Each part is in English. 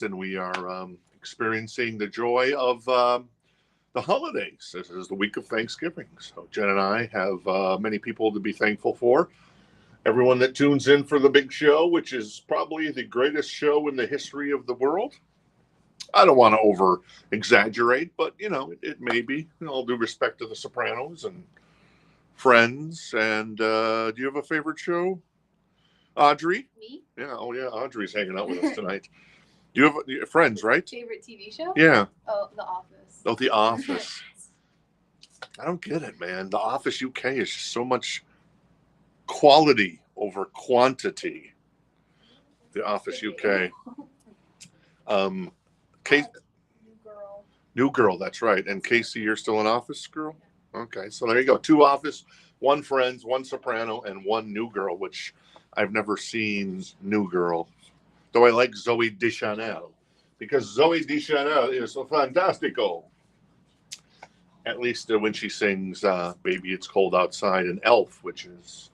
and we are experiencing the joy of the holidays. This is the week of Thanksgiving. So Jen and I have many people to be thankful for. Everyone that tunes in for the big show, which is probably the greatest show in the history of the world. I don't want to over exaggerate, but it may be. All due respect to the Sopranos and Friends. And do you have a favorite show, Audrey? Me? Yeah. Oh yeah, Audrey's hanging out with us tonight. Do you have Friends, right? Favorite TV show? Yeah. Oh, The Office. Oh, The Office. I don't get it, man. The Office UK is just so much quality over quantity. The Office UK. Kate, New Girl, that's right. And Casey, you're still an Office girl? Okay, so there you go. 2 Office, 1 Friends, 1 Soprano, and 1 New Girl, which I've never seen New Girl. Though I like Zoe Deschanel. Because Zoe Deschanel is so fantastico. At least when she sings Baby It's Cold Outside and Elf, which is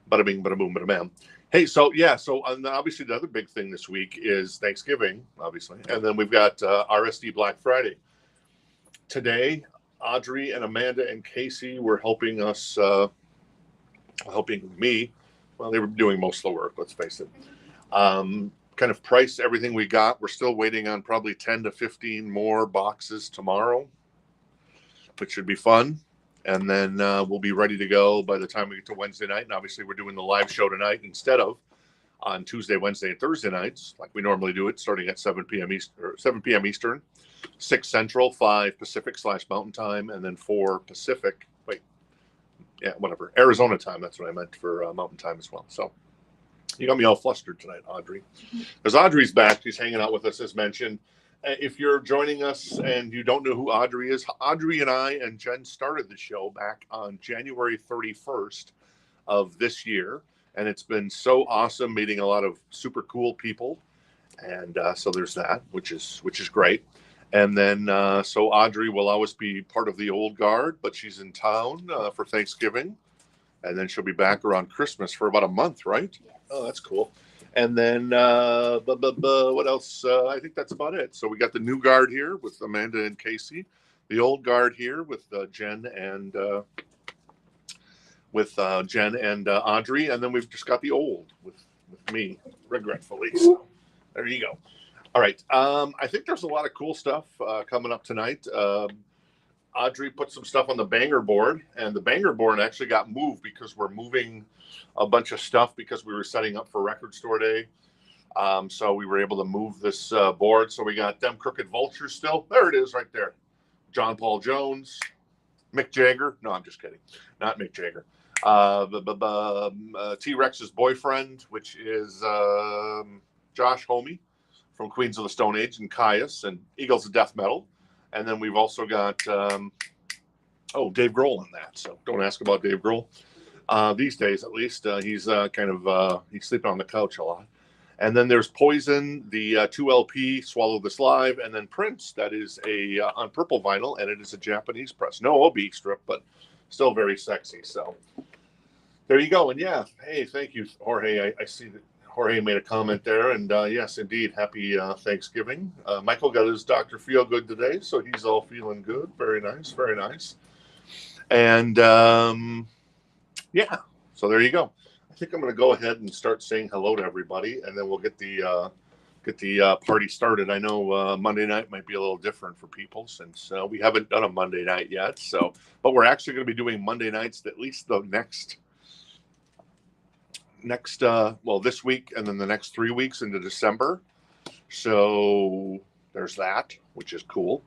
bada bing, bada boom, bada bam. Hey, so obviously the other big thing this week is Thanksgiving, obviously. And then we've got RSD Black Friday. Today, Audrey and Amanda and Casey were helping me. Well, they were doing most of the work, let's face it. Kind of price everything we got. We're still waiting on probably 10 to 15 more boxes tomorrow, which should be fun. And then we'll be ready to go by the time we get to Wednesday night. And obviously we're doing the live show tonight instead of on Tuesday, Wednesday, and Thursday nights, like we normally do it, starting at 7 p.m. Eastern, 6 Central, 5 Pacific / Mountain Time, and then 4 Pacific. Whatever. Arizona time. That's what I meant for Mountain Time as well. So you got me all flustered tonight, Audrey. Because Audrey's back. She's hanging out with us, as mentioned. If you're joining us and you don't know who Audrey is, Audrey and I and Jen started the show back on January 31st of this year. And it's been so awesome meeting a lot of super cool people. And so there's that, which is great. And then, so Audrey will always be part of the old guard, but she's in town for Thanksgiving. And then she'll be back around Christmas for about a month, right? Yes. Oh, that's cool. And then, what else? I think that's about it. So we got the new guard here with Amanda and Casey. The old guard here with Jen and Audrey. And then we've just got the old with me, regretfully. So there you go. All right. I think there's a lot of cool stuff coming up tonight. Audrey put some stuff on the banger board, and the banger board actually got moved because we're moving a bunch of stuff because we were setting up for Record Store Day. So we were able to move this board. So we got them Crooked Vultures still. There it is right there. John Paul Jones, Mick Jagger. No, I'm just kidding. Not Mick Jagger. T-Rex's boyfriend, which is Josh Homme from Queens of the Stone Age, and Caius and Eagles of Death Metal. And then we've also got, Dave Grohl in that. So don't ask about Dave Grohl. These days, at least, he's he's sleeping on the couch a lot. And then there's Poison, the 2 LP, Swallow This Live, and then Prince, that is on purple vinyl, and it is a Japanese press. No OB strip, but still very sexy. So there you go. And yeah, hey, thank you, Jorge. I see that Jorge made a comment there, and yes, indeed, happy Thanksgiving. Michael got his Dr. Feel Good today, so he's all feeling good. Very nice, very nice. And yeah, so there you go. I think I'm going to go ahead and start saying hello to everybody, and then we'll get the party started. I know Monday night might be a little different for people since we haven't done a Monday night yet. So, but we're actually going to be doing Monday nights at least the next this week, and then the next 3 weeks into December. So there's that, which is cool.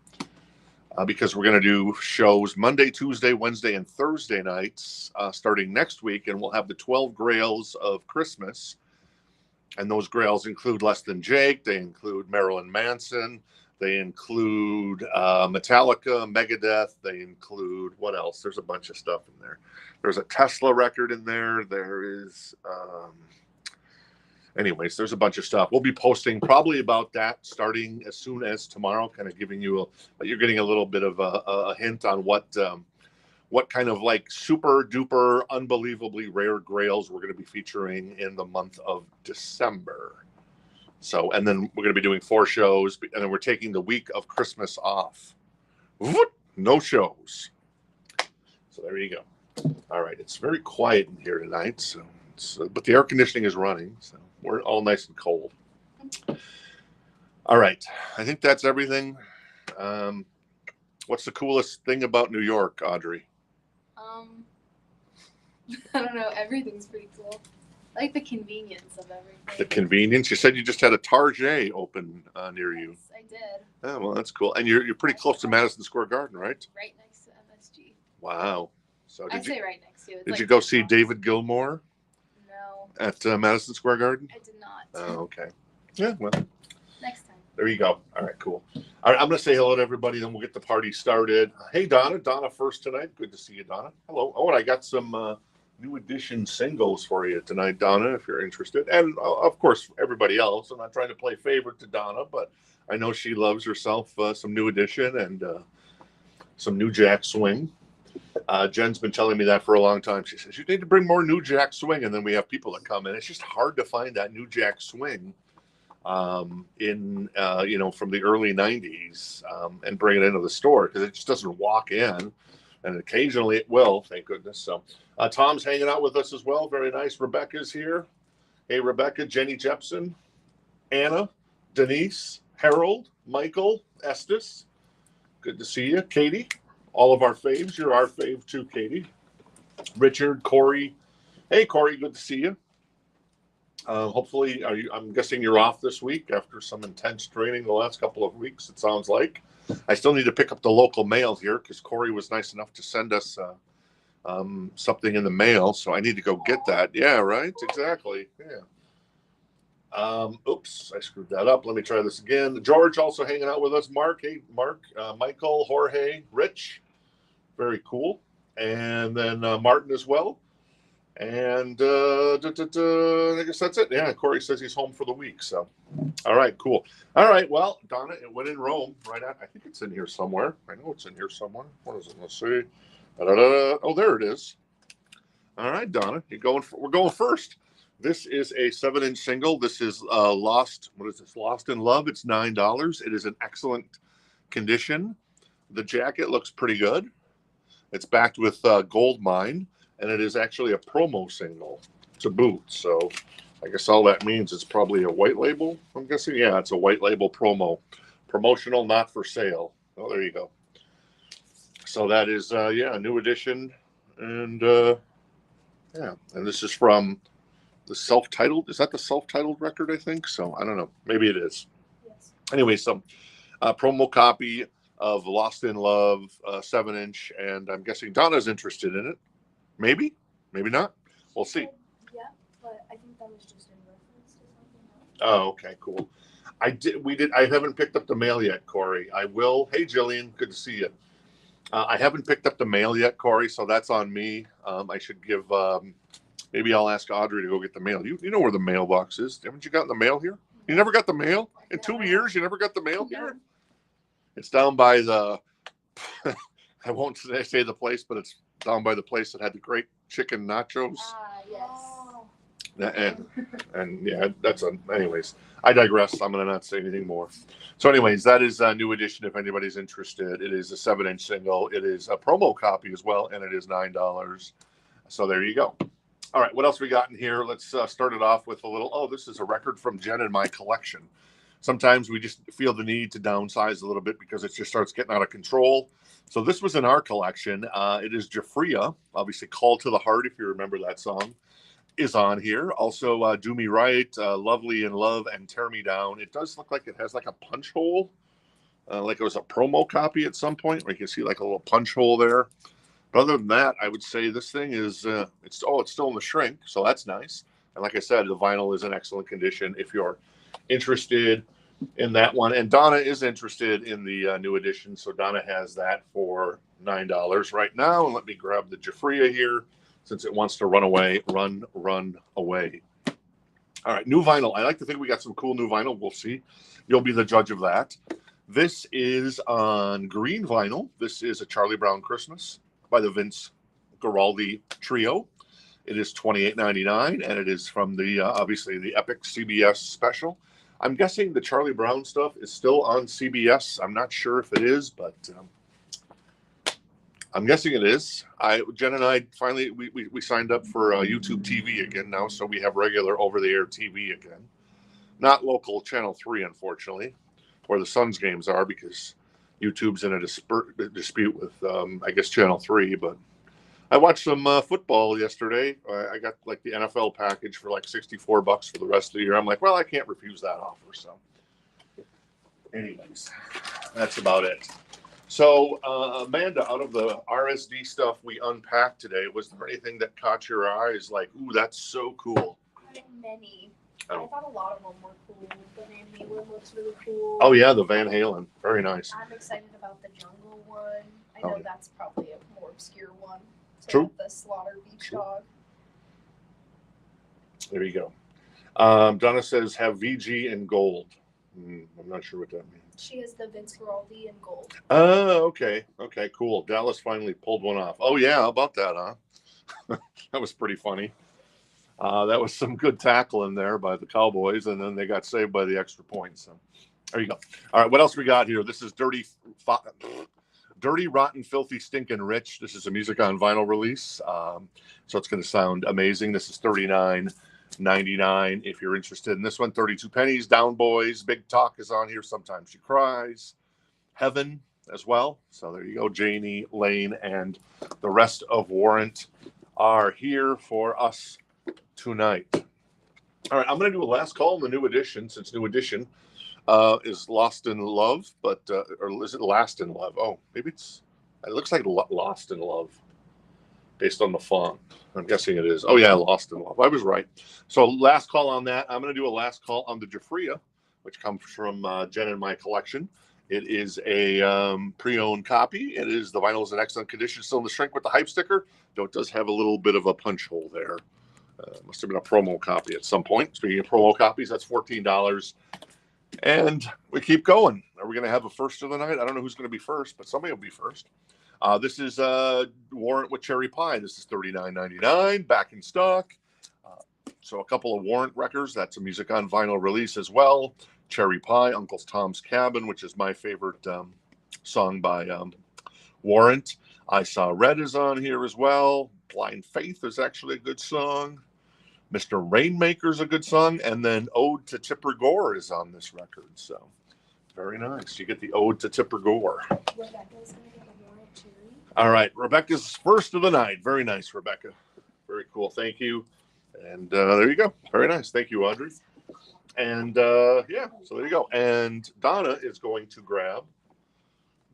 Because we're going to do shows Monday, Tuesday, Wednesday, and Thursday nights starting next week, and we'll have the 12 Grails of Christmas. And those Grails include Less Than Jake, they include Marilyn Manson, they include Metallica, Megadeth, they include, what else? There's a bunch of stuff in there. There's a Tesla record in there. There is, anyways, there's a bunch of stuff. We'll be posting probably about that starting as soon as tomorrow, kind of giving you you're getting a little bit of a hint on what kind of like super duper unbelievably rare grails we're going to be featuring in the month of December. So, and then we're going to be doing 4 shows, and then we're taking the week of Christmas off. No shows. So there you go. All right, it's very quiet in here tonight, but the air conditioning is running, so we're all nice and cold. All right, I think that's everything. What's the coolest thing about New York, Audrey? I don't know. Everything's pretty cool. I like the convenience of everything. The convenience. You said you just had a Target open near you. Yes, I did. Oh, well, that's cool. And you're pretty close to Madison Square Garden, right? Right next to MSG. Wow. So I'd say right next to it. Did you go see David Gilmour? No. At Madison Square Garden? I did not. Oh, okay. Yeah, well. Next time. There you go. All right, cool. All right, I'm going to say hello to everybody, then we'll get the party started. Hey, Donna. Donna first tonight. Good to see you, Donna. Hello. Oh, and I got some new edition singles for you tonight, Donna, if you're interested. And, of course, everybody else. I'm not trying to play favorite to Donna, but I know she loves herself some new edition and some new Jack Swing. Jen's been telling me that for a long time. She says, you need to bring more new Jack Swing, and then we have people that come in. It's just hard to find that new Jack Swing from the early 90s and bring it into the store because it just doesn't walk in, and occasionally it will, thank goodness. So Tom's hanging out with us as well. Very nice. Rebecca's here. Hey, Rebecca, Jenny Jepson, Anna, Denise, Harold, Michael, Estes. Good to see you. Katie, all of our faves. You're our fave too, Katie. Richard, Corey. Hey, Corey, good to see you. Hopefully, I'm guessing you're off this week after some intense training the last couple of weeks, it sounds like. I still need to pick up the local mail here because Corey was nice enough to send us something in the mail, so I need to go get that. Yeah, right? Exactly. Yeah. Oops, I screwed that up. Let me try this again. George also hanging out with us. Mark, hey, Mark, Michael, Jorge, Rich. Very cool. And then Martin as well. And I guess that's it. Yeah, Corey says he's home for the week. So, all right, cool. All right, well, Donna, it went in Rome right at, I think it's in here somewhere. I know it's in here somewhere. What is it? Let's see. Oh, there it is. All right, Donna, we're going first. This is a 7-inch single. This is Lost. What is this? Lost in Love. It's $9. It is in excellent condition. The jacket looks pretty good. It's backed with gold mine. And it is actually a promo single to boot. So I guess all that means it's probably a white label, I'm guessing. Yeah, it's a white label promo. Promotional, not for sale. Oh, there you go. So that is, a new edition. And, and this is from the self-titled. Is that the self-titled record, I think? So I don't know. Maybe it is. Yes. Anyway, some promo copy of Lost in Love, 7-inch. And I'm guessing Donna's interested in it. Maybe, maybe not. We'll see. Yeah, but I think that was just in reference to something else. Oh, okay, cool. I haven't picked up the mail yet, Corey. I will. Hey, Jillian, good to see you. I haven't picked up the mail yet, Corey, so that's on me. I should give, maybe I'll ask Audrey to go get the mail. You know where the mailbox is. Haven't you gotten the mail here? You never got the mail? In 2 years, you never got the mail here? It's down by the, I won't say the place, but it's down by the place that had the great chicken nachos. Yes. And yeah, anyways, I digress. I'm going to not say anything more. So anyways, that is a new edition. If anybody's interested, it is a 7-inch single. It is a promo copy as well. And it is $9. So there you go. All right. What else we got in here? Let's start it off with a little, this is a record from Jen and my collection. Sometimes we just feel the need to downsize a little bit because it just starts getting out of control. So this was in our collection. It is Jafria, obviously Call to the Heart, if you remember that song, is on here. Also, Do Me Right, Lovely in Love, and Tear Me Down. It does look like it has like a punch hole, like it was a promo copy at some point, where you can see like a little punch hole there. But other than that, I would say this thing is, it's still in the shrink, so that's nice. And like I said, the vinyl is in excellent condition if you're interested in that one. And Donna is interested in the new edition, so Donna has that for $9 right now. And let me grab the Jafria here since it wants to run away. Run away. All right, new vinyl. I like to think we got some cool new vinyl. We'll see. You'll be the judge of that. This is on green vinyl. This is a Charlie Brown Christmas by the Vince Guaraldi Trio. It is $28.99, and it is from the obviously the Epic CBS special. I'm guessing the Charlie Brown stuff is still on CBS. I'm not sure if it is, but I'm guessing it is. Jen and I finally we signed up for YouTube TV again now, so we have regular over-the-air TV again. Not local Channel 3, unfortunately, where the Suns games are, because YouTube's in a dispute with, I guess, Channel 3. But I watched some football yesterday. I got like the NFL package for like $64 for the rest of the year. I'm like, well, I can't refuse that offer. So anyways, that's about it. So, Amanda, out of the RSD stuff we unpacked today, was there anything that caught your eyes? Like, ooh, that's so cool. Many. I thought a lot of them were cool. The Van Halen looks really cool. Oh, yeah, the Van Halen. Very nice. I'm excited about the Jungle one. I know that's probably a more obscure one. So True. The Slaughter Beach Dog. There you go. Donna says, have VG in gold. I'm not sure what that means. She has the Vince Guaraldi in gold. Oh, okay. Okay, cool. Dallas finally pulled one off. Oh, yeah. How about that, huh? That was pretty funny. That was some good tackling there by the Cowboys, and then they got saved by the extra points. So there you go. All right, what else we got here? This is Dirty, Rotten, Filthy, Stinking Rich. This is a music on vinyl release, so it's going to sound amazing. This is $39.99 if you're interested in this one. 32 pennies. Down Boys. Big Talk is on here. Sometimes She Cries. Heaven as well. So there you go. Janie, Lane, and the rest of Warrant are here for us tonight. All right, I'm going to do a last call in the New Edition, since New Edition is Lost in Love, but or is it Last in Love? Oh, maybe it looks like Lost in Love based on the font. I'm guessing it is. Oh yeah, Lost in Love. I was right. So last call on that. I'm going to do a last call on the Jafria, which comes from Jen in my collection. It is a pre-owned copy. The vinyl is in excellent condition, still in the shrink with the hype sticker, though it does have a little bit of a punch hole there. Must have been a promo copy at some point. Speaking of promo copies, that's $14. And we keep going. Are we going to have a first of the night? I don't know who's going to be first, but somebody will be first. This is Warrant with Cherry Pie. This is $39.99, back in stock. So a couple of Warrant records. That's a music on vinyl release as well. Cherry Pie, Uncle Tom's Cabin, which is my favorite song by Warrant. I Saw Red is on here as well. Blind Faith is actually a good song. Mr. Rainmaker's a good song. And then Ode to Tipper Gore is on this record. So very nice. You get the Ode to Tipper Gore. Rebecca's going to get a Warrant Cherry. All right. Rebecca's first of the night. Very nice, Rebecca. Very cool. Thank you. And there you go. Very nice. Thank you, Audrey. And yeah, so there you go. And Donna is going to grab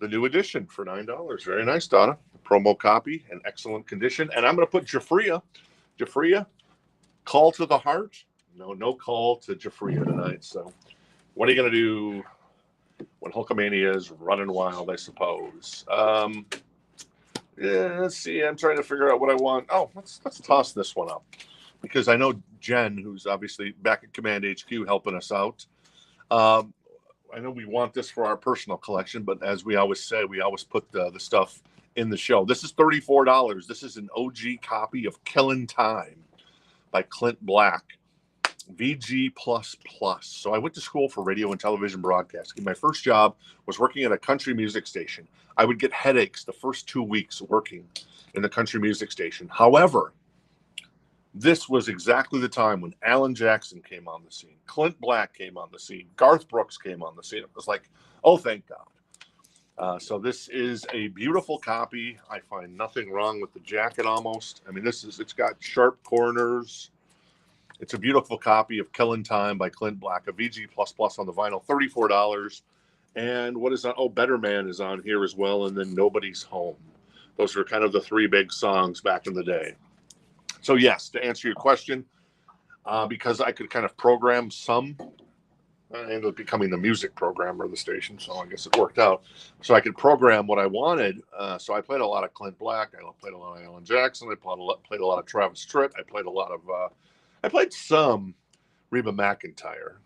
the New Edition for $9. Very nice, Donna. The promo copy in excellent condition. And I'm going to put Jafria, Call to the Heart. No call to Jafria tonight. So what are you going to do when Hulkamania is running wild, I suppose? Yeah, let's see. I'm trying to figure out what I want. Oh, let's toss this one up, because I know Jen, who's obviously back at Command HQ helping us out. I know we want this for our personal collection, but as we always say, we always put the stuff in the show. This is $34. This is an OG copy of Killin' Time by Clint Black, VG++. So I went to school for radio and television broadcasting. My first job was working at a country music station. I would get headaches the first 2 weeks working in the country music station. However, this was exactly the time when Alan Jackson came on the scene. Clint Black came on the scene. Garth Brooks came on the scene. It was like, oh, thank God. So this is a beautiful copy. I find nothing wrong with the jacket almost. I mean, it's got sharp corners. It's a beautiful copy of Killin' Time by Clint Black, a VG++ on the vinyl, $34. And what is that? Oh, Better Man is on here as well. And then Nobody's Home. Those were kind of the three big songs back in the day. So yes, to answer your question, because I could kind of program some, I ended up becoming the music programmer of the station, so I guess it worked out. So I could program what I wanted. So I played a lot of Clint Black. I played a lot of Alan Jackson. I played a lot of Travis Tritt. I played some Reba McEntire.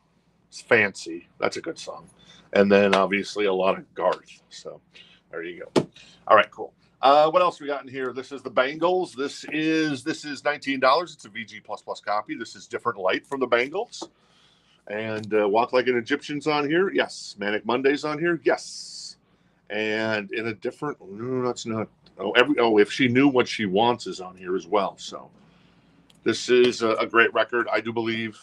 It's Fancy. That's a good song. And then obviously a lot of Garth. So there you go. All right, cool. What else we got in here? This is the Bangles. This is $19. It's a VG++ copy. This is Different Light from the Bangles. And Walk Like an Egyptian's on here. Yes. Manic Monday's on here. Yes. And in a different, no, that's not. If She Knew What She Wants is on here as well. So this is a great record. I do believe,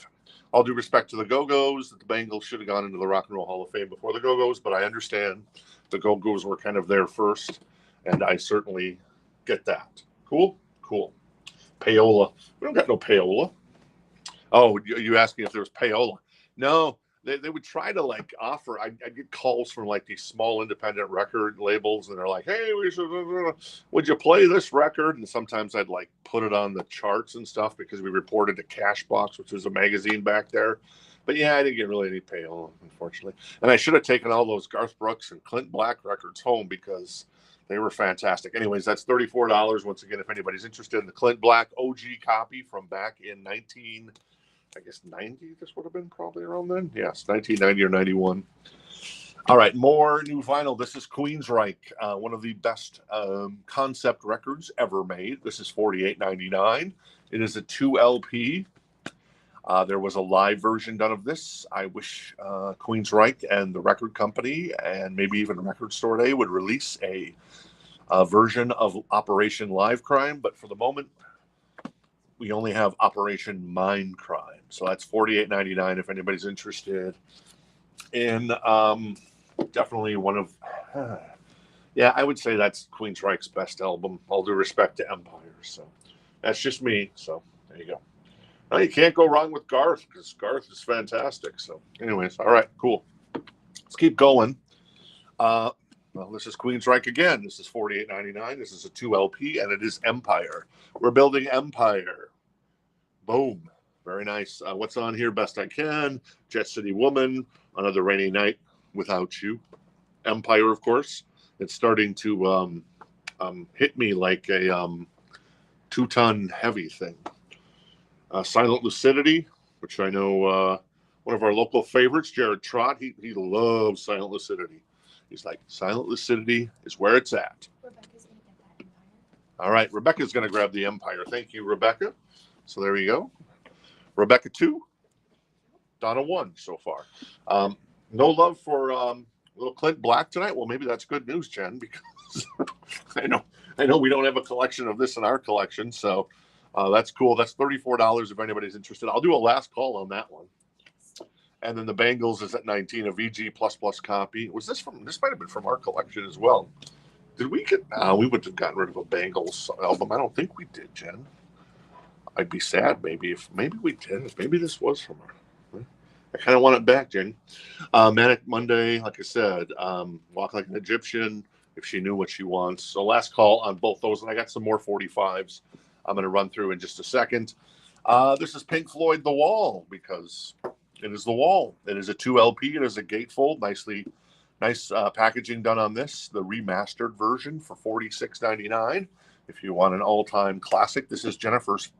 all due respect to the Go-Go's, that the Bangles should have gone into the Rock and Roll Hall of Fame before the Go-Go's, but I understand the Go-Go's were kind of there first, and I certainly get that. Cool? Cool. Payola. We don't got no payola. Oh, you asked me if there was payola. No, they would try to like offer. I get calls from like these small independent record labels, and they're like, "Hey, would you play this record?" And sometimes I'd like put it on the charts and stuff because we reported to Cashbox, which was a magazine back there. But yeah, I didn't get really any payola, unfortunately. And I should have taken all those Garth Brooks and Clint Black records home because they were fantastic. Anyways, that's $34. Once again, if anybody's interested in the Clint Black OG copy from back in 90, this would have been probably around then. Yes, 1990 or 91. All right, more new vinyl. This is Queensryche, one of the best concept records ever made. This is $48.99. It is a 2 LP. There was a live version done of this. I wish Queensryche and the record company and maybe even Record Store Day would release a version of Operation Live Crime, but for the moment, we only have Operation Mind Crime. So that's $48.99 if anybody's interested in definitely one of, I would say that's Queensryche's best album, all due respect to Empire. So that's just me. So there you go. Now, you can't go wrong with Garth because Garth is fantastic. So anyways, all right, cool. Let's keep going. This is Queensryche again. This is $48.99. This is a 2 LP, and it is Empire. We're building Empire. Boom. Very nice. What's on here? Best I Can. Jet City Woman. Another Rainy Night Without You. Empire, of course. It's starting to hit me like a 2-ton heavy thing. Silent Lucidity, which I know one of our local favorites, Jared Trott, he loves Silent Lucidity. He's like, Silent Lucidity is where it's at. Rebecca's gonna get that Empire. All right, Rebecca's going to grab the Empire. Thank you, Rebecca. So there you go. Rebecca 2, Donna 1 so far. No love for little Clint Black tonight. Well, maybe that's good news, Jen, because I know we don't have a collection of this in our collection. So that's cool. That's $34 if anybody's interested. I'll do a last call on that one. And then the Bangles is at 19, a VG++ copy. This might have been from our collection as well. Did we get, we would have gotten rid of a Bangles album. I don't think we did, Jen. I'd be sad maybe we did. Maybe this was from our, I kind of want it back, Jen. Manic Monday, like I said, Walk Like an Egyptian, If She Knew What She Wants. So last call on both those. And I got some more 45s I'm going to run through in just a second. This is Pink Floyd, The Wall, because it is The Wall. It is a 2 LP. It is a gatefold. Nice packaging done on this. The remastered version for $46.99. If you want an all-time classic, this is Jennifer's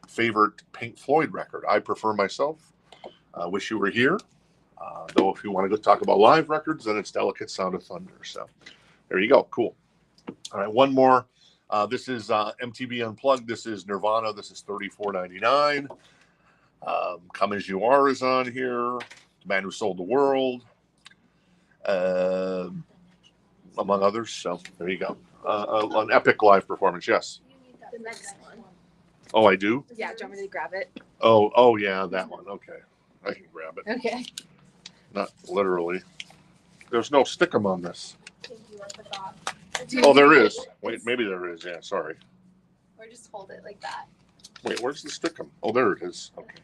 favorite Pink Floyd record. I prefer myself. Wish You Were Here. Though if you want to go talk about live records, then it's Delicate Sound of Thunder. So there you go. Cool. All right, one more. This is MTV Unplugged. This is Nirvana. This is $34.99. Come As You Are is on here. The Man Who Sold the World. Among others. So there you go. An epic live performance. Yes. You need that the next one. Oh, I do? Yeah, do you want me to grab it? Oh yeah, that one. Okay. I can grab it. Okay. Not literally. There's no stickum on this. Thank you, I forgot. Oh, there is. Wait, maybe there is. Yeah, sorry. Or just hold it like that. Wait, where's the stickum? Oh, there it is. Okay.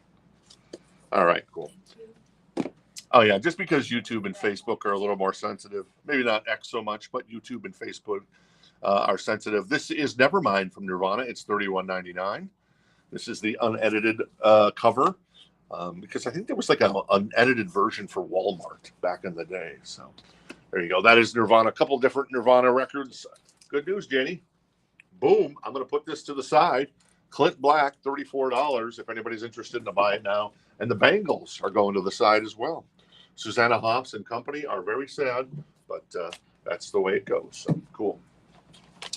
All right, cool. Oh, yeah, just because YouTube and Facebook are a little more sensitive. Maybe not X so much, but YouTube and Facebook are sensitive. This is Nevermind from Nirvana. It's $31.99. This is the unedited cover because I think there was like an unedited version for Walmart back in the day. So there you go. That is Nirvana. A couple different Nirvana records. Good news, Jenny. Boom. I'm going to put this to the side. Clint Black, $34 if anybody's interested to buy it now. And the Bangles are going to the side as well. Susanna Hoffs and company are very sad, but that's the way it goes. So cool.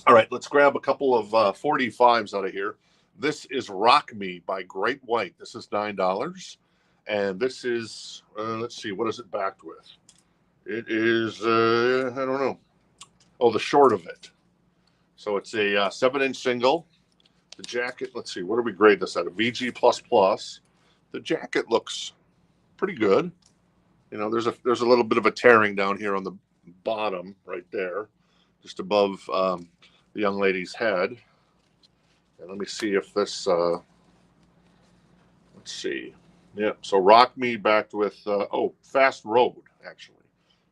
All right, let's grab a couple of 45s out of here. This is Rock Me by Great White. This is $9. And this is, let's see, what is it backed with? It is, I don't know. Oh, the short of it. So it's a 7-inch single. The jacket, let's see, what do we grade this at? A VG++. The jacket looks pretty good. You know, there's a little bit of a tearing down here on the bottom right there, just above the young lady's head. And let me see if this, let's see. Yeah, so Rock Me backed with, Fast Road, actually.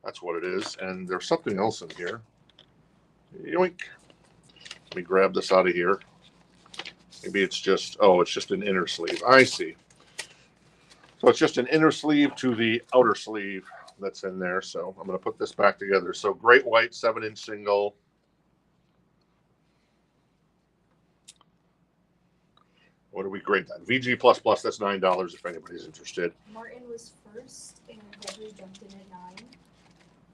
That's what it is. And there's something else in here. Yoink. Let me grab this out of here. Maybe it's just, it's just an inner sleeve. I see. So it's just an inner sleeve to the outer sleeve that's in there. So I'm going to put this back together. So Great White 7-inch single. What do we grade that? VG++, that's $9 if anybody's interested. Martin was first and Gregory jumped in at 9.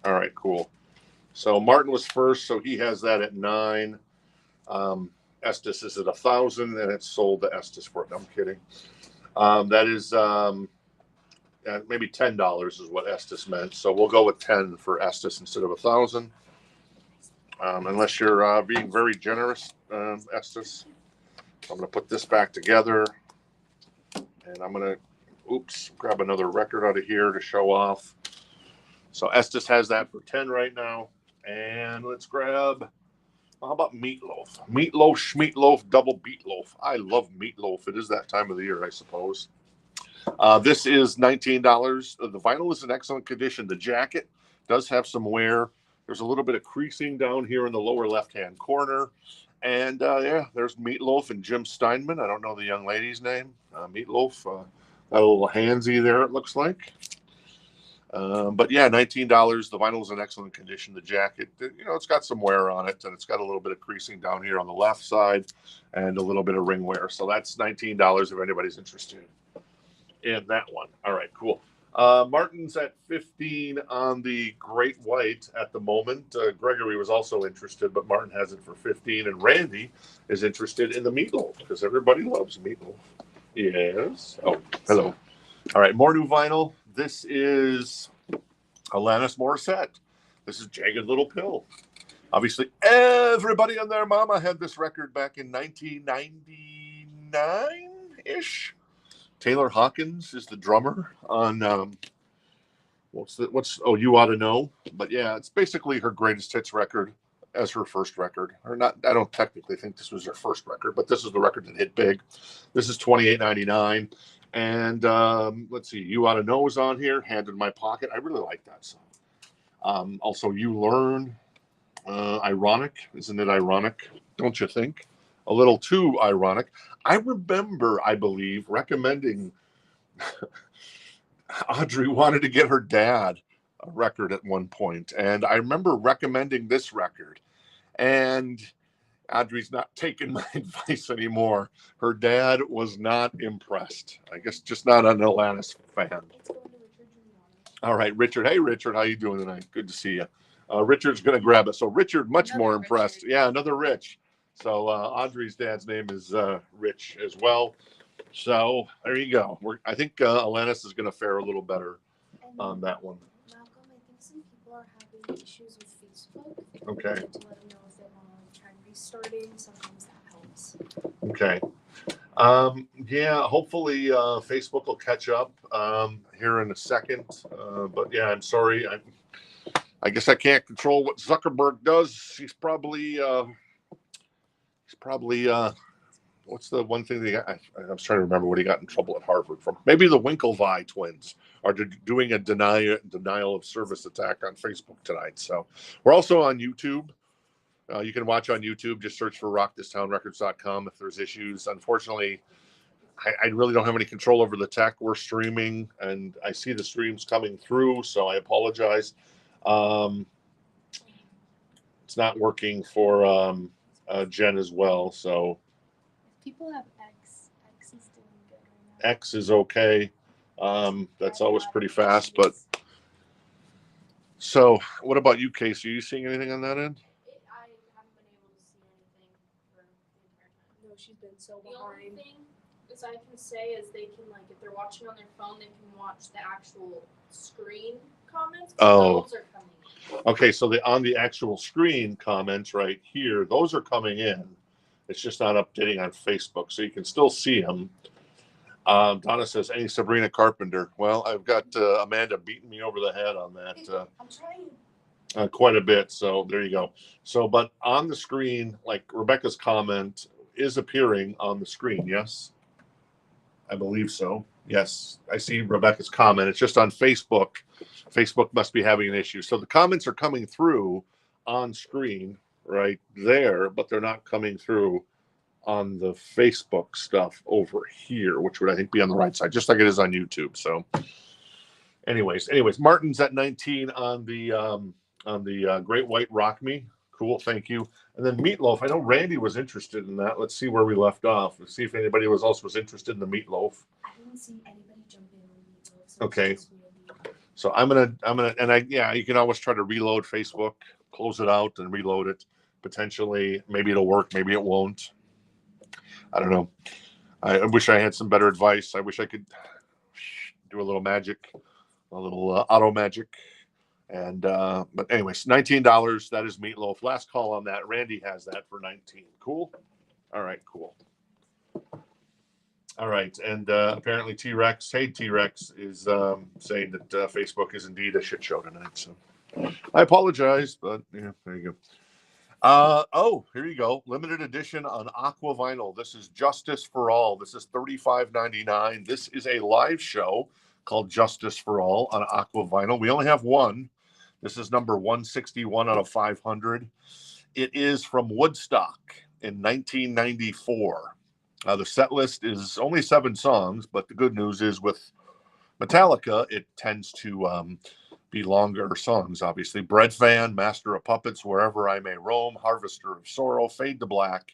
All right, cool. So Martin was first, so he has that at 9. Estes is at 1,000, and it's sold to Estes for it. No, I'm kidding. That is maybe $10 is what Estes meant. So we'll go with 10 for Estes instead of 1,000. Unless you're being very generous, Estes. I'm going to put this back together, and I'm going to, grab another record out of here to show off. So Estes has that for 10 right now. And let's grab, how about Meatloaf? Meatloaf, Schmeatloaf, double Beatloaf. I love Meatloaf. It is that time of the year, I suppose. This is $19. The vinyl is in excellent condition. The jacket does have some wear. There's a little bit of creasing down here in the lower left-hand corner. And, there's Meatloaf and Jim Steinman. I don't know the young lady's name. Meatloaf. Got a little handsy there, it looks like. But yeah, $19. The vinyl is in excellent condition. The jacket, it's got some wear on it, and it's got a little bit of creasing down here on the left side and a little bit of ring wear. So that's $19 if anybody's interested in that one. All right, cool. Martin's at 15 on the Great White at the moment. Gregory was also interested, but Martin has it for 15. And Randy is interested in the Meatloaf because everybody loves Meatloaf. Yes. Oh, hello. All right, more new vinyl. This is Alanis Morissette. This is Jagged Little Pill. Obviously, everybody and their mama had this record back in 1999-ish. Taylor Hawkins is the drummer on You Ought to Know. But yeah, it's basically her greatest hits record as her first record. Or not, I don't technically think this was her first record, but this is the record that hit big. This is $28.99. And let's see, You Ought to Know is on here, Hand in My Pocket. I really like that song. Also, You Learn, ironic. Isn't it ironic? Don't you think? A little too ironic. I remember, I believe, recommending Audrey wanted to get her dad a record at one point, and I remember recommending this record, and Audrey's not taking my advice anymore. Her dad was not impressed. I guess just not an Alanis fan. All right, Richard. Hey, Richard, how you doing tonight? Good to see you. Richard's going to grab it. So Richard, much more impressed. Richard. Yeah, another Rich. So Audrey's dad's name is Rich as well. So there you go. I think Alanis is going to fare a little better on that one. Malcolm, I think some people are having issues with Facebook. Okay. To let them know if they want to try restarting. Sometimes that helps. Okay. Yeah, hopefully Facebook will catch up here in a second. But yeah, I'm sorry. I guess I can't control what Zuckerberg does. He's probably what's the one thing they got? I was trying to remember what he got in trouble at Harvard from. Maybe the Winklevi twins are doing a denial of service attack on Facebook tonight. So we're also on YouTube. You can watch on YouTube. Just search for rockthistownrecords.com if there's issues. Unfortunately, I really don't have any control over the tech. We're streaming, and I see the streams coming through, so I apologize. It's not working for Jen as well. So People have X. X is doing good right now. X is okay. That's always pretty fast. But so, what about you, Casey? Are you seeing anything on that end? I haven't been able to see anything for the entire time. No, she's been so behind. The only thing as I can say is they can, like, if they're watching on their phone, they can watch the actual screen comments. Oh. Those are coming in. Okay, so on the actual screen comments right here, those are coming in. It's just not updating on Facebook, so you can still see them. Donna says, any Sabrina Carpenter? Well, I've got Amanda beating me over the head on that I'm trying. quite a bit, so there you go. So, but on the screen, like Rebecca's comment is appearing on the screen, yes? I believe so. Yes, I see Rebecca's comment. It's just on Facebook. Facebook must be having an issue. So the comments are coming through on screen right there, but they're not coming through on the Facebook stuff over here, which would I think be on the right side, just like it is on YouTube. So anyways, Martin's at 19 on the Great White Rock Me. Cool, thank you. And then Meatloaf. I know Randy was interested in that. Let's see where we left off. Let's see if anybody was interested in the Meatloaf. I didn't see anybody jump in on Meatloaf. So Okay. So I'm gonna, and you can always try to reload Facebook, close it out, and reload it. Potentially, maybe it'll work, maybe it won't. I don't know. I wish I had some better advice. I wish I could do a little magic, a little auto magic. And but anyways, $19. That is Meatloaf. Last call on that. Randy has that for 19. Cool. All right, cool. All right, and apparently T-Rex, hey T-Rex, is saying that Facebook is indeed a shit show tonight. So I apologize, but yeah, there you go. Oh, here you go. Limited edition on Aqua Vinyl. This is Justice for All. This is $35.99. This is a live show called Justice for All on Aqua Vinyl. We only have one. This is number 161 out of 500. It is from Woodstock in 1994. The set list is only 7 songs, but the good news is with Metallica, it tends to be longer songs, obviously. Bread Fan, Master of Puppets, Wherever I May Roam, Harvester of Sorrow, Fade to Black,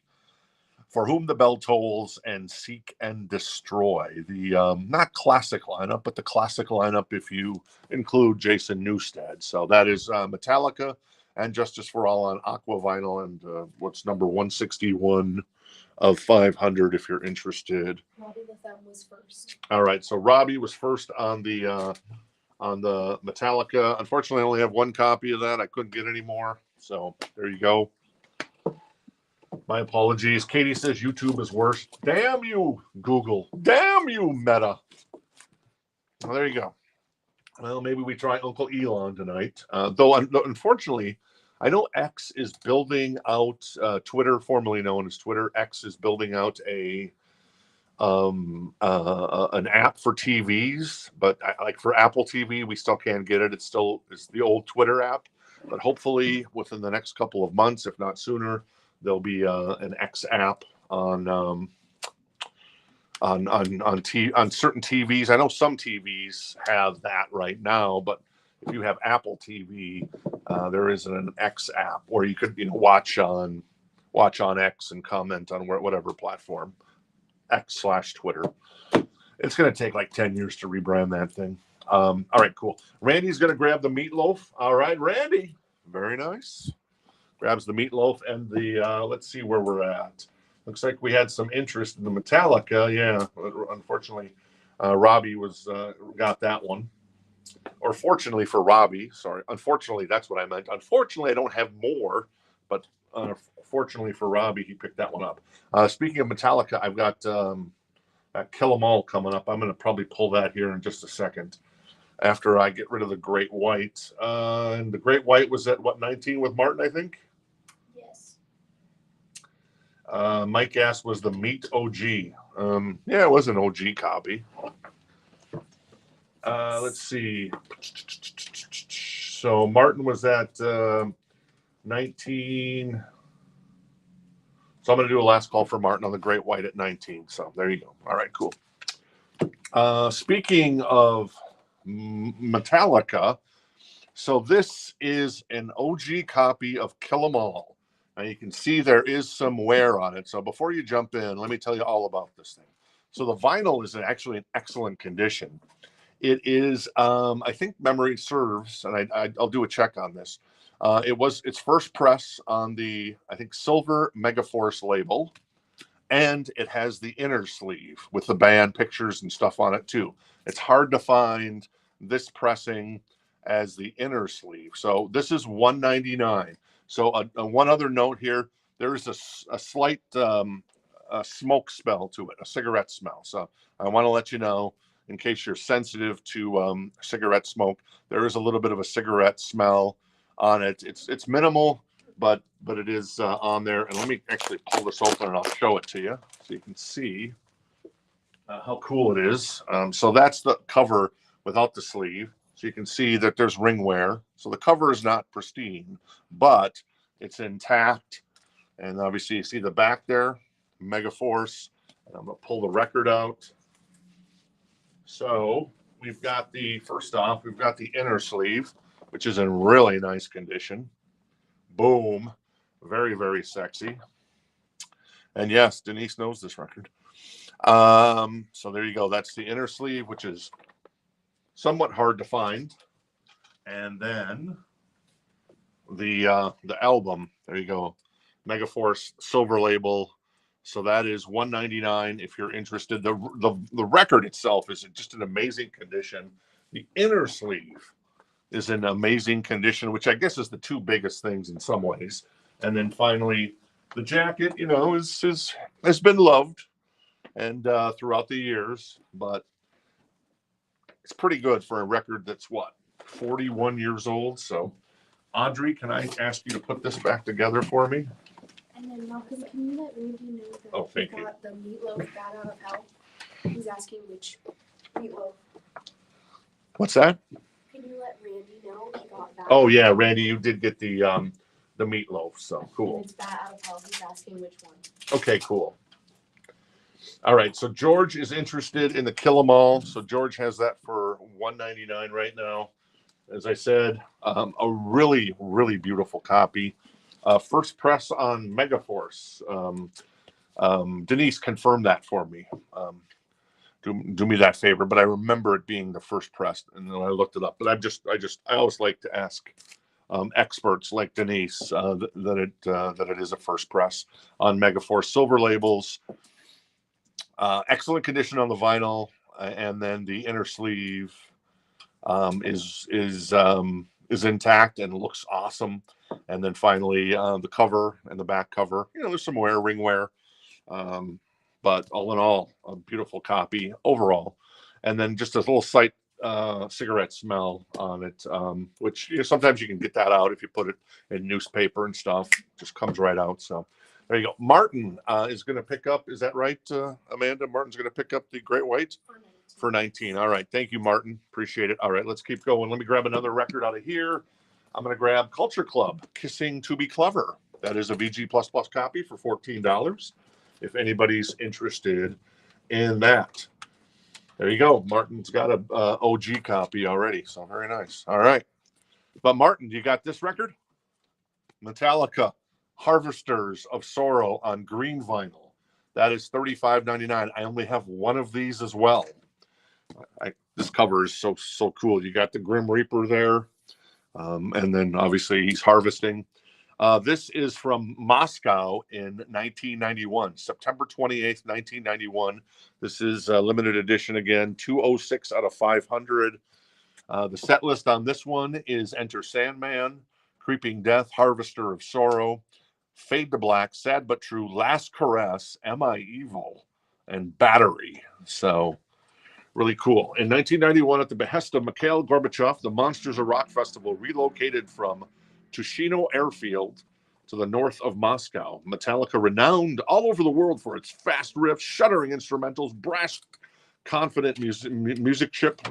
For Whom the Bell Tolls, and Seek and Destroy. The not classic lineup, but the classic lineup if you include Jason Newsted. So that is Metallica and Justice for All on Aqua Vinyl, and what's number 161 of 500 if you're interested. Robbie the Thumb was first. All right, so Robbie was first on the Metallica. Unfortunately, I only have one copy of that. I couldn't get any more, so there you go. My apologies. Katie says YouTube is worse. Damn you, Google. Damn you, Meta. Well, there you go. Well, maybe we try Uncle Elon tonight. Though, unfortunately, I know X is building out Twitter, formerly known as Twitter. X is building out an app for TVs, but like for Apple TV, we still can't get it. It's the old Twitter app, but hopefully within the next couple of months, if not sooner, there'll be an X app on certain TVs. I know some TVs have that right now, but if you have Apple TV, there is an X app where you could watch on X and comment on whatever platform, X/Twitter. It's going to take like 10 years to rebrand that thing. All right, cool. Randy's going to grab the Meatloaf. All right, Randy. Very nice. Grabs the Meatloaf and the, let's see where we're at. Looks like we had some interest in the Metallica. Yeah, unfortunately, Robbie got that one. Or fortunately for Robbie, sorry. Unfortunately, that's what I meant. Unfortunately, I don't have more, but fortunately for Robbie, he picked that one up. Speaking of Metallica, I've got that Kill 'Em All coming up. I'm going to probably pull that here in just a second after I get rid of the Great White. And the Great White was at, 19 with Martin, I think? Yes. Mike asked, was the Meat OG? Yeah, it was an OG copy. Let's see. So Martin was at 19. So I'm going to do a last call for Martin on the Great White at 19. So there you go. All right, cool. Speaking of Metallica, so this is an OG copy of Kill 'Em All. Now you can see there is some wear on it. So before you jump in, let me tell you all about this thing. So the vinyl is actually in excellent condition. It is, I think memory serves, and I'll do a check on this. It was its first press on the, I think, Silver Megaforce label. And it has the inner sleeve with the band pictures and stuff on it too. It's hard to find this pressing as the inner sleeve. So this is $199. So one other note here, there is a slight a smoke smell to it, a cigarette smell. So I want to let you know, in case you're sensitive to cigarette smoke, there is a little bit of a cigarette smell on it. It's minimal, but it is on there. And let me actually pull this open and I'll show it to you so you can see how cool it is. So that's the cover without the sleeve. So you can see that there's ring wear. So the cover is not pristine, but it's intact. And obviously you see the back there, Megaforce. And I'm going to pull the record out. So we've got first off, we've got the inner sleeve, which is in really nice condition. Boom. Very, very sexy. And yes, Denise knows this record. So there you go. That's the inner sleeve, which is somewhat hard to find. And then the album, there you go. Megaforce silver label. So that is $199 if you're interested. The record itself is just in amazing condition. The inner sleeve is in amazing condition, which I guess is the two biggest things in some ways. And then finally, the jacket, has been loved and throughout the years, but it's pretty good for a record that's 41 years old. So, Audrey, can I ask you to put this back together for me? And then Malcolm, can you let Randy know that thank he got the meatloaf bat out of hell? He's asking which meatloaf. What's that? Can you let Randy know he got that? Oh yeah, Randy, you did get the meatloaf, so cool. And it's bat out of hell. He's asking which one. Okay, cool. All right, so George is interested in the Kill 'Em All. So George has that for $199 right now. As I said, a really, really beautiful copy. First press on Megaforce. Denise confirmed that for me. Do me that favor, but I remember it being the first press, and then I looked it up. But I always like to ask experts like Denise that it is a first press on Megaforce. Silver labels, excellent condition on the vinyl, and then the inner sleeve is intact and looks awesome. And then finally, the cover and the back cover, there's some ring wear, but all in all, a beautiful copy overall. And then just a little slight cigarette smell on it, which sometimes you can get that out if you put it in newspaper and stuff. It just comes right out. So there you go. Martin is going to pick up. Is that right, Amanda? Martin's going to pick up the Great White for 19. All right. Thank you, Martin. Appreciate it. All right. Let's keep going. Let me grab another record out of here. I'm going to grab Culture Club, Kissing to Be Clever. That is a VG++ copy for $14. If anybody's interested in that. There you go. Martin's got a OG copy already. So very nice. All right. But Martin, you got this record? Metallica, Harvesters of Sorrow on green vinyl. That is $35.99. I only have one of these as well. This cover is so cool. You got the Grim Reaper there. And then obviously he's harvesting. This is from Moscow in 1991, September 28th, 1991. This is a limited edition again, 206 out of 500. The set list on this one is Enter Sandman, Creeping Death, Harvester of Sorrow, Fade to Black, Sad But True, Last Caress, Am I Evil, and Battery. So really cool. In 1991, at the behest of Mikhail Gorbachev, the Monsters of Rock Festival relocated from Tushino Airfield to the north of Moscow. Metallica, renowned all over the world for its fast riffs, shuddering instrumentals, brash, confident musicianship,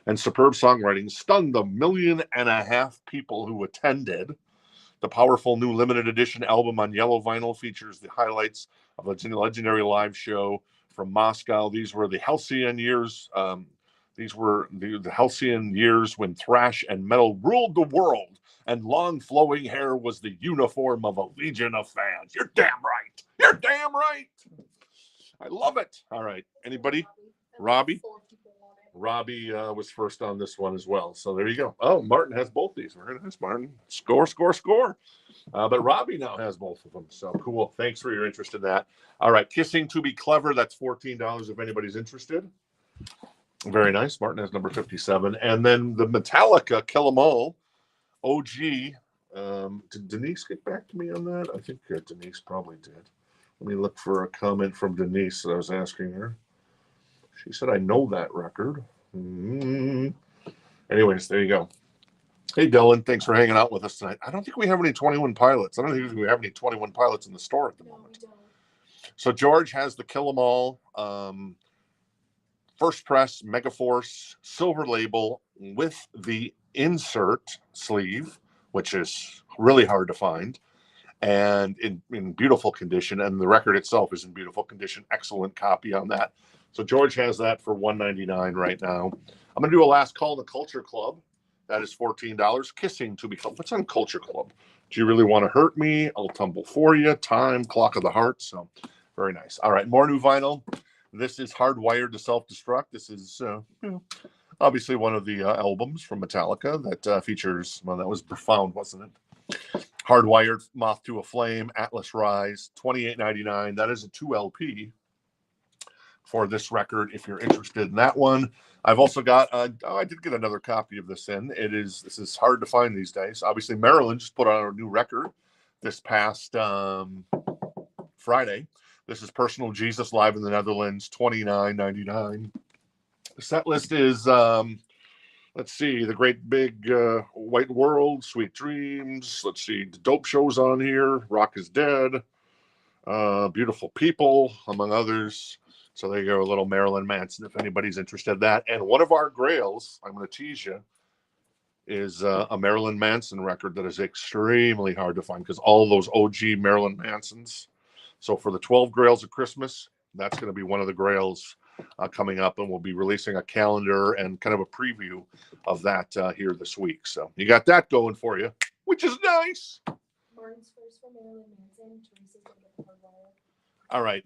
and superb songwriting, stunned the 1.5 million people who attended. The powerful new limited edition album on yellow vinyl features the highlights of a legendary live show from Moscow. These were the halcyon years. These were the halcyon years when thrash and metal ruled the world, and long flowing hair was the uniform of a legion of fans. You're damn right. You're damn right. I love it. All right. Anybody? Robbie? Robbie was first on this one as well. So there you go. Oh, Martin has both these. Very nice, Martin. Score, score, score. But Robbie now has both of them. So cool. Thanks for your interest in that. All right. Kissing to be Clever. That's $14 if anybody's interested. Very nice. Martin has number 57. And then the Metallica Kill 'Em All OG. Did Denise get back to me on that? I think Denise probably did. Let me look for a comment from Denise that I was asking her. She said, I know that record. Anyways, there you go. Hey, Dylan, thanks for hanging out with us tonight. I don't think we have any 21 Pilots. I don't think we have any 21 Pilots in the store at the moment. We don't. So George has the Kill 'Em All First Press Megaforce silver label with the insert sleeve, which is really hard to find, and in beautiful condition. And the record itself is in beautiful condition. Excellent copy on that. So George has that for $199 right now. I'm going to do a last call to Culture Club. That is $14. Kissing to be Club. What's on Culture Club? Do you really want to hurt me? I'll tumble for you. Time, Clock of the Heart. So very nice. All right, more new vinyl. This is Hardwired to Self-Destruct. This is obviously one of the albums from Metallica that features, well, that was Profound, wasn't it? Hardwired, Moth to a Flame, Atlas Rise, $28.99. That is a 2 LP for this record if you're interested in that one. I've also got, I did get another copy of this in. This is hard to find these days. Obviously, Marilyn just put out a new record this past Friday. This is Personal Jesus live in the Netherlands, $29.99. The set list is, let's see, The Great Big White World, Sweet Dreams. Let's see, the Dope Show's on here, Rock is Dead, Beautiful People, among others. So there you go, a little Marilyn Manson, if anybody's interested in that. And one of our grails, I'm going to tease you, is a Marilyn Manson record that is extremely hard to find because all those OG Marilyn Mansons. So for the 12 Grails of Christmas, that's going to be one of the Grails coming up, and we'll be releasing a calendar and kind of a preview of that here this week. So you got that going for you, which is nice. Martin's first for Marilyn Manson. Teresa's going to get the Hardwired. All right.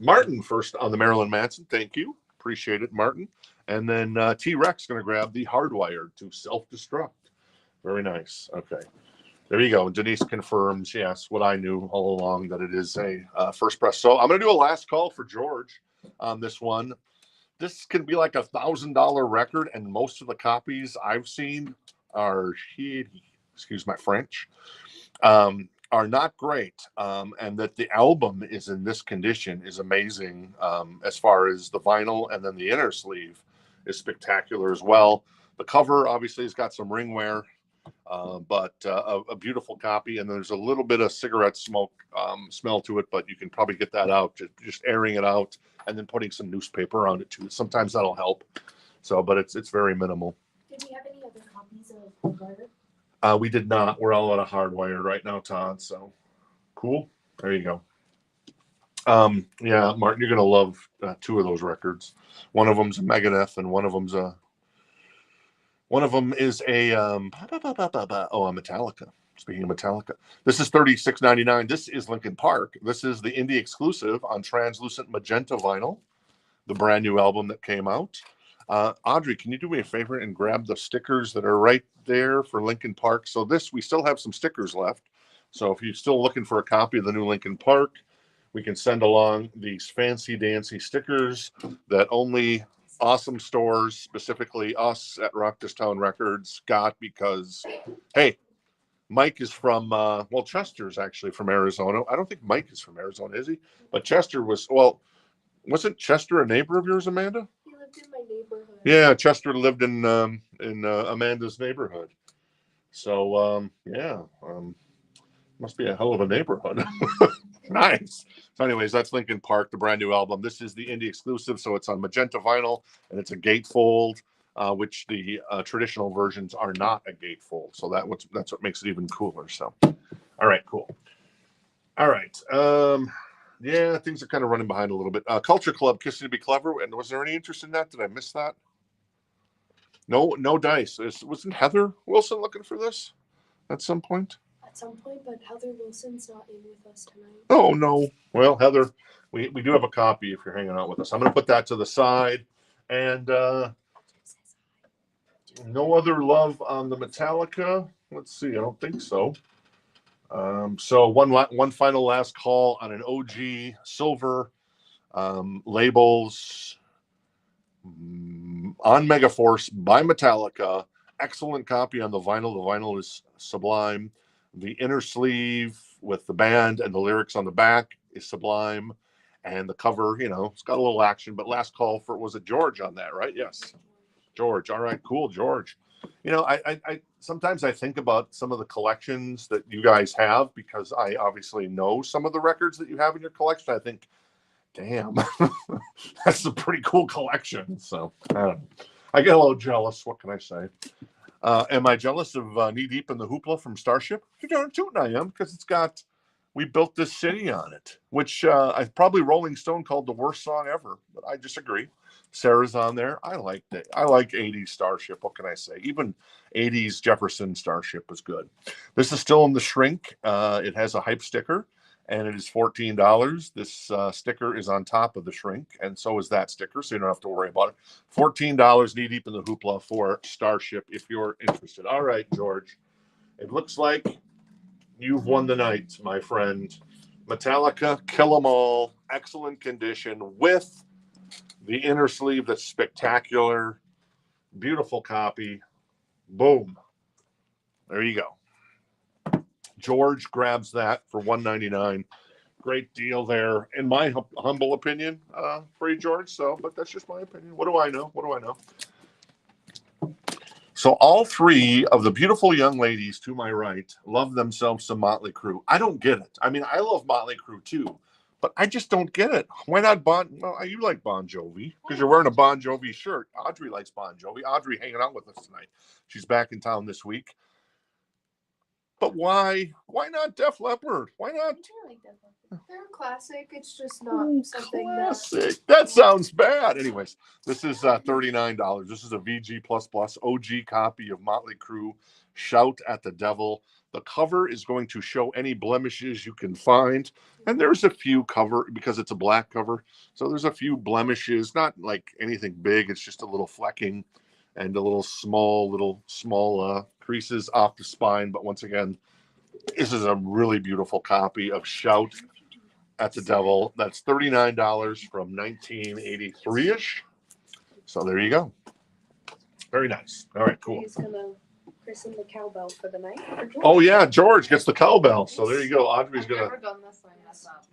Martin first on the Marilyn Manson. Thank you. Appreciate it, Martin. And then T-Rex going to grab the Hardwired to Self-Destruct. Very nice. Okay. There you go. Denise confirms, yes, what I knew all along, that it is a first press. So I'm going to do a last call for George on this one. This can be like $1,000 record, and most of the copies I've seen are shitty, excuse my French, are not great. And that the album is in this condition is amazing as far as the vinyl, and then the inner sleeve is spectacular as well. The cover obviously has got some ring wear. But a beautiful copy, and there's a little bit of cigarette smoke smell to it, but you can probably get that out, just airing it out and then putting some newspaper on it too. Sometimes that'll help. So, but it's very minimal. Did we have any other copies of Hardwired? We did not. We're all out of Hardwired right now, Todd. So cool. There you go. Yeah, Martin, you're gonna love two of those records. One of them's a Megadeth, and one of them is a Metallica. Speaking of Metallica, this is $36.99. This is Linkin Park. This is the indie exclusive on translucent magenta vinyl, the brand new album that came out. Audrey, can you do me a favor and grab the stickers that are right there for Linkin Park? So we still have some stickers left. So if you're still looking for a copy of the new Linkin Park, we can send along these fancy dancy stickers that only awesome stores, specifically us at Rock This Town Records, got, because, hey, Mike is from, Chester's actually from Arizona. I don't think Mike is from Arizona, is he? But Chester wasn't Chester a neighbor of yours, Amanda? He lived in my neighborhood. Yeah, Chester lived in Amanda's neighborhood. So, must be a hell of a neighborhood. Nice. So anyways, that's Linkin Park, the brand new album. This is the indie exclusive, so it's on magenta vinyl, and it's a gatefold, which the traditional versions are not a gatefold. So that's what makes it even cooler. So, all right, cool. All right. Yeah, things are kind of running behind a little bit. Culture Club, Kissing to be Clever. And was there any interest in that? Did I miss that? No dice. Wasn't Heather Wilson looking for this at some point? At some point, but Heather Wilson's not in with us tonight. Oh, no. Well, Heather, we do have a copy if you're hanging out with us. I'm going to put that to the side, And no other love on the Metallica. Let's see. I don't think so. So one final last call on an OG silver labels on Megaforce by Metallica. Excellent copy on the vinyl. The vinyl is sublime. The inner sleeve with the band and the lyrics on the back is sublime. And the cover, it's got a little action. But last call for, was it George on that, right? Yes. George. All right, cool, George. I sometimes I think about some of the collections that you guys have because I obviously know some of the records that you have in your collection. I think, damn, that's a pretty cool collection. So I don't know. I get a little jealous. What can I say? Am I jealous of Knee Deep in the Hoopla from Starship? You're darn tootin' I am, because we built this city on it, which probably Rolling Stone called the worst song ever, but I disagree. Sarah's on there. I like 80s Starship. What can I say? Even 80s Jefferson Starship was good. This is still in the shrink. It has a hype sticker, and it is $14. This sticker is on top of the shrink, and so is that sticker, so you don't have to worry about it. $14, Knee Deep in the Hoopla for Starship, if you're interested. All right, George. It looks like you've won the night, my friend. Metallica, Kill 'Em All, excellent condition with the inner sleeve that's spectacular. Beautiful copy. Boom. There you go. George grabs that for $199. Great deal there, in my humble opinion, for you, George. But that's just my opinion. What do I know? So all three of the beautiful young ladies to my right love themselves some Motley Crue. I don't get it. I mean, I love Motley Crue too, but I just don't get it. Why not you like Bon Jovi because you're wearing a Bon Jovi shirt. Audrey likes Bon Jovi. Audrey hanging out with us tonight. She's back in town this week. But why not Def Leppard? Why not? I like Def Leppard. They're a classic. It's just not something classic. That sounds bad. Anyways, this is $39. This is a VG++ OG copy of Motley Crue, Shout at the Devil. The cover is going to show any blemishes you can find. And there's a few because it's a black cover. So there's a few blemishes, not like anything big. It's just a little flecking and a little small creases off the spine. But once again, this is a really beautiful copy of Shout at the Devil. That's $39 from 1983-ish. So there you go. Very nice. All right, cool. He's gonna christen the cowbell for the night. Oh yeah, George gets the cowbell. So there you go. Audrey's gonna. I've never done this one.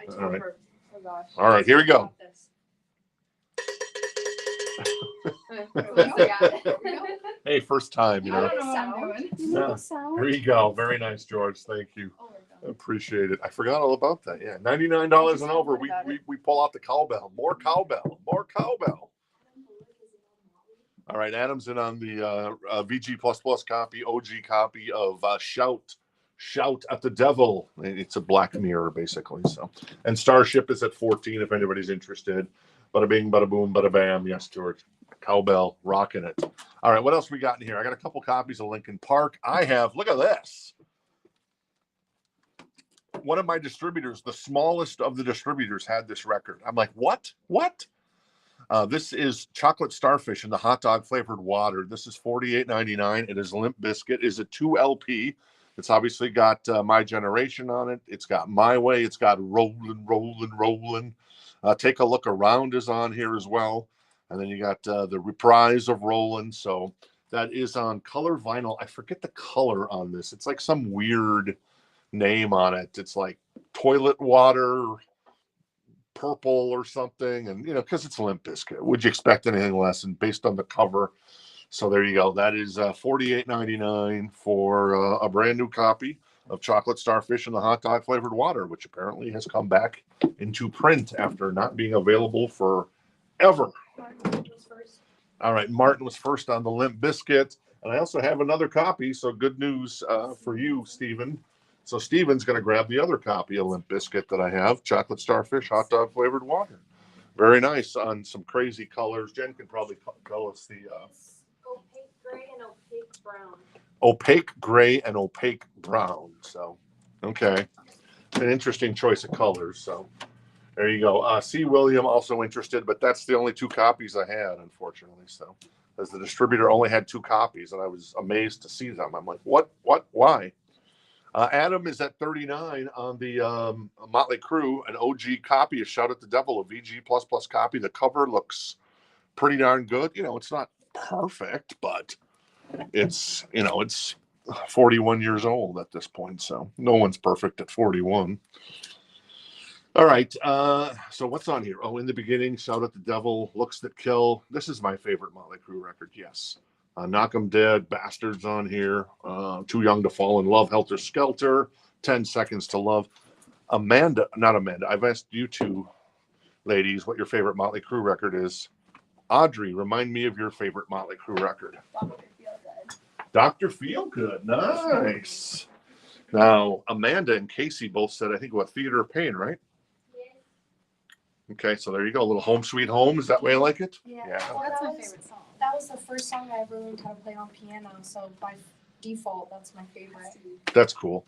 I told All right. her. Oh gosh. All right, here we go. Hey, first time, I don't know what I'm doing. Yeah. Here you go. Very nice, George. Thank you. Appreciate it. I forgot all about that. Yeah, $99 and over. We pull out the cowbell. More cowbell. All right, Adam's in on the VG++ copy, OG copy of Shout at the Devil. It's a black mirror, basically. So, and Starship is at 14 if anybody's interested. Bada bing, bada boom, bada bam. Yes, George. Cowbell, rocking it. All right, what else we got in here? I got a couple copies of Linkin Park. Look at this. One of my distributors, the smallest of the distributors, had this record. I'm like, what? This is Chocolate Starfish in the hot dog flavored water. This is $48.99. It is Limp Bizkit. It is a 2 LP. It's obviously got My Generation on it. It's got My Way. It's got Rollin'. Take a Look Around is on here as well. And then you got the reprise of Rollin'. So that is on color vinyl. I forget the color on this. It's like some weird name on it. It's like toilet water purple or something, and because it's Limp Bizkit, would you expect anything less? And based on the cover, so there you go. That is $48.99 for a brand new copy of Chocolate Starfish and the hot dog flavored water, which apparently has come back into print after not being available forever. All right, Martin was first on the Limp Bizkit, and I also have another copy. So good news for you, Stephen. So Steven's going to grab the other copy of Limp Bizkit that I have, Chocolate Starfish, hot dog flavored water. Very nice on some crazy colors. Jen can probably tell us the opaque gray and opaque brown. Opaque gray and opaque brown. So, okay, an interesting choice of colors. So, There you go. C. William also interested, but that's the only 2 copies I had, unfortunately. So, as the distributor only had 2 copies, and I was amazed to see them. I'm like, what, why? Adam is at 39 on the Motley Crue, an OG copy of Shout at the Devil, a VG++ copy. The cover looks pretty darn good. You know, it's not perfect, but it's, you know, it's 41 years old at this point. So no one's perfect at 41. All right. So what's on here? Oh, in the beginning, Shout at the Devil, Looks That Kill. This is my favorite Motley Crue record. Yes. Knock 'em Dead, Bastards on here. Too Young to Fall in Love, Helter Skelter, 10 Seconds to Love. Not Amanda. I've asked you 2 ladies what your favorite Motley Crue record is. Audrey, remind me of your favorite Motley Crue record. Dr. Feelgood. Nice. Now, Amanda and Casey both said, I think, what, Theater of Pain, right? Okay, so there you go. A little Home Sweet Home. Is that way I like it? Yeah. Well, that's my favorite song. That was the first song I ever learned how to play on piano, so by default, that's my favorite. That's cool.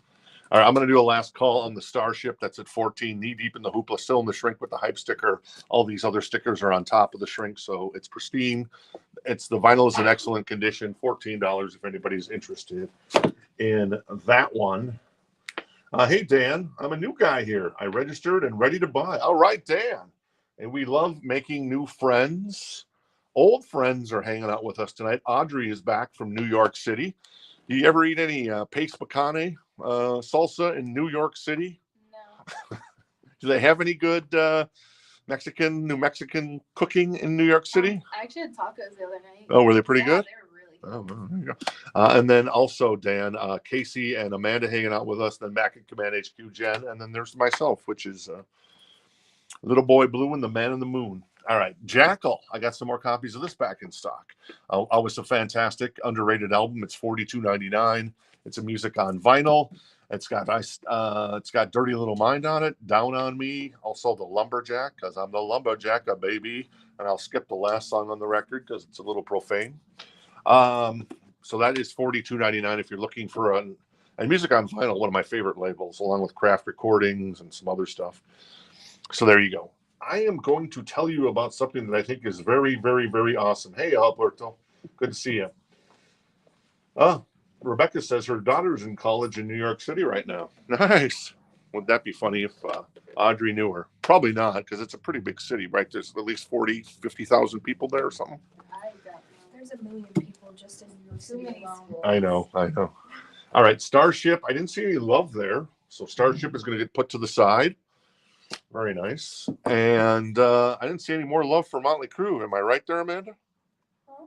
All right, I'm going to do a last call on the Starship. That's at 14. Knee Deep in the Hoopla, still in the shrink with the hype sticker. All these other stickers are on top of the shrink, so it's pristine. The vinyl is in excellent condition. $14 if anybody's interested in that one. Hey, Dan, I'm a new guy here. I registered and ready to buy. All right, Dan. And we love making new friends. Old friends are hanging out with us tonight. Audrey is back from New York City. Do you ever eat any pace picante salsa in New York City? No. Do they have any good New Mexican cooking in New York City? I actually had tacos the other night. Oh, were they pretty good? They were really Oh, well, there you go. And then also, Dan, Casey and Amanda hanging out with us, then back at Command HQ, Jen, and then there's myself, which is Little Boy Blue and the Man in the Moon. All right, Jackal. I got some more copies of this back in stock. Always a fantastic, underrated album. It's $42.99. It's a music on vinyl. It's got Dirty Little Mind on it, Down on Me, also the Lumberjack, because I'm the Lumberjack, baby. And I'll skip the last song on the record because it's a little profane. So that is $42.99 if you're looking for and music on vinyl, one of my favorite labels, along with Craft Recordings and some other stuff. So there you go. I am going to tell you about something that I think is very, very, very awesome. Hey, Alberto. Good to see you. Rebecca says her daughter's in college in New York City right now. Nice. Would that be funny if Audrey knew her? Probably not, because it's a pretty big city, right? There's at least 50,000 people there or something. I don't know. There's a million people just in New York City alone. I know. All right, Starship. I didn't see any love there. So Starship is going to get put to the side. Very nice. And I didn't see any more love for Motley Crue. Am I right there, Amanda? Huh?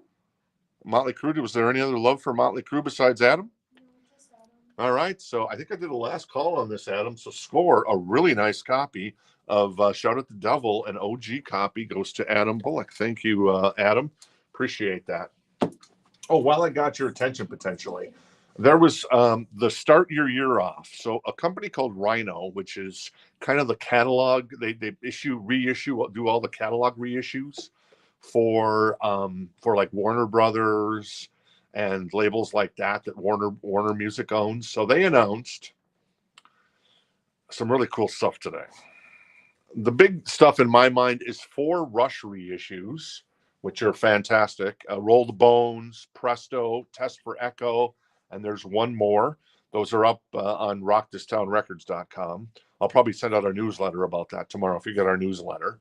Motley Crue. Was there any other love for Motley Crue besides Adam? No, just Adam. All right. So I think I did a last call on this, Adam. So score a really nice copy of Shout at the Devil. An OG copy goes to Adam Bullock. Thank you, Adam. Appreciate that. Oh, while I got your attention potentially, there was the Start Your Year Off. So a company called Rhino, which is kind of the catalog. They reissue, do all the catalog reissues for like Warner Brothers and labels like that Warner Music owns. So they announced some really cool stuff today. The big stuff in my mind is 4 Rush reissues, which are fantastic. Roll the Bones, Presto, Test for Echo, and there's one more. Those are up on rockthistownrecords.com. I'll probably send out our newsletter about that tomorrow if you get our newsletter.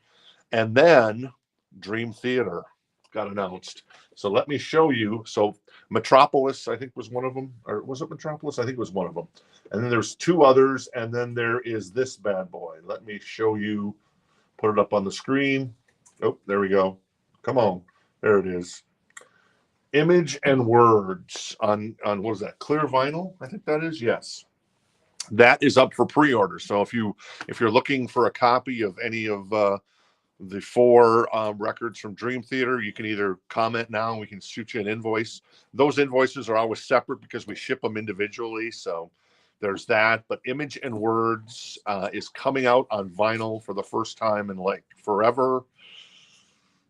And then Dream Theater got announced. So let me show you. So Metropolis, I think, was one of them. Or was it Metropolis? I think it was one of them. And then there's 2 others. And then there is this bad boy. Let me show you. Put it up on the screen. Oh, there we go. Come on. There it is. Image and Words on what is that? Clear vinyl? I think that is. Yes. That is up for pre-order. So if you're looking for a copy of any of the 4 records from Dream Theater, you can either comment now and we can shoot you an invoice. Those invoices are always separate because we ship them individually. So there's that. But Image and Words is coming out on vinyl for the first time in like forever.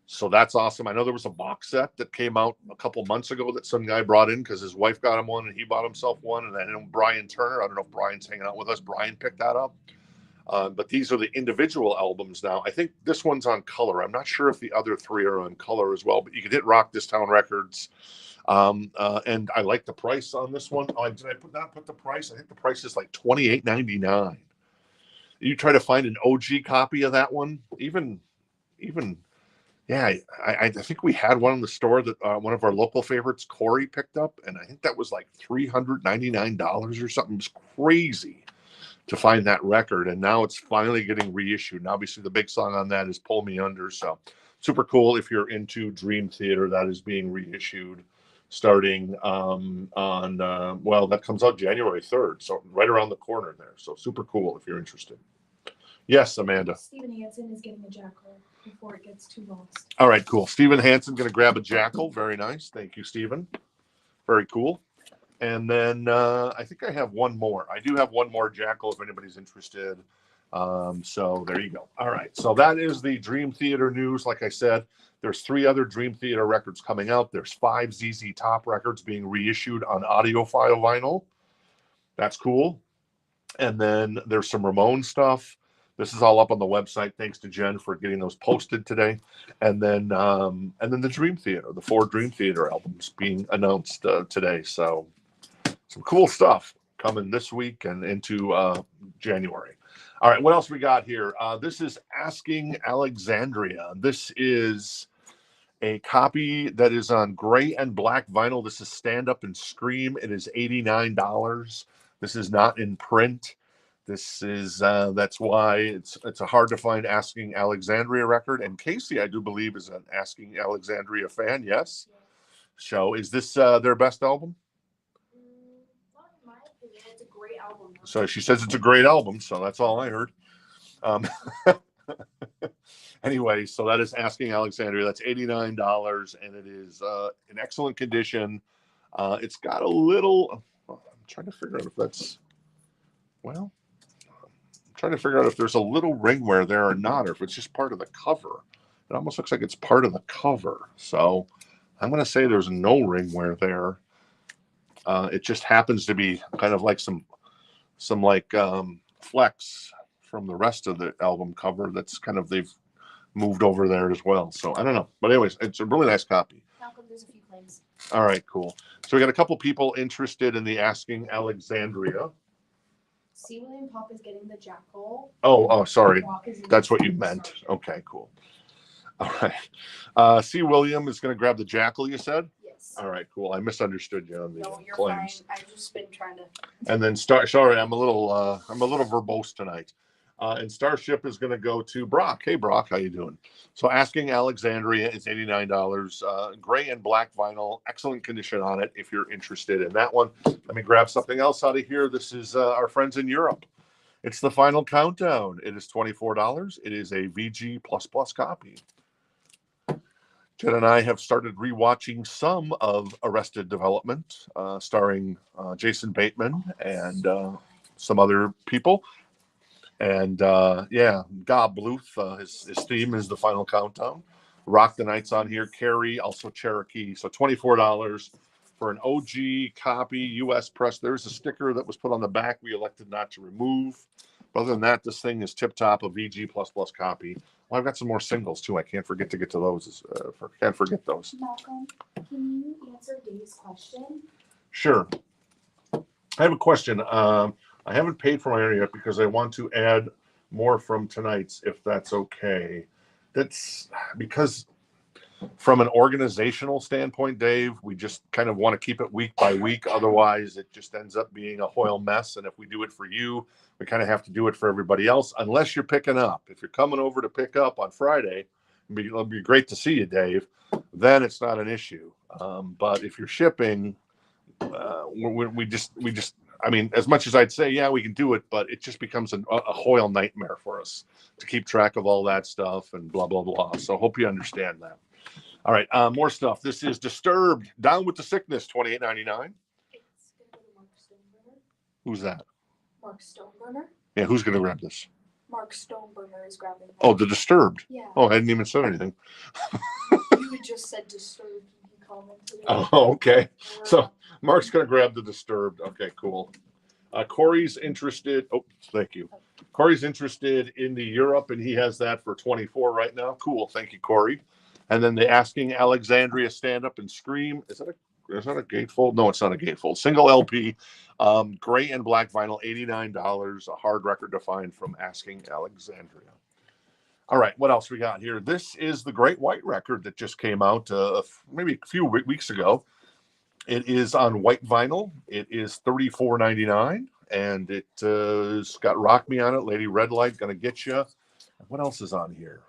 So that's awesome. I know there was a box set that came out a couple months ago that some guy brought in because his wife got him one and he bought himself one. And I know Brian Turner, I don't know if Brian's hanging out with us. Brian picked that up. But these are the individual albums now. I think this one's on color. I'm not sure if the other three are on color as well, but you can hit Rock This Town Records. And I like the price on this one. Oh, did I not put the price? I think the price is like $28.99. You try to find an OG copy of that one, even, yeah, I think we had one in the store that one of our local favorites, Corey, picked up, and I think that was like $399 or something. It was crazy to find that record, and now it's finally getting reissued. And obviously, the big song on that is "Pull Me Under," so super cool. If you're into Dream Theater, that is being reissued starting on well, that comes out January 3rd, so right around the corner there. So super cool if you're interested. Yes, Amanda. Steven Hansen is getting a jackal before it gets too lost. All right, cool. Steven Hansen going to grab a jackal. Very nice. Thank you, Steven. Very cool. And then I think I have one more. I do have one more jackal if anybody's interested. So there you go. All right. So that is the Dream Theater news. Like I said, there's 3 other Dream Theater records coming out. There's 5 ZZ Top records being reissued on audiophile vinyl. That's cool. And then there's some Ramon stuff. This is all up on the website. Thanks to Jen for getting those posted today. And then the Dream Theater, the 4 Dream Theater albums being announced today. So some cool stuff coming this week and into January. All right, what else we got here? This is Asking Alexandria. This is a copy that is on gray and black vinyl. This is Stand Up and Scream. It is $89. This is not in print. This is that's why it's a hard to find Asking Alexandria record. And Casey, I do believe, is an Asking Alexandria fan. Yes. So is this their best album? Not in my opinion. It's a great album. So she says it's a great album. So that's all I heard. Anyway, so that is Asking Alexandria. That's $89, and it is in excellent condition. It's got a little. I'm trying to figure out if that's. Well, I'm trying to figure out if there's a little ring wear there or not, or if it's just part of the cover. It almost looks like it's part of the cover. So I'm going to say there's no ring wear there. It just happens to be kind of like some like flex from the rest of the album cover. That's kind of they've moved over there as well. So I don't know. But anyways, it's a really nice copy. Malcolm, there's a few claims. All right, cool. So we got a couple people interested in the Asking Alexandria. C. William Pop is getting the jackal. Oh, sorry. Rock is in That's what the you meant. Starship. Okay, cool. All right. C. William is going to grab the jackal, you said? Yes. All right, cool. I misunderstood you on the No, you're claims. fine. I've just been trying to. And then sorry, I'm a little verbose tonight. And Starship is going to go to Brock. Hey, Brock, how you doing? So Asking Alexandria is $89. Gray and black vinyl, excellent condition on it if you're interested in that one. Let me grab something else out of here. This is our friends in Europe. It's the Final Countdown. It is $24. It is a VG++ copy. Jen and I have started rewatching some of Arrested Development, starring Jason Bateman and some other people. And yeah, Gob Bluth, his theme is the Final Countdown. Rock the Night's on here. Carrie, also Cherokee. So $24 for an OG copy, U.S. press. There's a sticker that was put on the back we elected not to remove. But other than that, this thing is tip-top, a VG++ copy. Well, I've got some more singles, too. I can't forget to get to those. Can't forget those. Malcolm, can you answer Dave's question? Sure. I have a question. I haven't paid for my internet yet because I want to add more from tonight's, if that's okay. That's because from an organizational standpoint, Dave, we just kind of want to keep it week by week. Otherwise, it just ends up being a whole mess. And if we do it for you, we kind of have to do it for everybody else, unless you're picking up. If you're coming over to pick up on Friday, it'll be great to see you, Dave. Then it's not an issue. But if you're shipping, we just. I mean, as much as I'd say, yeah, we can do it, but it just becomes a whole nightmare for us to keep track of all that stuff and blah, blah, blah. So hope you understand that. All right, more stuff. This is Disturbed, Down with the Sickness, $28.99. It's going to go to Mark Stoneburner. Who's that? Mark Stoneburner? Yeah, who's going to grab this? Mark Stoneburner is grabbing that. Oh, the Disturbed. Yeah. Oh, I hadn't even said anything. You had just said disturbed. You commented. Oh, okay. So Mark's going to grab the Disturbed. Okay, cool. Corey's interested. Oh, thank you. Corey's interested in the Europe, and he has that for 24 right now. Cool. Thank you, Corey. And then the Asking Alexandria Stand Up and Scream. Is that a gatefold? No, it's not a gatefold. Single LP, gray and black vinyl, $89. A hard record to find from Asking Alexandria. All right, what else we got here? This is the Great White record that just came out maybe a few weeks ago. It is on white vinyl. It is $34.99, and it's got Rock Me on it, Lady Red Light, Gonna Get You. What else is on here?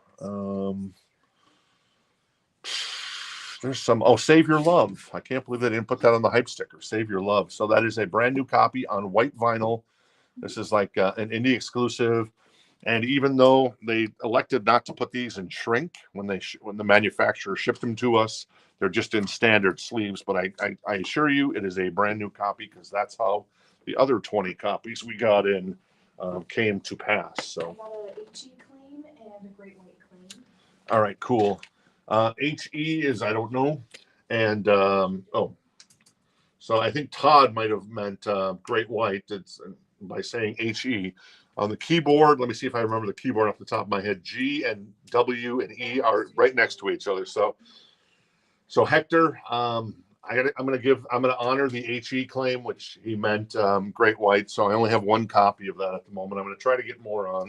There's some, Save Your Love. I can't believe they didn't put that on the hype sticker, Save Your Love. So that is a brand new copy on white vinyl. This is like an indie exclusive. And even though they elected not to put these in shrink when the manufacturer shipped them to us, they're just in standard sleeves. But I assure you, it is a brand new copy because that's how the other 20 copies we got in came to pass. So I got a HE claim and a Great White claim. all right, cool. HE is I don't know, and so I think Todd might have meant Great White. It's by saying HE. On the keyboard, let me see if I remember the keyboard off the top of my head. G and W and E are right next to each other. So Hector, I'm gonna honor the HE claim, which he meant Great White. So I only have one copy of that at the moment. I'm gonna try to get more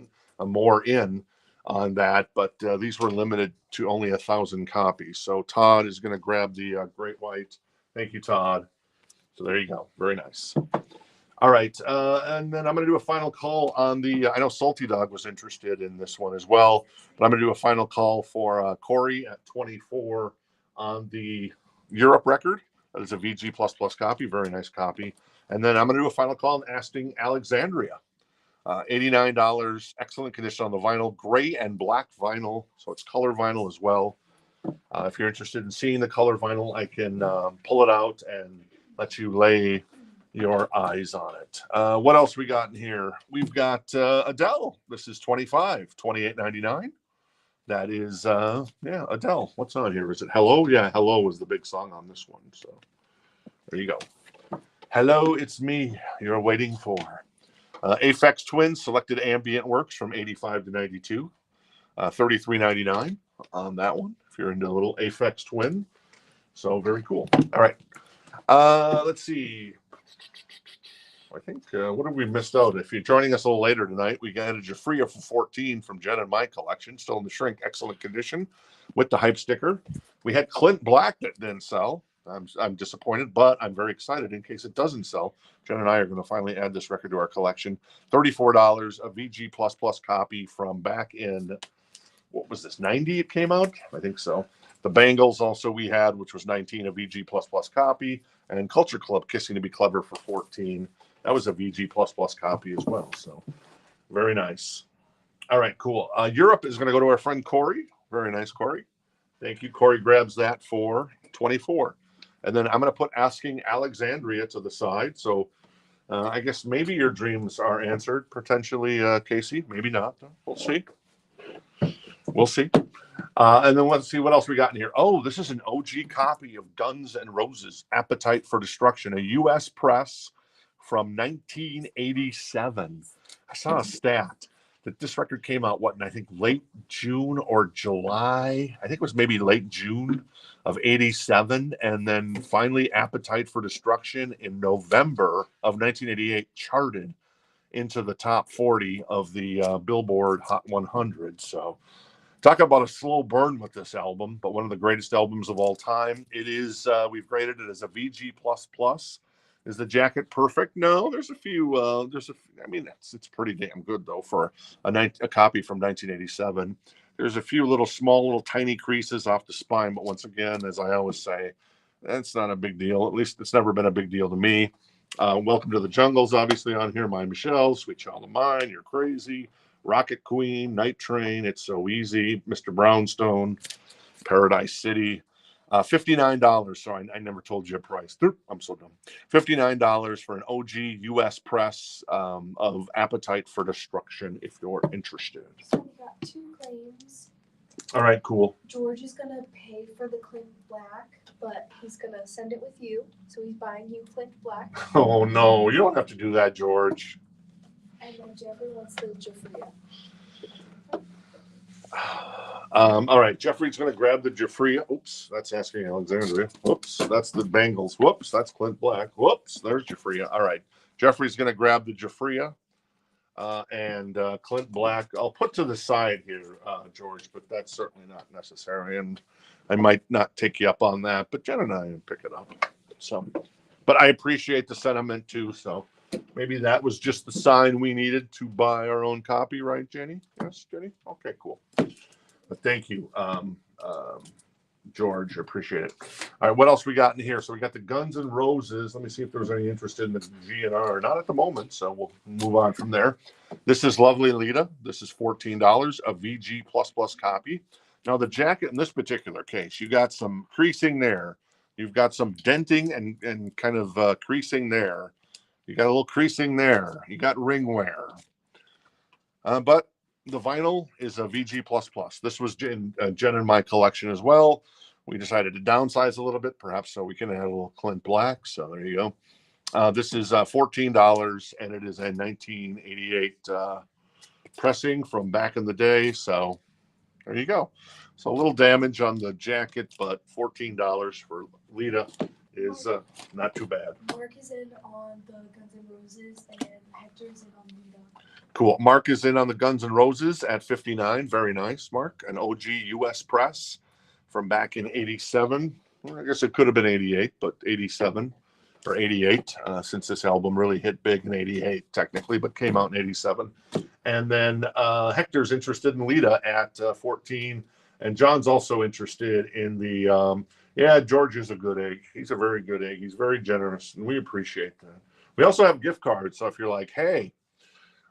in on that, but these were limited to only 1,000 copies. So Todd is gonna grab the Great White. Thank you, Todd. So there you go. Very nice. All right, and then I'm going to do a final call on I know Salty Dog was interested in this one as well, but I'm going to do a final call for Corey at 24 on the Europe record. That is a VG++ copy, very nice copy. And then I'm going to do a final call on Asking Alexandria. $89, excellent condition on the vinyl, gray and black vinyl, so it's color vinyl as well. If you're interested in seeing the color vinyl, I can pull it out and let you lay your eyes on it. What else we got in here? We've got Adele. This is 25, $28.99. That is, Adele. What's on here? Is it Hello? Yeah, Hello was the big song on this one. So there you go. Hello, it's me you're waiting for. Aphex Twins, selected ambient works from 85 to 92. $33.99 on that one, if you're into a little Aphex Twin. So very cool. All right. Let's see. I think, what have we missed out? If you're joining us a little later tonight, we got a Jafria for 14 from Jen and my collection, still in the shrink, excellent condition with the hype sticker. We had Clint Black that didn't sell. I'm disappointed, but I'm very excited in case it doesn't sell. Jen and I are going to finally add this record to our collection. $34, a VG++ copy from back in, what was this, 90 it came out? I think so. The Bangles also we had, which was 19, a VG++ copy. And Culture Club, Kissing to Be Clever for 14. That was a VG++ copy as well. So very nice. All right, cool. Europe is going to go to our friend Corey. Very nice, Corey. Thank you. Corey grabs that for 24. And then I'm going to put Asking Alexandria to the side. So I guess maybe your dreams are answered, potentially, Casey. Maybe not. We'll see. We'll see. And then let's see what else we got in here. Oh, this is an OG copy of Guns N' Roses, Appetite for Destruction, a U.S. press from 1987. I saw a stat that this record came out, I think late June or July. I think it was maybe late June of 87. And then finally Appetite for Destruction in November of 1988 charted into the top 40 of the Billboard Hot 100. So talk about a slow burn with this album, but one of the greatest albums of all time. It is, we've graded it as a VG++. Is the jacket perfect? No, there's a few, I mean, it's pretty damn good though for a copy from 1987. There's a few small tiny creases off the spine, but once again, as I always say, that's not a big deal. At least it's never been a big deal to me. Welcome to the Jungles, obviously on here. My Michelle, Sweet Child of Mine, You're Crazy, Rocket Queen, Night Train, It's So Easy, Mr. Brownstone, Paradise City. $59. Sorry, I never told you a price. I'm so dumb. $59 for an OG US press of Appetite for Destruction, if you're interested. So we got 2 claims. All right, cool. George is gonna pay for the Clint Black, but he's gonna send it with you. So he's buying you Clint Black, Oh no, you don't have to do that, George. and then Jeffrey wants the Jafria. All right, Jeffrey's going to grab the Jafria. Oops, that's asking Alexandria. Whoops, that's the Bengals. Whoops, that's Clint Black. Whoops, there's Jafria. All right, Jeffrey's going to grab the Jafria and Clint Black. I'll put to the side here, George, but that's certainly not necessary. And I might not take you up on that, but Jen and I will pick it up. So, but I appreciate the sentiment too. So maybe that was just the sign we needed to buy our own copy, right, Jenny? Yes, Jenny? Okay, cool. But thank you, George. Appreciate it. All right, what else we got in here? So we got the Guns N' Roses. Let me see if there's any interest in the GNR. Not at the moment, so we'll move on from there. This is Lovely Lita. This is $14, a VG++ copy. Now, the jacket in this particular case, you got some creasing there. You've got some denting and kind of creasing there. You got a little creasing there. You got ring wear. But the vinyl is a VG++. This was Jen and my collection as well. We decided to downsize a little bit, perhaps so we can add a little Clint Black. So there you go. This is $14, and it is a 1988 pressing from back in the day. So there you go. So a little damage on the jacket, but $14 for Lita is not too bad. Mark is in on the Guns N' Roses, and Hector's in on Lita. Cool. Mark is in on the Guns N' Roses at 59. Very nice, Mark. An OG US press from back in 87. Well, I guess it could have been 88, but 87 or 88, since this album really hit big in 88, technically, but came out in 87. And then Hector's interested in Lita at 14. And John's also interested in the, George is a good egg. He's a very good egg. He's very generous, and we appreciate that. We also have gift cards. So if you're like, hey,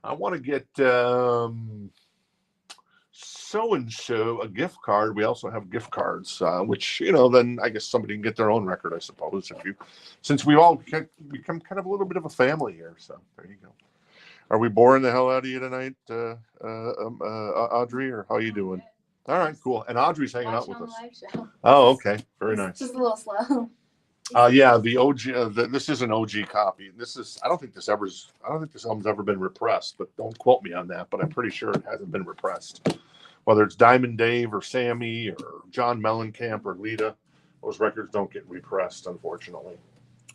I want to get so-and-so a gift card. We also have gift cards, which, then I guess somebody can get their own record, I suppose, since we all become kind of a little bit of a family here. So there you go. Are we boring the hell out of you tonight, Audrey, or how you doing? All right, cool. And Audrey's hanging out with us. Oh, okay. Very nice. Just a little slow. The OG. This is an OG copy. I don't think this album's ever been repressed, but don't quote me on that. But I'm pretty sure it hasn't been repressed. Whether it's Diamond Dave or Sammy or John Mellencamp or Lita, those records don't get repressed, unfortunately.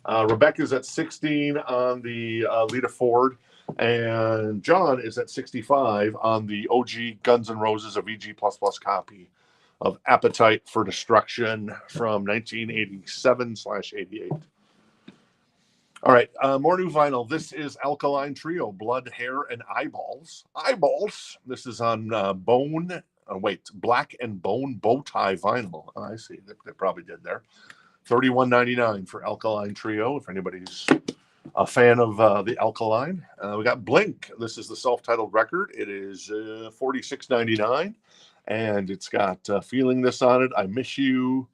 Rebecca's at 16 on the Lita Ford, and John is at 65 on the OG Guns N' Roses, a VG++ copy of Appetite for Destruction from 1987/88. All right, more new vinyl. This is Alkaline Trio, Blood, Hair, and Eyeballs. Eyeballs. This is on Black and Bone bow tie vinyl. I see. They probably did there. $31.99 for Alkaline Trio, if anybody's a fan of the Alkaline. We got Blink. This is the self-titled record. It is $46.99. And it's got Feeling This on it. I Miss You.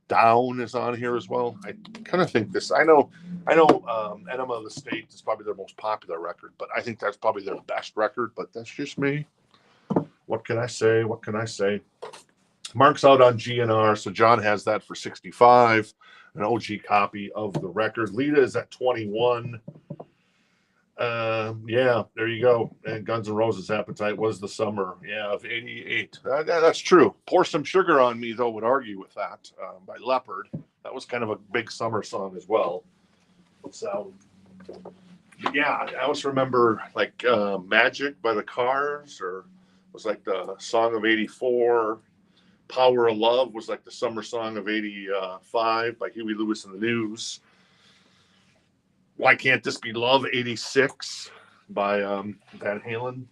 Down is on here as well. I kind of think this. I know. Enema of the State is probably their most popular record, but I think that's probably their best record. But that's just me. What can I say? Mark's out on GNR, so John has that for 65. An OG copy of the record. Lita is at 21. There you go. And Guns N' Roses' Appetite was the summer, of 88. That's true. Pour Some Sugar on Me, though, would argue with that, by Leopard. That was kind of a big summer song as well. So, I always remember, Magic by the Cars, or was like the song of 84. Power of Love was like the summer song of 85 by Huey Lewis and the News. Why Can't This Be Love, 86 by Van Halen.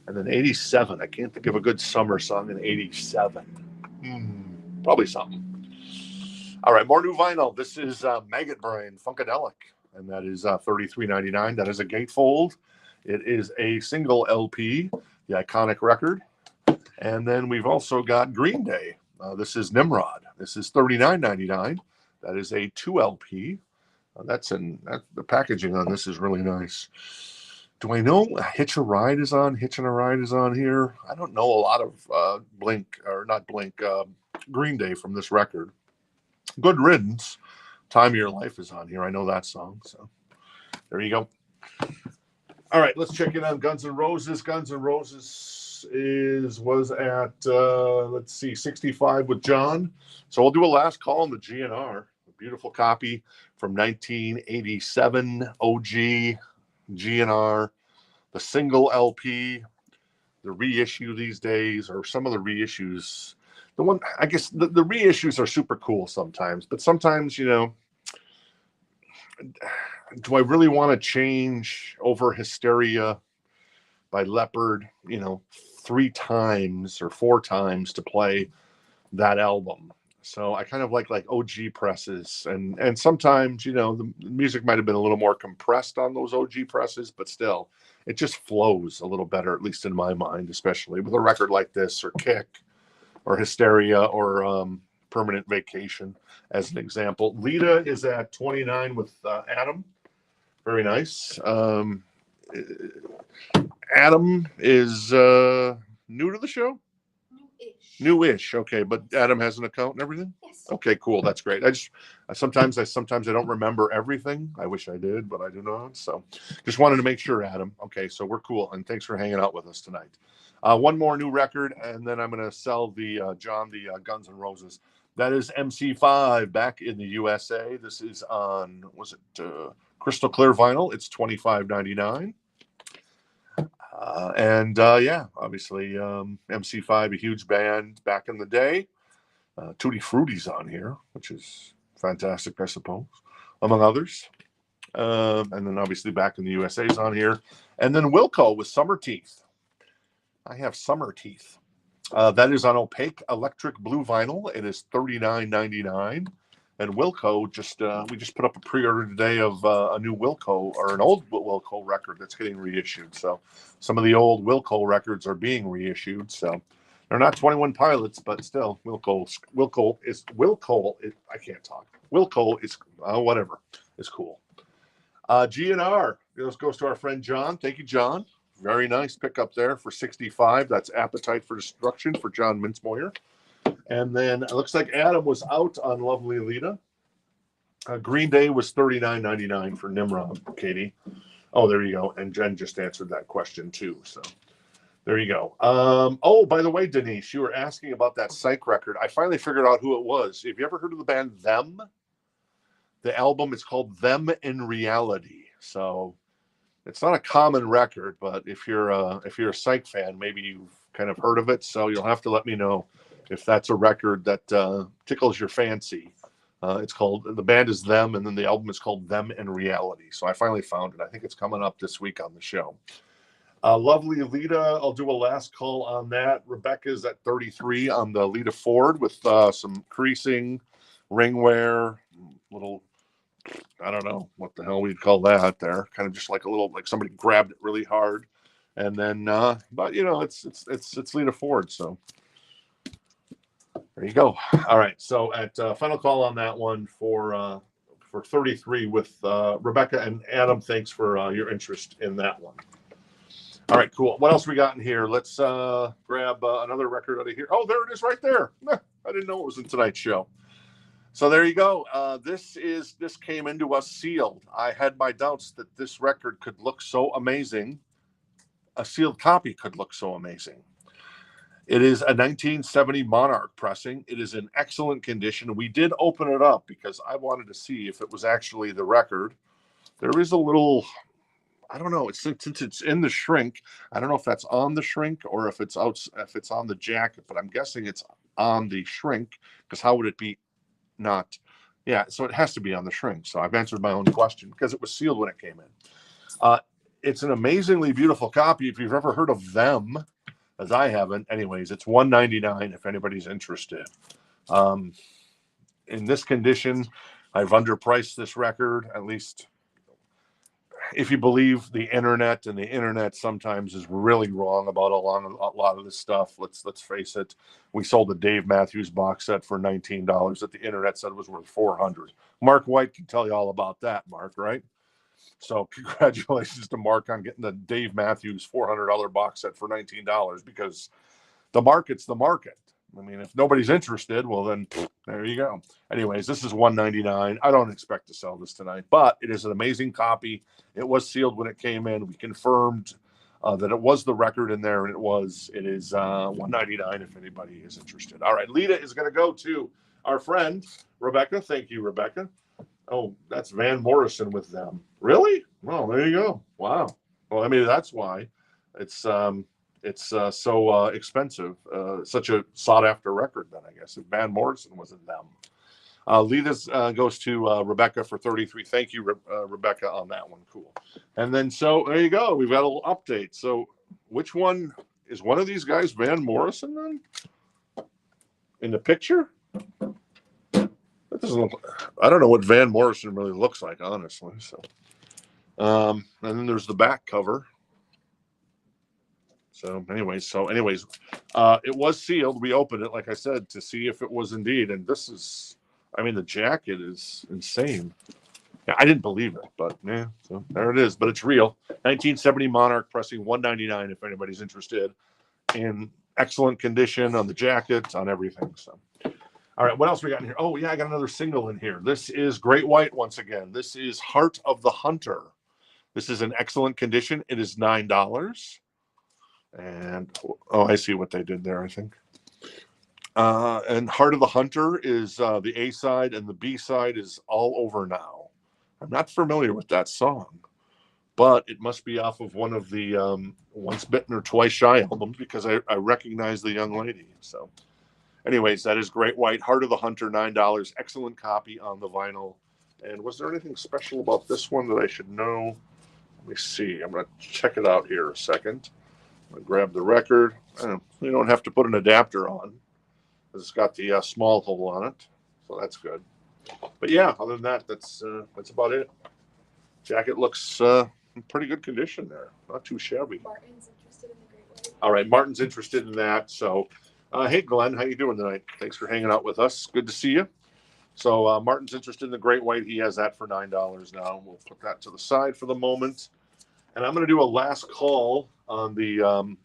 And then 87. I can't think of a good summer song in 87. Probably something. All right, more new vinyl. This is Maggot Brain, Funkadelic. And that is $33.99. That is a gatefold. It is a single LP, the iconic record. And then we've also got Green Day. This is Nimrod. This is $39.99. That is a 2LP. The packaging on this is really nice. Do I know Hitching a Ride is on here? I don't know a lot of Green Day from this record. Good Riddance. Time of Your Life is on here. I know that song. So there you go. All right, let's check in on Guns N' Roses. Guns N' Roses was at let's see, 65 with John. So we'll do a last call on the GNR. A beautiful copy from 1987 OG GNR, the single LP, the reissue these days, or some of the reissues. The one, I guess, the reissues are super cool sometimes, but sometimes, you know, do I really want to change Over Hysteria by Leopard, you know, 3 times or 4 times to play that album? So I kind of like OG presses, and sometimes, you know, the music might have been a little more compressed on those OG presses, but still, it just flows a little better, at least in my mind, especially with a record like this, or Kick, or Hysteria, or Permanent Vacation, as an example. Lita is at 29 with Adam. Very nice. Adam is new to the show? New-ish. New-ish, okay, but Adam has an account and everything? Yes. Okay, cool, that's great. Sometimes I don't remember everything. I wish I did, but I do not. So just wanted to make sure, Adam. Okay, so we're cool, and thanks for hanging out with us tonight. One more new record, and then I'm going to sell the John the Guns N' Roses. That is MC5 back in the USA. This is on, was it Crystal Clear vinyl? It's $25.99. Yeah, obviously MC5, a huge band back in the day. Tutti Frutti's on here, which is fantastic, I suppose, among others. And then obviously back in the USA's on here. And then Wilco with Summer Teeth. I have Summer Teeth. That is on opaque electric blue vinyl. It is $39.99. And Wilco we just put up a pre-order today of a new Wilco, or an old Wilco record that's getting reissued. So some of the old Wilco records are being reissued. So they're not 21 Pilots, but still Wilco is I can't talk. Wilco is whatever is cool. GNR, this goes to our friend John. Thank you, John. Very nice pickup there for 65. That's Appetite for Destruction for John Mintzmoyer. And then it looks like Adam was out on Lovely Lita. Green Day was $39.99 for Nimrod, Katie. Oh, there you go. And Jen just answered that question too. So there you go. Oh, by the way, Denise, you were asking about that Psych record. I finally figured out who it was. Have you ever heard of the band Them? The album is called Them in Reality. So it's not a common record, but if you're a Psych fan, maybe you've kind of heard of it. So you'll have to let me know if that's a record that tickles your fancy. The band is Them, and then the album is called Them in Reality. So I finally found it. I think it's coming up this week on the show. Lovely Lita, I'll do a last call on that. Rebecca's at 33 on the Lita Ford with some creasing, ring wear, little, I don't know what the hell we'd call that there. Kind of just like a little, like somebody grabbed it really hard. And then, but you know, it's Lita Ford, so there you go. All right, so at final call on that one for 33 with Rebecca and Adam. Thanks for your interest in that one. All right, cool. What else we got in here? Let's grab another record out of here. Oh, there it is right there. I didn't know it was in tonight's show. So there you go. This came into us sealed. I had my doubts that this record could look so amazing. A sealed copy could look so amazing. It is a 1970 Monarch pressing. It is in excellent condition. We did open it up because I wanted to see if it was actually the record. There is a little, I don't know. Since it's in the shrink, I don't know if that's on the shrink or if it's on the jacket, but I'm guessing it's on the shrink because how would it be not? Yeah, so it has to be on the shrink. So I've answered my own question because it was sealed when it came in. It's an amazingly beautiful copy. If you've ever heard of Them, as I haven't, anyways, it's $199 if anybody's interested. In this condition, I've underpriced this record, at least if you believe the internet, and the internet sometimes is really wrong about a lot of this stuff. Let's face it. We sold the Dave Matthews box set for $19 that the internet said was worth $400. Mark White can tell you all about that, Mark, right? So congratulations to Mark on getting the Dave Matthews $400 box set for $19 because the market's the market. I mean, if nobody's interested, well then there you go. Anyways, this is $199. I don't expect to sell this tonight, but it is an amazing copy. It was sealed when it came in. We confirmed that it was the record in there, and it is $199 if anybody is interested. All right, Lita is going to go to our friend Rebecca. Thank you, Rebecca. Oh, that's Van Morrison with them. Really? Well, there you go. Wow. Well, I mean, that's why it's so expensive. Such a sought after record. Then I guess if Van Morrison was in them. Lita's goes to Rebecca for 33. Thank you, Rebecca, on that one. Cool. And then so there you go. We've got a little update. So which one is one of these guys? Van Morrison then in the picture? That doesn't look. I don't know what Van Morrison really looks like, honestly. So, and then there's the back cover. So, anyways, it was sealed. We opened it, like I said, to see if it was indeed. And this is, I mean, the jacket is insane. Yeah, I didn't believe it, but yeah, so there it is. But it's real. 1970 Monarch pressing, $199 if anybody's interested. In excellent condition on the jacket, on everything. So. All right, what else we got in here? Oh, yeah, I got another single in here. This is Great White once again. This is Heart of the Hunter. This is in excellent condition. It is $9. And, oh, I see what they did there, I think. And Heart of the Hunter is the A side, and the B side is All Over Now. I'm not familiar with that song, but it must be off of one of the Once Bitten or Twice Shy albums because I recognize the young lady, so... Anyways, that is Great White, Heart of the Hunter, $9. Excellent copy on the vinyl. And was there anything special about this one that I should know? Let me see. I'm going to check it out here a second. I'm going to grab the record. You don't have to put an adapter on. It's got the small hole on it, so that's good. But yeah, other than that, that's about it. Jacket looks in pretty good condition there. Not too shabby. Martin's interested in the Great White. All right, Martin's interested in that, so... hey, Glenn, how you doing tonight? Thanks for hanging out with us. Good to see you. So Martin's interested in the Great White. He has that for $9 now. We'll put that to the side for the moment. And I'm going to do a last call on the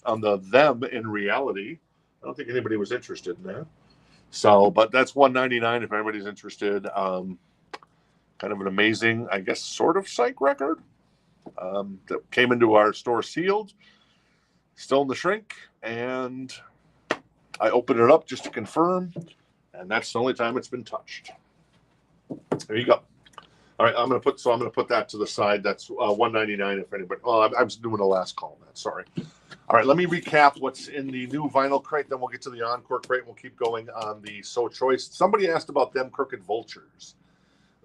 them in reality. I don't think anybody was interested in that. So, but that's $199 if anybody's interested. Kind of an amazing, I guess, sort of psych record that came into our store sealed, still in the shrink, and I opened it up just to confirm, and that's the only time it's been touched. There you go. All right, I'm gonna put that to the side. That's $199 if anybody. Well, I was doing the last call. On that, sorry. All right, let me recap what's in the new vinyl crate. Then we'll get to the encore crate. We'll keep going on the So Choice. Somebody asked about them Crooked Vultures.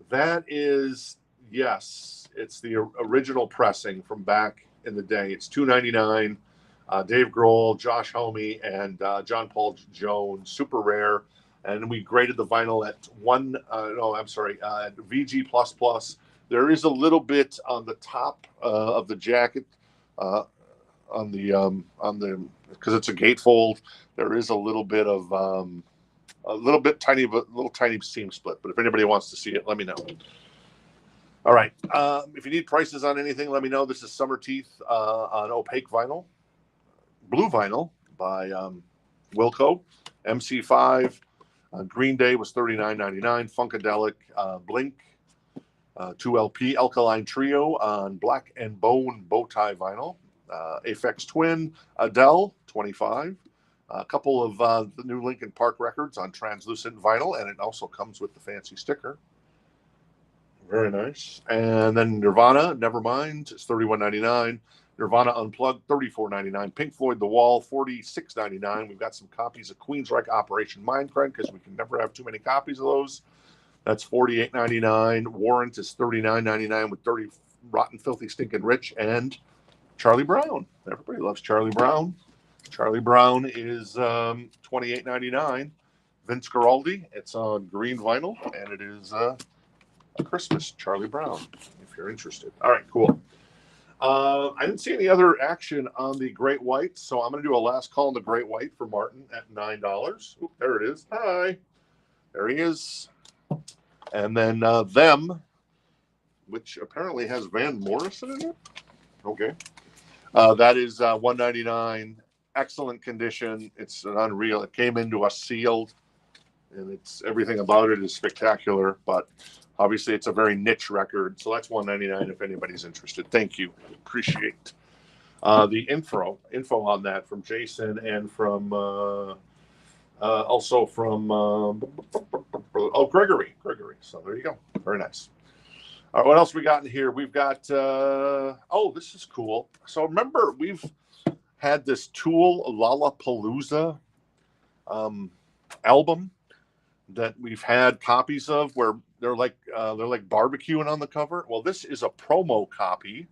That is, yes, it's the original pressing from back in the day. It's $299. Dave Grohl, Josh Homme, and John Paul Jones, super rare. And we graded the vinyl at VG++. There is a little bit on the top of the jacket, on the because it's a gatefold. There is a little bit of a little tiny seam split. But if anybody wants to see it, let me know. All right. If you need prices on anything, let me know. This is Summer Teeth on opaque vinyl. Blue vinyl by Wilco, MC5. Green Day was $39.99. Funkadelic, Blink, 2LP Alkaline Trio on Black and Bone bow tie vinyl. Aphex Twin, Adele, $25. A couple of the new Linkin Park records on translucent vinyl, and it also comes with the fancy sticker. Very nice. And then Nirvana, Nevermind, it's $31.99. Nirvana Unplugged, $34.99. Pink Floyd The Wall, $46.99. We've got some copies of Queensryche Operation Mindcrank because we can never have too many copies of those. That's $48.99. Warrant is $39.99 with Dirty, Rotten, Filthy, Stinking Rich, and Charlie Brown. Everybody loves Charlie Brown. Charlie Brown is $28.99. Vince Guaraldi, it's on green vinyl, and it is a Christmas Charlie Brown, if you're interested. All right, cool. I didn't see any other action on the Great White, so I'm going to do a last call on the Great White for Martin at $9. Oop, there it is. Hi. There he is. And then them, which apparently has Van Morrison in it. Okay. That is $199. excellent condition. It's an unreal. It came into us sealed, and it's everything about it is spectacular. But obviously, it's a very niche record. So that's $199 if anybody's interested. Thank you. Appreciate the info on that from Jason and from also from Gregory. So there you go. Very nice. All right, what else we got in here? We've got this is cool. So remember, we've had this Tool Lollapalooza album that we've had copies of where they're like barbecuing on the cover. Well, this is a promo copy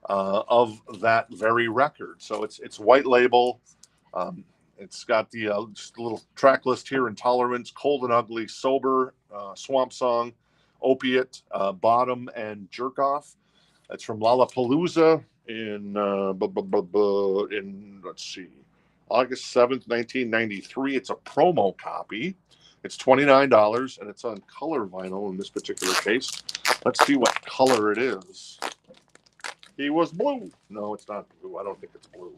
of that very record. So it's white label. It's got the just a little track list here: Intolerance, Cold and Ugly, Sober, Swamp Song, Opiate, Bottom, and Jerk Off. That's from Lollapalooza in let's see, August 7th, 1993. It's a promo copy. It's $29, and it's on color vinyl in this particular case. Let's see what color it is. He was blue. No, it's not blue. I don't think it's blue.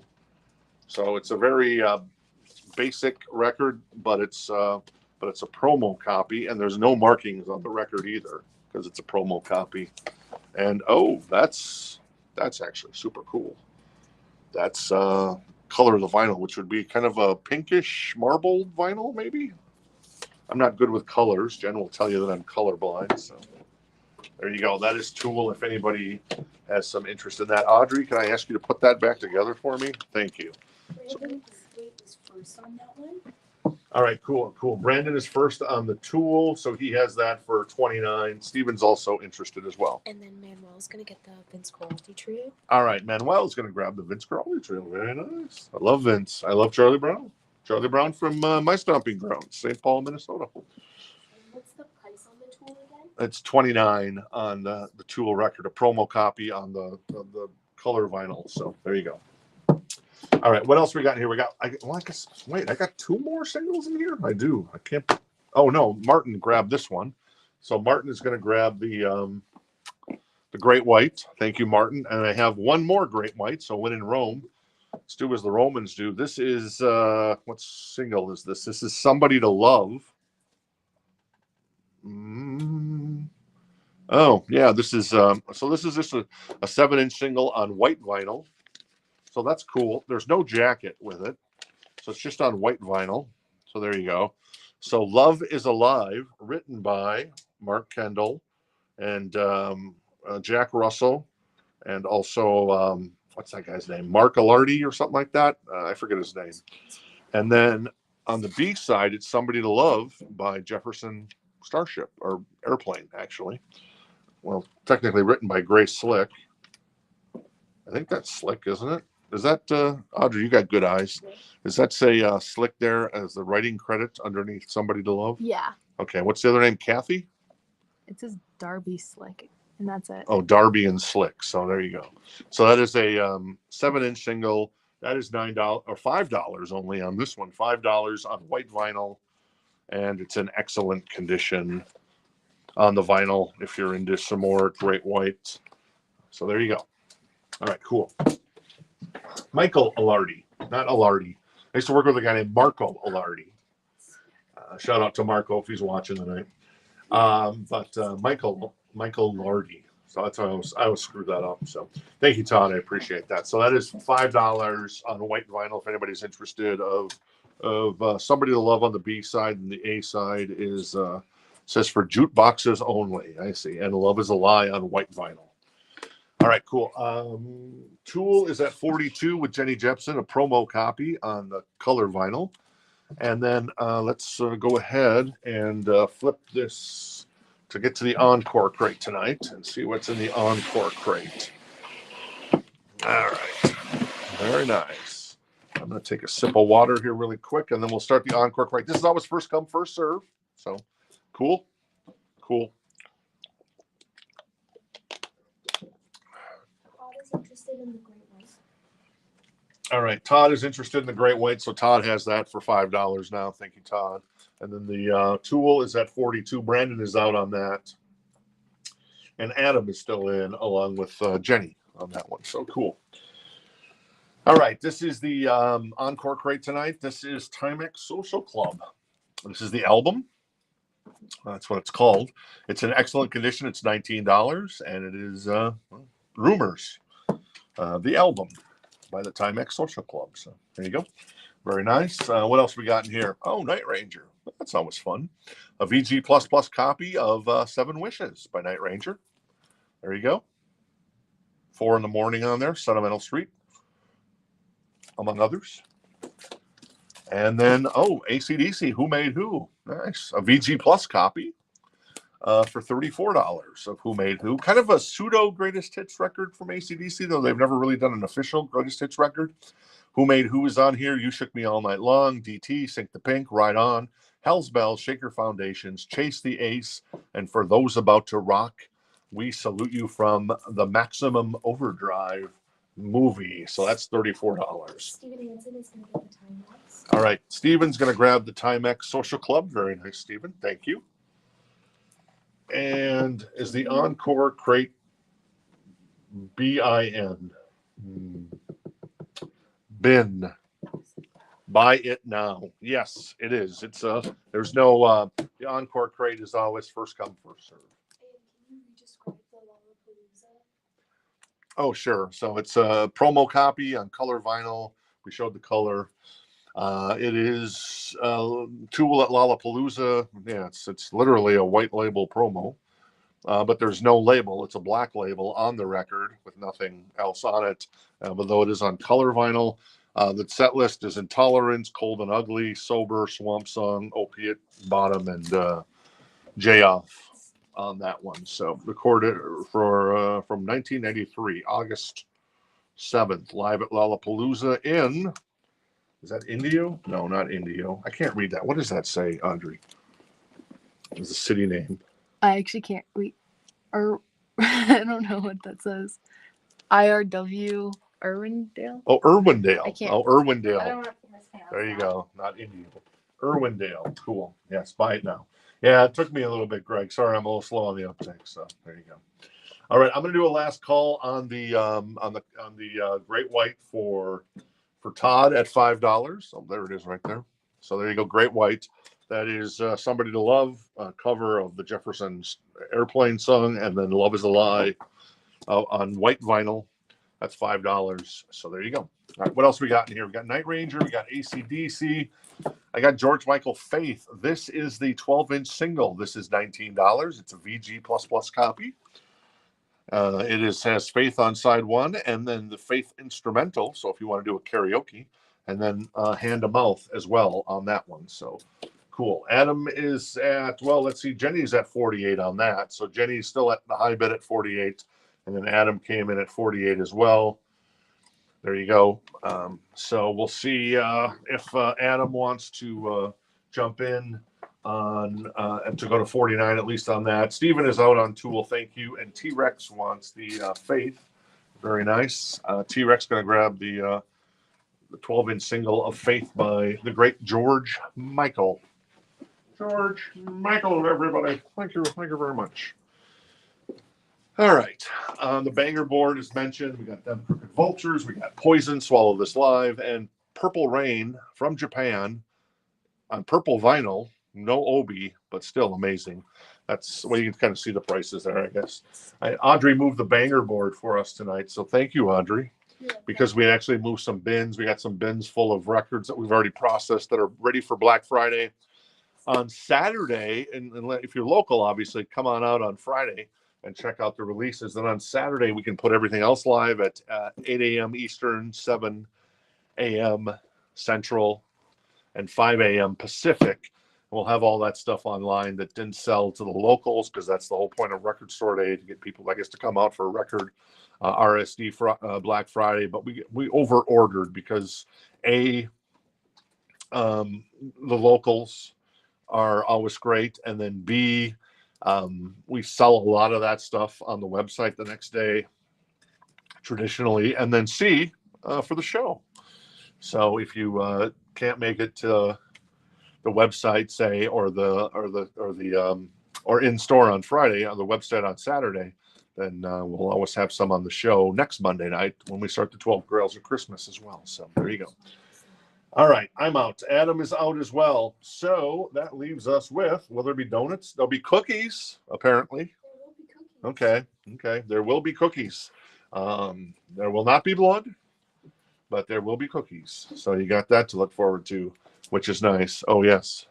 So it's a very basic record, but it's a promo copy, and there's no markings on the record either because it's a promo copy. And that's actually super cool. That's color of the vinyl, which would be kind of a pinkish marble vinyl, maybe. I'm not good with colors. Jen will tell you that I'm colorblind. So there you go. That is Tool. If anybody has some interest in that, Audrey, can I ask you to put that back together for me? Thank you. Brandon was first on that one. All right, cool. Brandon is first on the Tool, so he has that for $29. Steven's also interested as well. And then Manuel's going to get the Vince Guaraldi trio. All right, Manuel's going to grab the Vince Guaraldi trio. Very nice. I love Vince. I love Charlie Brown. Charlie Brown from my stomping ground, St. Paul, Minnesota. What's the price on the Tool again? It's $29 on the Tool record, a promo copy on the color vinyl. So there you go. All right, what else we got in here? I got two more singles in here. I do. I can't. Oh no, Martin grabbed this one. So Martin is going to grab the Great White. Thank you, Martin. And I have one more Great White. So when in Rome, let's do as the Romans do. This is what single is this? This is Somebody to Love. Oh yeah, this is this is just a 7-inch single on white vinyl. So that's cool. There's no jacket with it. So it's just on white vinyl. So there you go. So Love is Alive, written by Mark Kendall and Jack Russell, and also what's that guy's name? Mark Alardi or something like that. I forget his name. And then on the B side, it's Somebody to Love by Jefferson Starship, or Airplane, actually. Well, technically written by Grace Slick. I think that's Slick, isn't it? Is that, Audrey, you got good eyes. Does that say Slick there as the writing credit underneath Somebody to Love? Yeah. Okay, what's the other name? Kathy? It says Darby Slick, and that's it. Oh, Darby and Slick. So there you go. So that is a 7-inch single. That is $9 or $5 only on this one. $5 on white vinyl, and it's in excellent condition on the vinyl if you're into some more Great White. So there you go. All right, cool. Michael Alardi, not Alardi. I used to work with a guy named Marco Alardi. Shout out to Marco if he's watching tonight. But Michael Alardi. So that's how I always screwed that up. So thank you, Todd. I appreciate that. So that is $5 on white vinyl if anybody's interested. Of Somebody to Love on the B side, and the A side is says for jukeboxes only. I see. And Love is a Lie on white vinyl. All right, cool. Tool is at 42 with Jenny Jepsen, a promo copy on the color vinyl. And then let's go ahead and flip this to get to the Encore crate tonight and see what's in the Encore crate. All right. Very nice. I'm going to take a sip of water here really quick, and then we'll start the Encore crate. This is always first come, first serve. So cool. Interested in the Great White. All right, Todd is interested in the Great White, so Todd has that for $5 now. Thank you, Todd. And then the Tool is at 42. Brandon is out on that, and Adam is still in along with Jenny on that one. So cool. All right, this is the Encore crate tonight. This is Timex Social Club. This is the album. That's what it's called. It's in excellent condition. It's $19, and it is Rumors, the album by the Timex Social Club. So there you go. Very nice. What else we got in here? Oh, Night Ranger. That's always fun. A VG++ copy of Seven Wishes by Night Ranger. There you go. 4 in the morning on there, Sentimental Street, among others. And then, AC/DC, Who Made Who? Nice. A VG+ copy for $34 of Who Made Who. Kind of a pseudo greatest hits record from AC/DC, though they've never really done an official greatest hits record. Who Made Who is on here? You Shook Me All Night Long, DT, Sink the Pink, Ride On, Hell's Bells, Shake Your Foundations, Chase the Ace, and For Those About to Rock, we salute you from the Maximum Overdrive movie. So that's $34. Steven Hansen is going to get the Timex. All right, Steven's going to grab the Timex Social Club. Very nice, Steven. Thank you. And is the Encore crate BIN? Bin. Buy it now. Yes, it is. It's there's no the Encore crate is always first come, first serve. Can you describe the Lollapalooza? Oh, sure. So it's a promo copy on color vinyl. We showed the color. It is Tool at Lollapalooza. Yeah, it's literally a white label promo, but there's no label. It's a black label on the record with nothing else on it. Although it is on color vinyl. The set list is Intolerance, Cold and Ugly, Sober, Swamp Song, Opiate, Bottom, and J Off on that one. So recorded for from 1993, August 7th, live at Lollapalooza in, is that Indio? No, not Indio. I can't read that. What does that say, Audrey? It's a city name. I actually can't read. Or I don't know what that says. IRW Irwindale. Oh, Irwindale. I can't- Oh, I Irwindale. don't know if you There you go. Not Indio. Irwindale. Cool. Yes, buy it now. Yeah, it took me a little bit, Greg. Sorry, I'm a little slow on the uptake. So there you go. All right, I'm going to do a last call on the Great White for Todd at $5. Oh, there it is right there. So there you go, Great White. That is Somebody to Love, cover of the Jefferson's Airplane song, and then Love is a Lie on white vinyl. That's $5. So there you go. All right, what else we got in here? We got Night Ranger. We got AC/DC. I got George Michael Faith. This is the 12-inch single. This is $19. It's a VG++ copy. Has Faith on side 1, and then the Faith instrumental. So if you want to do a karaoke, and then hand to mouth as well on that one. So cool. Adam is at, well, let's see, Jenny's at 48 on that. So Jenny's still at the high bid at 48, and then Adam came in at 48 as well. There you go. So we'll see if Adam wants to jump in on and to go to 49 at least on that. Steven is out on Tool, thank you. And T-Rex wants the Faith. Very nice. T-Rex going to grab the 12-inch single of Faith by the great George Michael. George Michael, everybody. Thank you very much. All right. On the banger board, as mentioned, we got Them Crooked Vultures, we got Poison, Swallow This Live, and Purple Rain from Japan on purple vinyl. No Obi, but still amazing. That's well, you can kind of see the prices there, I guess. Audrey moved the banger board for us tonight, so thank you, Audrey, because we actually moved some bins. We got some bins full of records that we've already processed that are ready for Black Friday. On Saturday, and if you're local, obviously, come on out on Friday and check out the releases. Then on Saturday, we can put everything else live at 8 a.m. Eastern, 7 a.m. Central, and 5 a.m. Pacific. We'll have all that stuff online that didn't sell to the locals, because that's the whole point of Record Store Day, to get people, I guess, to come out for a record RSD for Black Friday. But we over ordered because the locals are always great, and then B, we sell a lot of that stuff on the website the next day traditionally, and then C, for the show. So if you can't make it to the website, say, or in store on Friday, on the website on Saturday, And we'll always have some on the show next Monday night when we start the 12 Grails of Christmas as well. So there you go. All right, I'm out. Adam is out as well. So that leaves us with, will there be donuts? There'll be cookies, apparently. There will be cookies. Okay. There will be cookies. There will not be blood, but there will be cookies. So you got that to look forward to, which is nice. Oh, yes.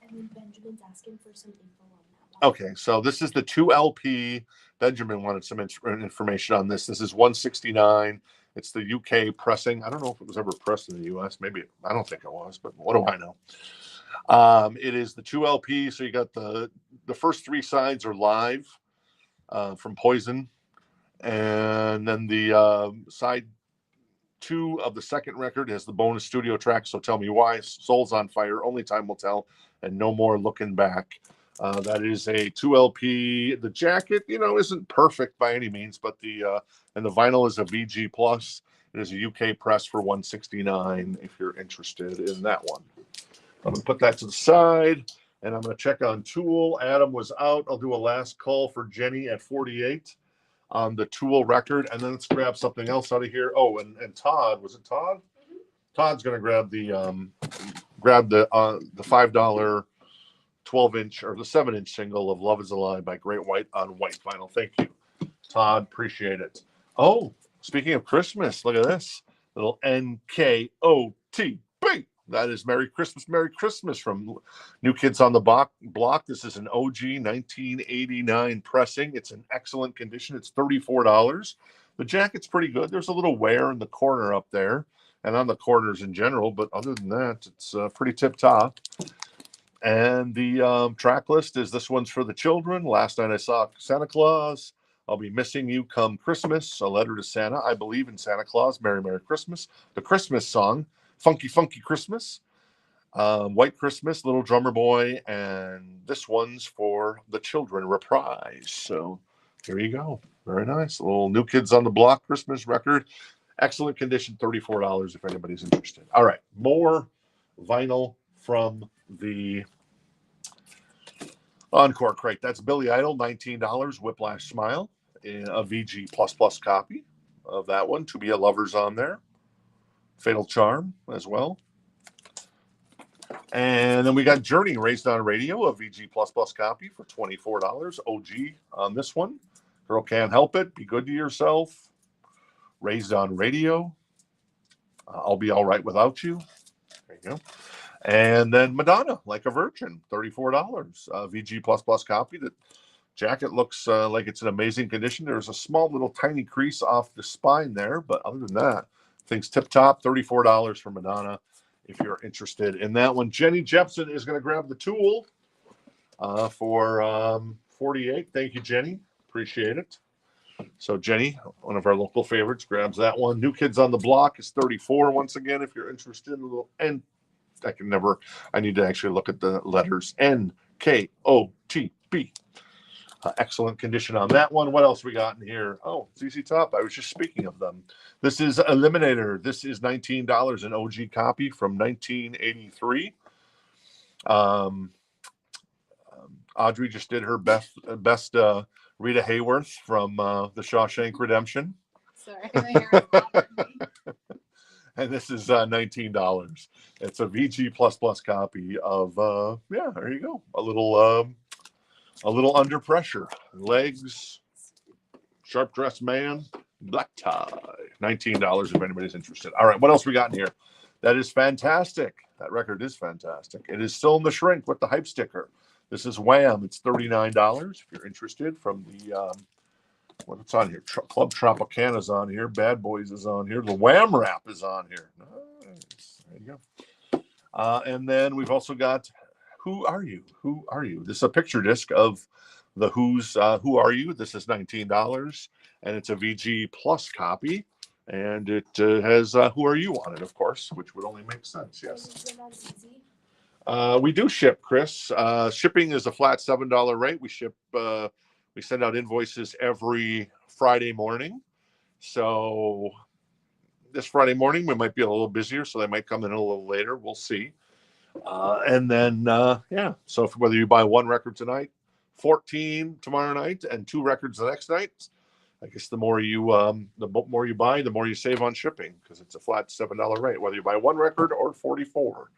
And then Benjamin's asking for some info on that one. Okay, so this is the 2LP. Benjamin wanted some information on this. This is 169. It's the UK pressing. I don't know if it was ever pressed in the US. Maybe, I don't think it was, but what do I know? It is the 2LP. So you got the first three sides are live from Poison. And then the side two of the second record has the bonus studio track. So Tell Me Why, Souls on Fire, Only Time Will Tell, and No More Looking Back. That is a 2LP. The jacket, isn't perfect by any means, but and the vinyl is a VG Plus. It is a UK press for 169 if you're interested in that one. I'm going to put that to the side, and I'm going to check on Tool. Adam was out. I'll do a last call for Jenny at 48 on the Tool record, and then let's grab something else out of here. Oh, and Todd, was it Todd? Mm-hmm. Todd's going to grab the $5 12-inch or the 7-inch single of Love Is a Lie by Great White on white vinyl. Thank you, Todd. Appreciate it. Oh, speaking of Christmas, look at this little NKOTB. That is Merry Christmas from New Kids on the Block. This is an OG 1989 pressing. It's in excellent condition. It's $34. The jacket's pretty good. There's a little wear in the corner up there and on the corners in general, but other than that, it's pretty tip-top. And the track list is this one's for the children. Last Night I Saw Santa Claus. I'll Be Missing You Come Christmas. A Letter to Santa. I Believe in Santa Claus. Merry Christmas. The Christmas Song. Funky Christmas. White Christmas. Little Drummer Boy. And this one's for the children. Reprise. So here you go. Very nice. A little New Kids on the Block Christmas record. Excellent condition. $34 if anybody's interested. All right. More vinyl from the Encore crate. That's Billy Idol, $19. Whiplash Smile, a VG plus copy of that one. To Be a Lover's on there. Fatal Charm as well. And then we got Journey, Raised on Radio, a VG plus copy for $24. OG on this one. Girl Can't Help It, Be Good to Yourself. Raised on Radio. I'll Be All Right Without You. There you go. And then Madonna, Like a Virgin, $34. VG plus copy. The jacket looks like it's in amazing condition. There's a small little tiny crease off the spine there, but other than that, things tip-top. $34 for Madonna if you're interested in that one. Jenny Jepson is going to grab the Tool for 48. Thank you, Jenny. Appreciate it. So Jenny, one of our local favorites, grabs that one. New Kids on the Block is $34 once again if you're interested in a little I need to actually look at the letters. NKOTB. Excellent condition on that one. What else we got in here? Oh, ZZ Top. I was just speaking of them. This is Eliminator. This is $19, an OG copy from 1983. Audrey just did her best Rita Hayworth from The Shawshank Redemption. Sorry, my hair is bothering me. And this is $19. It's a VG plus copy of there you go. A little Under Pressure. Legs, Sharp Dressed Man, Black Tie. $19 if anybody's interested. All right, what else we got in here? That is fantastic. That record is fantastic. It is still in the shrink with the hype sticker. This is Wham. It's $39 if you're interested from the what's on here? Club Tropicana's on here. Bad Boys is on here. The Wham Rap is on here. Nice. There you go. And then we've also got Who Are You? Who Are You? This is a picture disc of the Who's Who Are You? This is $19, and it's a VG Plus copy. And it has Who Are You on it, of course, which would only make sense. Yes. We do ship, Chris. Shipping is a flat $7 rate. We send out invoices every Friday morning. So this Friday morning, we might be a little busier, so they might come in a little later. We'll see. And then, so whether you buy one record tonight, 14 tomorrow night, and 2 records the next night, I guess the more you buy, the more you save on shipping because it's a flat $7 rate, whether you buy one record or 44.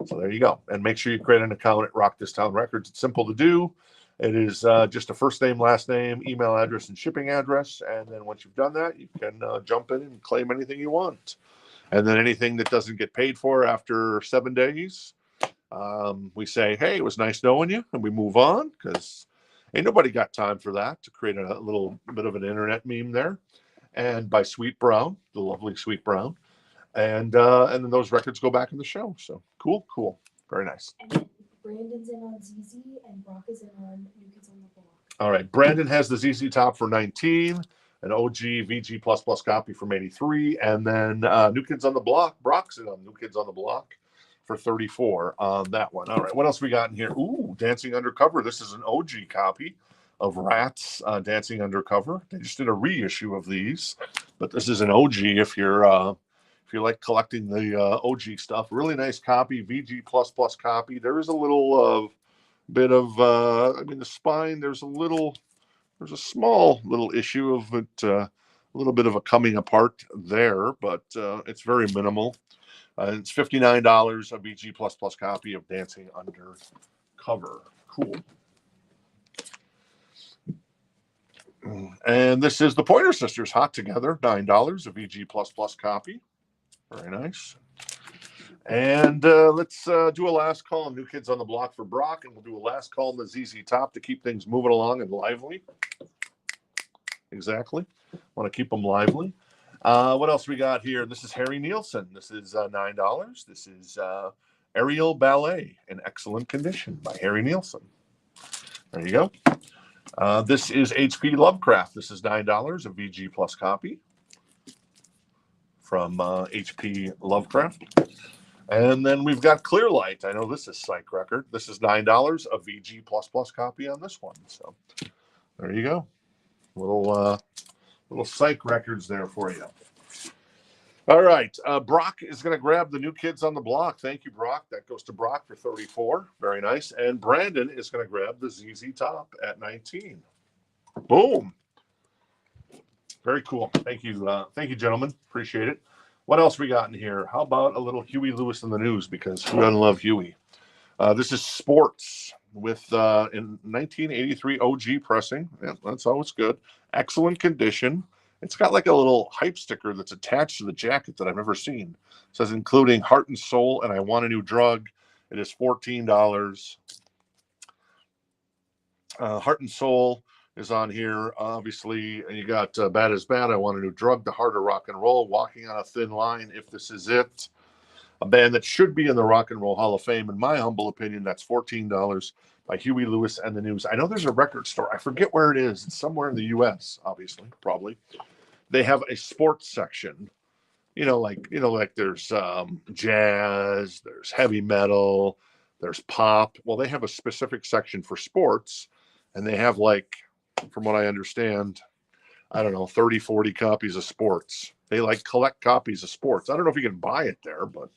So there you go. And make sure you create an account at Rock This Town Records. It's simple to do. It is just a first name, last name, email address, and shipping address. And then once you've done that, you can jump in and claim anything you want. And then anything that doesn't get paid for after 7 days, we say, hey, it was nice knowing you, and we move on because ain't nobody got time for that, to create a little bit of an internet meme there. And by Sweet Brown, the lovely Sweet Brown. And then those records go back in the show. So cool. Very nice. And then Brandon's in on ZZ and Brock is in on New Kids on the Block. All right. Brandon has the ZZ Top for 19, an OG VG++ copy from 83, and then New Kids on the Block. Brock's in on New Kids on the Block for 34 on that one. All right. What else we got in here? Ooh, Dancing Undercover. This is an OG copy of Rats Dancing Undercover. They just did a reissue of these, but this is an OG if you like collecting the OG stuff. Really nice copy, VG++ copy. There is a little bit of, the spine, there's a small little issue of it, a little bit of a coming apart there, but it's very minimal. It's $59, a VG++ copy of Dancing Undercover. Cool. And this is the Pointer Sisters, Hot Together, $9, a VG++ copy. Very nice. And let's do a last call on New Kids on the Block for Brock, and we'll do a last call on the ZZ Top to keep things moving along and lively. Exactly. Want to keep them lively. What else we got here? This is Harry Nielsen. This is $9. This is Aerial Ballet in Excellent Condition by Harry Nielsen. There you go. This is H.P. Lovecraft. This is $9, a VG Plus copy from H.P. Lovecraft. And then we've got Clearlight. I know this is Psych Record. This is $9, a VG++ copy on this one. So there you go. Little Psych Records there for you. All right. Brock is going to grab the New Kids on the Block. Thank you, Brock. That goes to Brock for 34. Very nice. And Brandon is going to grab the ZZ Top at 19. Boom. Very cool. Thank you. Thank you, gentlemen. Appreciate it. What else we got in here? How about a little Huey Lewis in the News? Because who doesn't love Huey? This is Sports with in 1983 OG pressing. Yeah, that's always good. Excellent condition. It's got like a little hype sticker that's attached to the jacket that I've never seen. It says including Heart and Soul and I Want a New Drug. It is $14. Heart and Soul is on here, obviously. And you got Bad is Bad, I Want a New Drug, The Heart of Rock and Roll, Walking on a Thin Line, If This Is It. A band that should be in the Rock and Roll Hall of Fame, in my humble opinion. That's $14 by Huey Lewis and the News. I know there's a record store. I forget where it is. It's somewhere in the U.S., obviously, probably. They have a sports section. Like there's jazz, there's heavy metal, there's pop. Well, they have a specific section for sports, and they have, like, from what I understand, I don't know, 30, 40 copies of sports. They collect copies of sports. I don't know if you can buy it there, but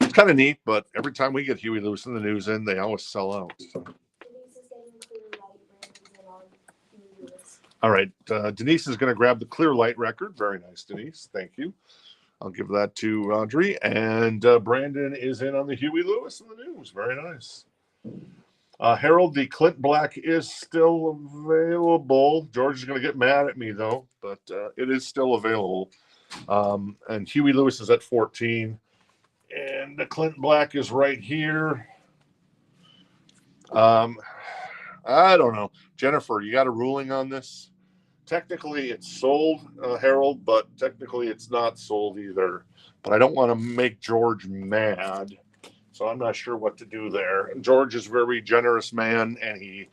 it's kind of neat. But every time we get Huey Lewis and the News in, they always sell out. So. All right. Denise is going to grab the Clear Light record. Very nice, Denise. Thank you. I'll give that to Audrey. And Brandon is in on the Huey Lewis and the News. Very nice. Harold, the Clint Black is still available. George is going to get mad at me, though, but it is still available. And Huey Lewis is at 14. And the Clint Black is right here. I don't know. Jennifer, you got a ruling on this? Technically, it's sold, Harold, but technically it's not sold either. But I don't want to make George mad. So I'm not sure what to do there. And George is a very generous man, and he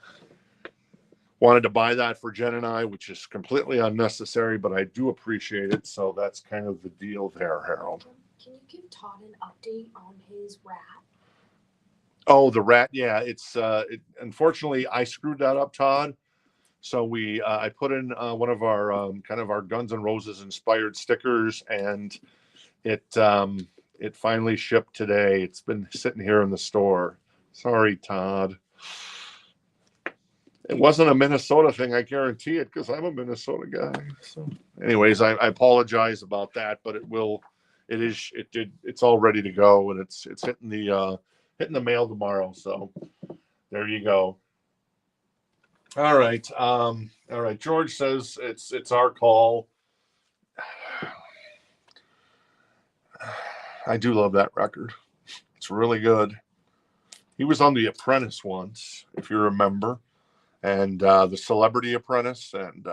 wanted to buy that for Jen and I, which is completely unnecessary, but I do appreciate it. So that's kind of the deal there, Harold. Can you give Todd an update on his rat? Oh, the rat. Yeah, it's unfortunately I screwed that up, Todd. So I put in one of our kind of our Guns N' Roses inspired stickers, and it finally shipped today. It's been sitting here in the store. Sorry, Todd. It wasn't a Minnesota thing, I guarantee it, because I'm a Minnesota guy. So, anyways, I apologize about that, but it's all ready to go, and it's hitting the mail tomorrow. So there you go. All right. All right. George says it's our call. I do love that record. It's really good. He was on The Apprentice once, if you remember, and The Celebrity Apprentice, and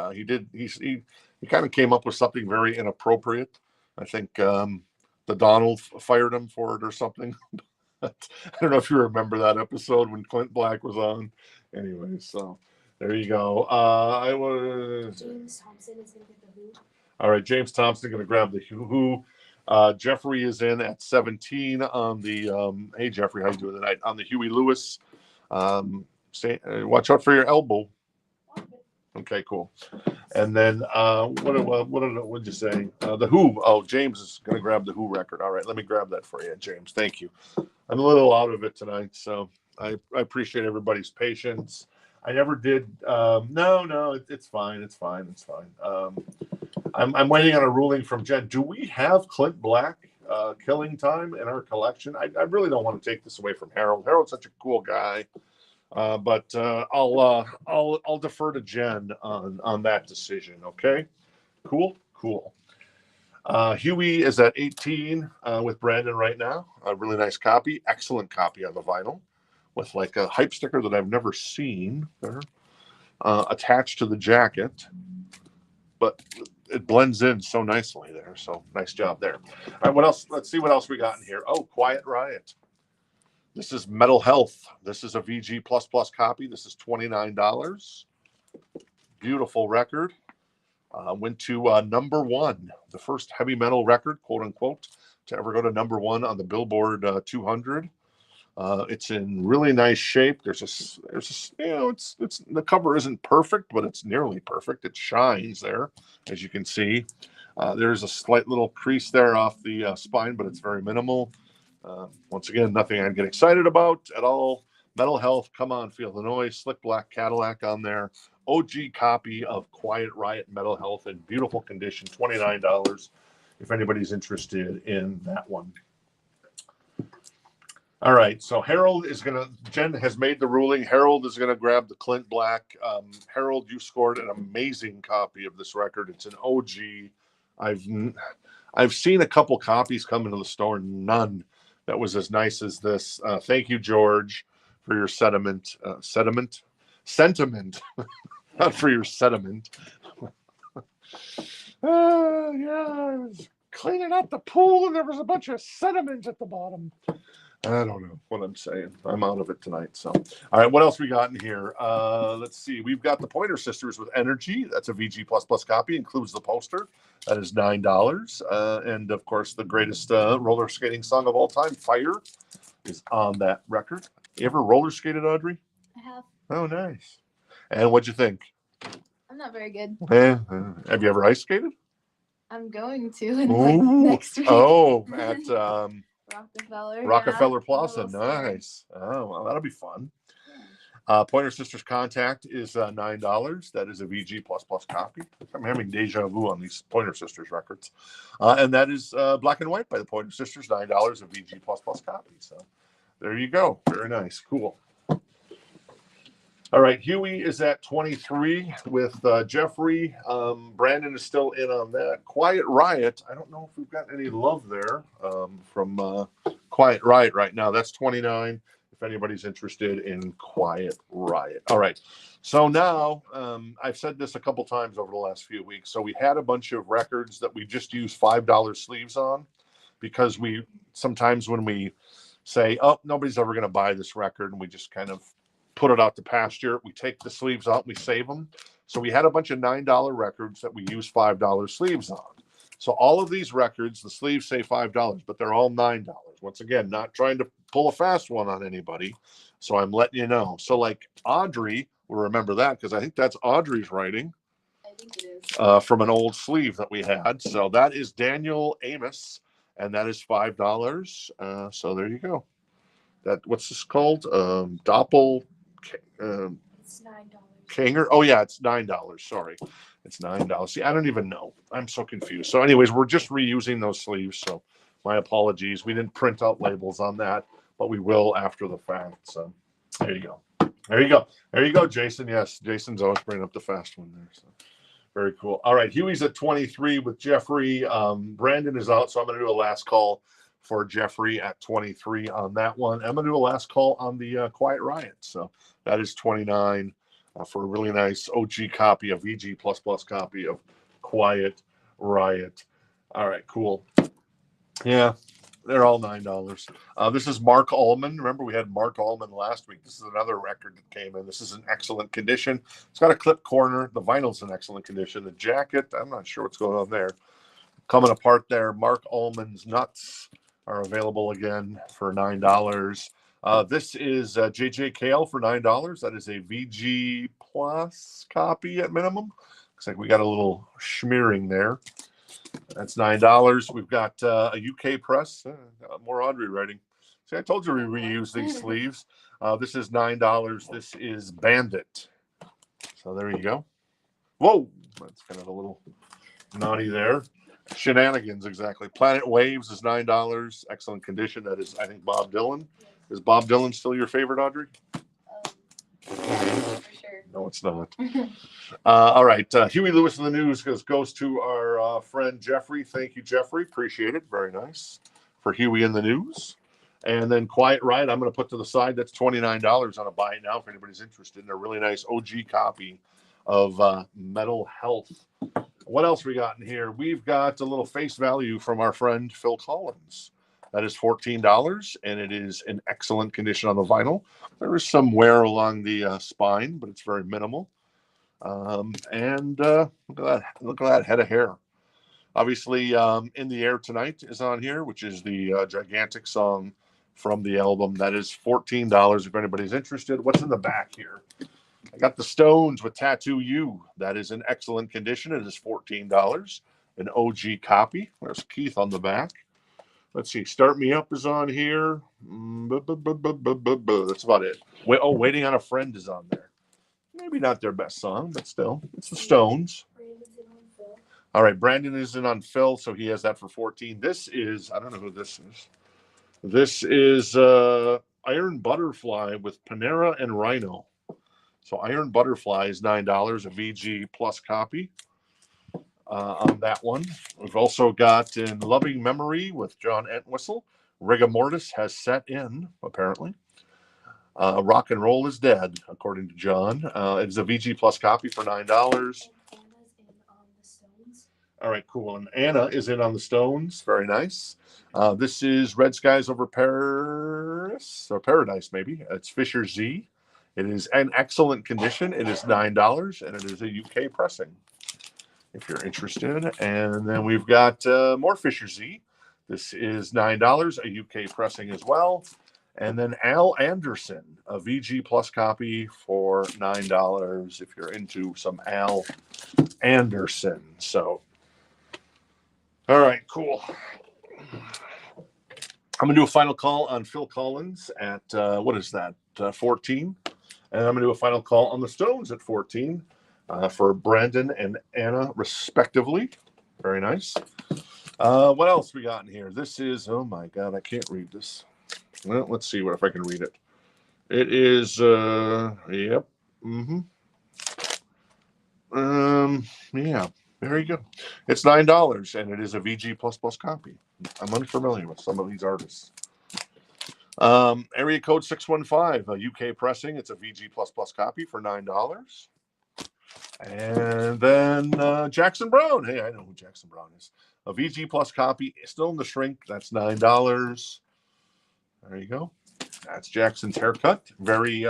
he kind of came up with something very inappropriate. I think the Donald fired him for it or something. I don't know if you remember that episode when Clint Black was on. Anyway, so there you go. James Thompson is going to get the Who. All right, James Thompson going to grab the Who. Jeffrey is in at 17 on the. Hey, Jeffrey, how you doing tonight? On the Huey Lewis. Watch out for your elbow. Okay, cool. And then what'd you say? The Who. Oh, James is going to grab the Who record. All right, let me grab that for you, James. Thank you. I'm a little out of it tonight, so I appreciate everybody's patience. I never did. No, it's fine. It's fine. It's fine. I'm waiting on a ruling from Jen. Do we have Clint Black Killing Time in our collection? I really don't want to take this away from Harold. Harold's such a cool guy, but I'll defer to Jen on that decision. Okay, cool. Huey is at 18 with Brandon right now. A really nice copy, excellent copy on the vinyl, with like a hype sticker that I've never seen there attached to the jacket, but it blends in so nicely there. So nice job there. All right, what else? Let's see what else we got in here. Oh, Quiet Riot. This is Metal Health. This is a VG++ copy. This is $29. Beautiful record. Went to number one, the first heavy metal record, quote unquote, to ever go to number one on the Billboard 200. It's in really nice shape. There's it's the cover isn't perfect, but it's nearly perfect. It shines there, as you can see. There's a slight little crease there off the spine, but it's very minimal. Once again, nothing I'd get excited about at all. Metal Health, Come On, Feel the Noise, Slick Black Cadillac on there. OG copy of Quiet Riot Metal Health in beautiful condition, $29 if anybody's interested in that one. All right, so Jen has made the ruling. Harold is going to grab the Clint Black. Harold, you scored an amazing copy of this record. It's an OG. I've seen a couple copies come into the store, none that was as nice as this. Thank you, George, for your sentiment, not for your sediment. Yeah, I was cleaning out the pool and there was a bunch of sediment at the bottom. I don't know what I'm saying. I'm out of it tonight. So, all right, what else we got in here? Let's see. We've got the Pointer Sisters with Energy. That's a VG++ copy. Includes the poster. That is $9. And of course, the greatest roller skating song of all time, Fire, is on that record. You ever roller skated, Audrey? I have. Oh, nice. And what'd you think? I'm not very good. Have you ever ice skated? I'm going to in next week. Oh, at Rockefeller Plaza. Nice. Oh, well, that'll be fun. Pointer Sisters Contact is $9. That is a VG++ copy. I'm having deja vu on these Pointer Sisters records. And that is Black and White by the Pointer Sisters, $9, a VG++ copy. So there you go. Very nice. Cool. All right, Huey is at 23 with Jeffrey. Brandon is still in on that. Quiet Riot. I don't know if we've got any love there from Quiet Riot right now. That's 29 if anybody's interested in Quiet Riot. All right, so now I've said this a couple times over the last few weeks. So we had a bunch of records that we just use $5 sleeves on because we sometimes when we say, oh, nobody's ever going to buy this record, and we just kind of put it out to pasture. We take the sleeves out, we save them. So we had a bunch of $9 records that we use $5 sleeves on. So all of these records, the sleeves say $5, but they're all $9. Once again, not trying to pull a fast one on anybody. So I'm letting you know. So like Audrey will remember that because I think that's Audrey's writing. I think it is. From an old sleeve that we had. So that is Daniel Amos, and that is $5. So there you go. What's this called? It's $9. Kanger. Oh yeah, it's $9. Sorry, it's $9. See, I don't even know. I'm so confused. So, anyways, we're just reusing those sleeves. So, my apologies. We didn't print out labels on that, but we will after the fact. So, there you go. There you go. There you go, Jason. Yes, Jason's always bringing up the fast one there. So, very cool. All right, Huey's at 23 with Jeffrey. Brandon is out, so I'm going to do a last call for Jeffrey at 23 on that one. I'm going to do a last call on the Quiet Riot. So that is 29 for a really nice OG copy, a VG++ copy of Quiet Riot. All right, cool. Yeah, they're all $9. This is Mark Allman. Remember, we had Mark Allman last week. This is another record that came in. This is in excellent condition. It's got a clip corner. The vinyl's in excellent condition. The jacket, I'm not sure what's going on there. Coming apart there. Mark Allman's Nuts are available again for $9. This is JJ Kale for $9. That is a VG Plus copy at minimum. Looks like we got a little smearing there. That's $9. We've got a UK press. More Audrey writing. See, I told you we reuse these sleeves. This is $9. This is Bandit. So there you go. Whoa, that's kind of a little naughty there. Shenanigans, exactly. Planet Waves is $9. Excellent condition. That is, I think, Bob Dylan. Is Bob Dylan still your favorite, Audrey? For sure. No, it's not. All right. Huey Lewis in the News goes to our friend Jeffrey. Thank you, Jeffrey. Appreciate it. Very nice for Huey in the News. And then Quiet Riot, I'm going to put to the side. That's $29 on a buy it now if anybody's interested in a really nice OG copy of Metal Health. What else we got in here? We've got a little face value from our friend Phil Collins. That is $14, and it is in excellent condition on the vinyl. There is some wear along the spine, but it's very minimal. And look at that head of hair. Obviously, In the Air Tonight is on here, which is the gigantic song from the album. That is $14 if anybody's interested. What's in the back here? I got the Stones with Tattoo You. That is in excellent condition. It is $14. An OG copy. There's Keith on the back. Let's see. Start Me Up is on here. That's about it. Waiting on a Friend is on there. Maybe not their best song, but still. It's the Stones. All right. Brandon is in on Phil, so he has that for 14. This is, I don't know who this is. This is Iron Butterfly with Panera and Rhino. So Iron Butterfly is $9, a VG Plus copy on that one. We've also got in Loving Memory with John Entwistle. Rigor Mortis has set in, apparently. Rock and Roll is Dead, according to John. It is a VG Plus copy for $9. All right, cool. And Anna is in on the Stones. Very nice. This is Red Skies Over Paris, or Paradise, maybe. It's Fisher Z. It is in excellent condition. It is $9, and it is a UK pressing, if you're interested. And then we've got more Fisher Z. This is $9, a UK pressing as well. And then Al Anderson, a VG Plus copy for $9 if you're into some Al Anderson. So, all right, cool. I'm going to do a final call on Phil Collins at, what is that, 14? And I'm going to do a final call on the Stones at 14 for Brandon and Anna, respectively. Very nice. What else we got in here? This is, oh my God, I can't read this. Well, let's see if I can read it. It is, yep. Yeah, very good. It's $9, and it is a VG++ copy. I'm unfamiliar with some of these artists. Area code 615, a UK pressing. It's a VG++ copy for $9. And then Jackson Brown. Hey, I know who Jackson Brown is. A VG Plus copy, still in the shrink. That's $9. There you go. That's Jackson's haircut. Very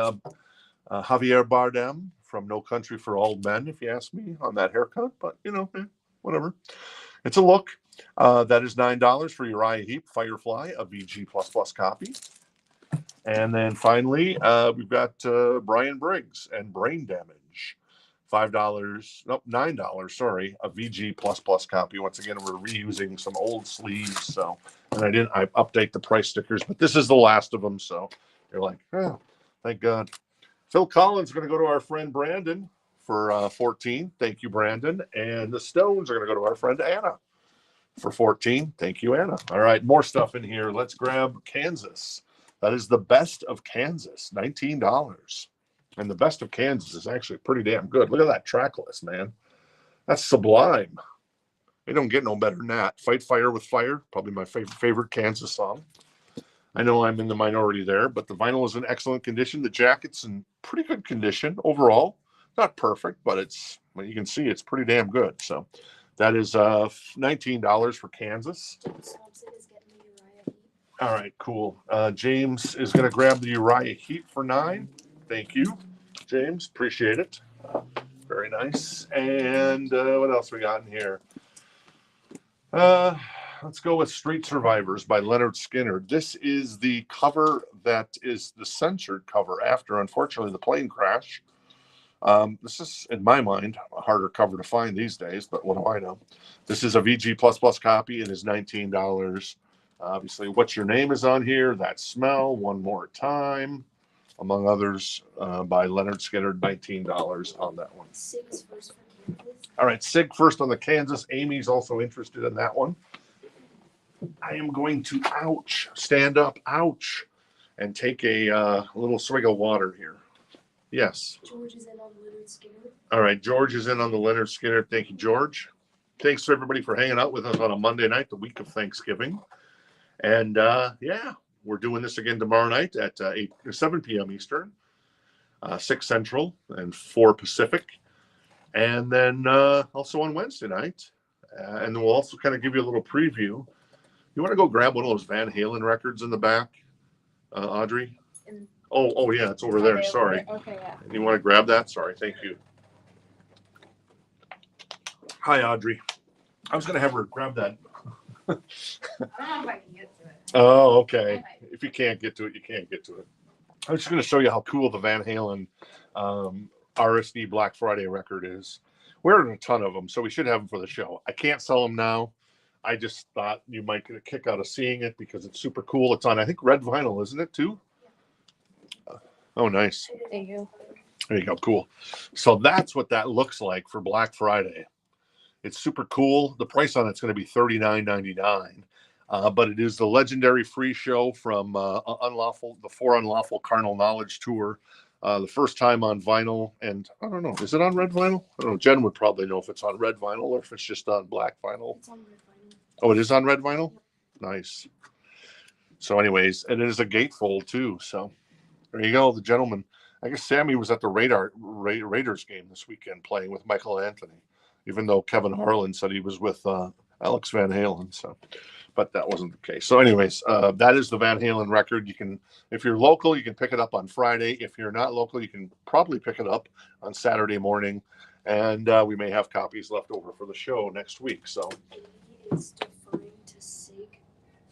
Javier Bardem from No Country for Old Men, if you ask me, on that haircut. But, you know, whatever. It's a look. That is $9 for Uriah Heep, Firefly, a VG++ copy. And then finally, we've got Brian Briggs and Brain Damage. $9, sorry, a VG++ copy. Once again, we're reusing some old sleeves, so, and I update the price stickers, but this is the last of them, so you're like, oh, thank God. Phil Collins is going to go to our friend Brandon for 14. Thank you, Brandon. And the Stones are going to go to our friend Anna for 14. Thank you, Anna. All right, more stuff in here. Let's grab Kansas. That is the best of Kansas, $19. And the best of Kansas is actually pretty damn good. Look at that track list, man. That's sublime. They don't get no better than that. Fight Fire with Fire, probably my favorite Kansas song. I know I'm in the minority there, but the vinyl is in excellent condition. The jacket's in pretty good condition overall. Not perfect, but it's, well, you can see it's pretty damn good. So that is $19 for Kansas. Thompson is getting the Uriah Heep. All right, cool. James is going to grab the Uriah Heep for $9. Thank you, James. Appreciate it. Very nice. And what else we got in here? Let's go with Street Survivors by Leonard Skinner. This is the cover that is the censored cover after, unfortunately, the plane crash. This is, in my mind, a harder cover to find these days, but what do I know? This is a VG++ copy. It is $19. Obviously, What's Your Name is on here. That Smell, One More Time, among others, by Leonard Skinner, $19 on that one. Sig's first for Kansas. All right, Sig first on the Kansas. Amy's also interested in that one. I am going to, stand up, and take a little swig of water here. Yes. George is in on Leonard Skinner. All right, George is in on the Leonard Skinner. Thank you, George. Thanks to everybody for hanging out with us on a Monday night, the week of Thanksgiving. And yeah, we're doing this again tomorrow night at 7 p.m. Eastern, 6 Central, and 4 Pacific. And then also on Wednesday night. And then we'll also kind of give you a little preview. You want to go grab one of those Van Halen records in the back, Audrey? Oh, yeah, it's over there. Sorry. Okay, yeah. You want to grab that? Sorry. Thank you. Hi, Audrey. I was going to have her grab that. I don't know if I can get to it. Oh, okay. If you can't get to it, you can't get to it. I'm just going to show you how cool the Van Halen RSD Black Friday record is. We're in a ton of them, so we should have them for the show. I can't sell them now. I just thought you might get a kick out of seeing it because it's super cool. It's on, I think, red vinyl, isn't it, too? Oh, nice. Thank you. There you go. Cool. So that's what that looks like for Black Friday. It's super cool. The price on it's going to be $39.99. But it is the legendary free show from the For Unlawful Carnal Knowledge Tour. The first time on vinyl. And I don't know, is it on red vinyl? I don't know. Jen would probably know if it's on red vinyl or if it's just on black vinyl. It's on red vinyl. Oh, it is on red vinyl? Nice. So anyways, and it is a gatefold too. So there you go. The gentleman. I guess Sammy was at the Raiders game this weekend playing with Michael Anthony, even though Kevin Harlan said he was with Alex Van Halen. So, but that wasn't the case. So anyways, that is the Van Halen record. You can, if you're local, you can pick it up on Friday. If you're not local, you can probably pick it up on Saturday morning. And we may have copies left over for the show next week. So He is deferring to Sig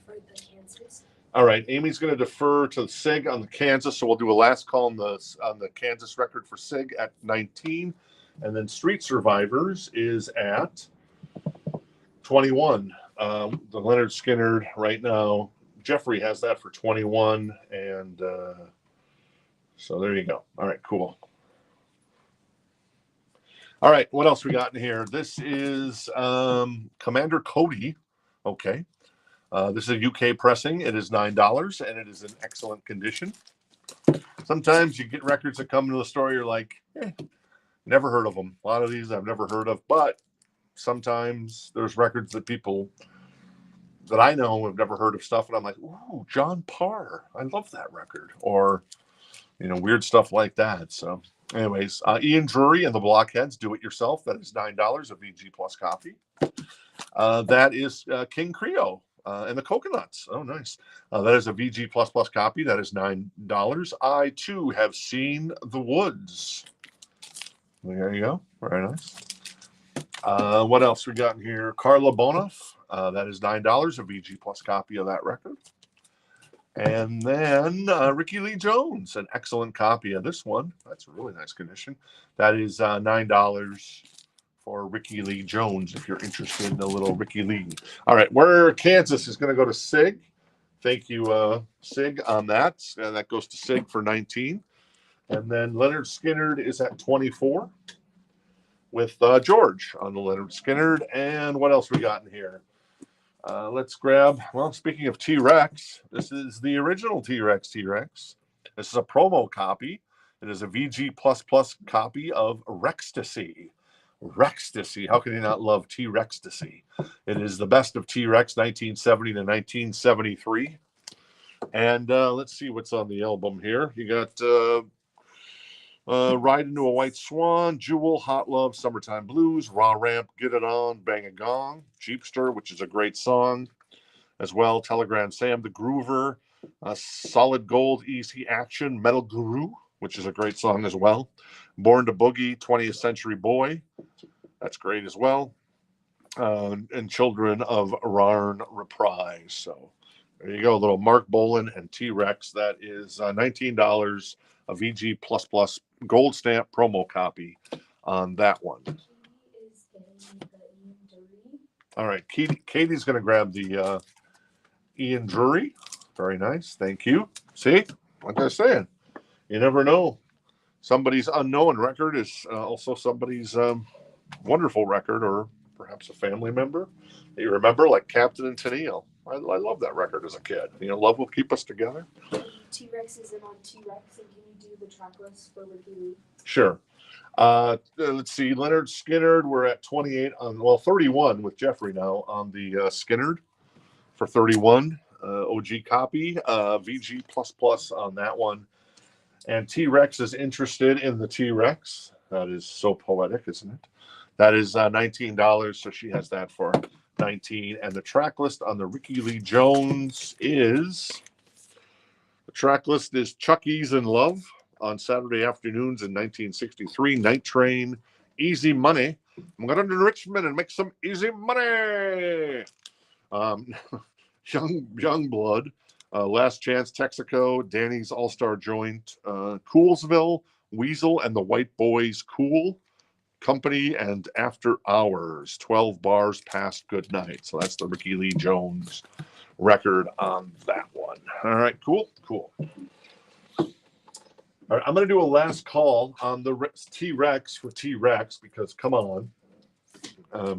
for the Kansas. all right, Amy's going to defer to Sig on the Kansas, so we'll do a last call on the Kansas record for Sig at 19, and then Street Survivors is at 21. The Leonard Skinner right now, Jeffrey has that for 21, and so there you go. All right, cool. All right, what else we got in here? This is Commander Cody. Okay. This is a UK pressing. It is $9, and it is in excellent condition. Sometimes you get records that come into the store, you're like, never heard of them. A lot of these I've never heard of, but sometimes there's records that people that I know have never heard of stuff, and I'm like, ooh, John Parr. I love that record. Or, weird stuff like that. So anyways, Ian Drury and the Blockheads, Do It Yourself. That is $9, a VG Plus copy. That is King Creole. And the Coconuts. Oh, nice. That is a VG++ copy. That is $9. I, too, have seen The Woods. There you go. Very nice. What else we got in here? Carla Bonoff. That is $9. A VG+ copy of that record. And then Ricky Lee Jones. An excellent copy of this one. That's a really nice condition. That is $9. For Ricky Lee Jones, if you're interested in a little Ricky Lee. All right, where Kansas is going to go to Sig. Thank you, Sig, on that. That goes to Sig for 19. And then Leonard Skinnard is at 24 with George on the Leonard Skinnard. And what else we got in here? Let's grab, well, speaking of T-Rex, this is the original T-Rex. This is a promo copy. It is a VG++ copy of Rextasy. Rextasy. How can you not love T-Rextasy? It is the best of T-Rex 1970 to 1973. And let's see what's on the album here. You got Ride Into a White Swan, Jewel, Hot Love, Summertime Blues, Raw Ramp, Get It On, Bang a Gong, Jeepster, which is a great song as well, Telegram Sam, The Groover, Solid Gold, Easy Action, Metal Guru, which is a great song as well, Born to Boogie, 20th Century Boy, that's great as well, and Children of Rarn Reprise. So there you go, a little Mark Bolan and T-Rex. That is $19, a VG++ gold stamp promo copy on that one. All right, Katie's going to grab the Ian Drury. Very nice, thank you. See, like I was saying, you never know. Somebody's unknown record is also somebody's wonderful record, or perhaps a family member that you remember, like Captain and Tennille. I love that record as a kid. You know, love will keep us together. T-Rex is in on T-Rex, and can you do the track list for Ricky Lee? Sure. Let's see. Leonard Skinnard, we're at 28 on, well, 31 with Jeffrey now on the Skinnard for 31. OG copy, VG++ on that one. And T-Rex is interested in the T-Rex. That is so poetic, isn't it? That is $19, so she has that for 19. And the track list on the Ricky Lee Jones is, the track list is Chucky's in Love on Saturday afternoons in 1963, Night Train, Easy Money. I'm going to Richmond and make some easy money. Young Blood, Last Chance, Texaco, Danny's All-Star Joint, Coolsville, Weasel and the White Boys, Cool Company, and After Hours, 12 Bars Past Good Night. So that's the Ricky Lee Jones record on that one. All right, cool. All right, I'm going to do a last call on the T-Rex for T-Rex because, come on.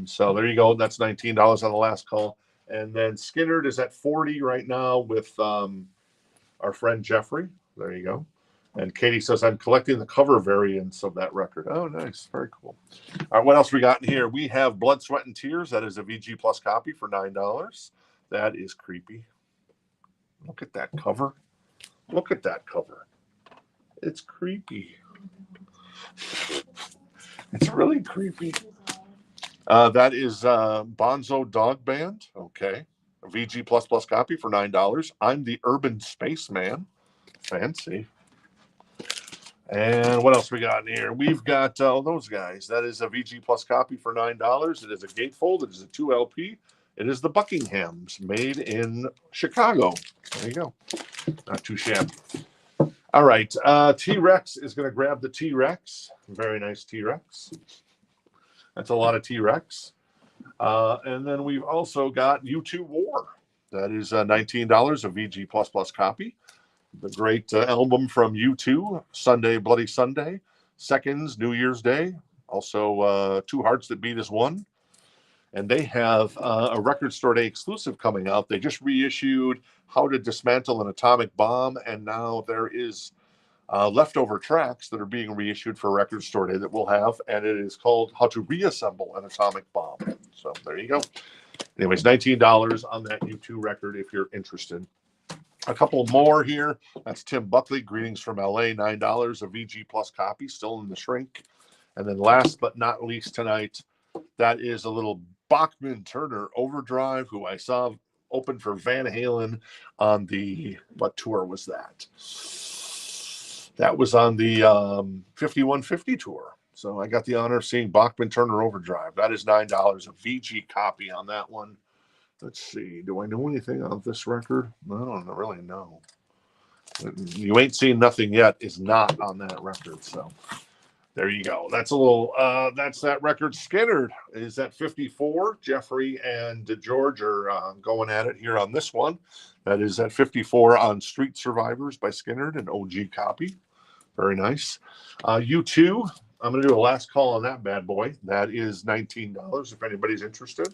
So there you go. That's $19 on the last call. And then Skinnard is at 40 right now with our friend Jeffrey. There you go. And Katie says, I'm collecting the cover variants of that record. Oh, nice. Very cool. All right, what else we got in here? We have Blood, Sweat, and Tears. That is a VG Plus copy for $9. That is creepy. Look at that cover. Look at that cover. It's creepy. It's really creepy. That is Bonzo Dog Band. Okay. A VG Plus copy for $9. I'm the Urban Spaceman. Fancy. And what else we got in here? We've got those guys. That is a VG Plus copy for $9. It is a gatefold. It is a 2 LP. It is the Buckinghams, made in Chicago. There you go. Not too shabby. All right. T-Rex is going to grab the T-Rex. Very nice T-Rex. That's a lot of T-Rex. And then we've also got U2 War. That is $19, a VG Plus copy. The great album from U2, Sunday, Bloody Sunday, Seconds, New Year's Day. Also, Two Hearts That Beat as One. And they have a Record Store Day exclusive coming out. They just reissued How to Dismantle an Atomic Bomb, and now there is leftover tracks that are being reissued for Record Store Day that we'll have, and it is called How to Reassemble an Atomic Bomb. So there you go. Anyways, $19 on that U2 record if you're interested. A couple more here. That's Tim Buckley, Greetings from LA, $9, a VG Plus copy, still in the shrink. And then last but not least tonight, that is a little Bachman Turner Overdrive, who I saw open for Van Halen on the, what tour was that? That was on the 5150 tour. So I got the honor of seeing Bachman Turner Overdrive. That is $9, a VG copy on that one. Let's see. Do I know anything of this record? I don't really know. You Ain't Seen Nothing Yet is not on that record. So there you go. That's a little, that's that record. Skinnard is at 54. Jeffrey and George are going at it here on this one. That is at 54 on Street Survivors by Skinnard, an OG copy. Very nice. U2, I'm going to do a last call on that bad boy. That is $19 if anybody's interested.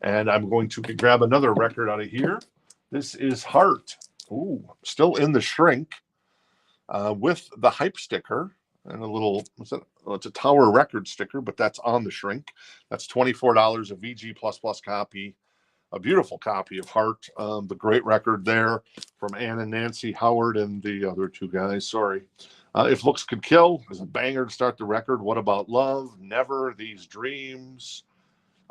And I'm going to grab another record out of here. This is Heart. Ooh, still in the shrink with the hype sticker and a little, it's a Tower Record sticker, but that's on the shrink. That's $24, a VG++ copy. A beautiful copy of Heart, the great record there from Ann and Nancy Howard and the other two guys. Sorry. If Looks Could Kill is a banger to start the record. What About Love? Never. These Dreams.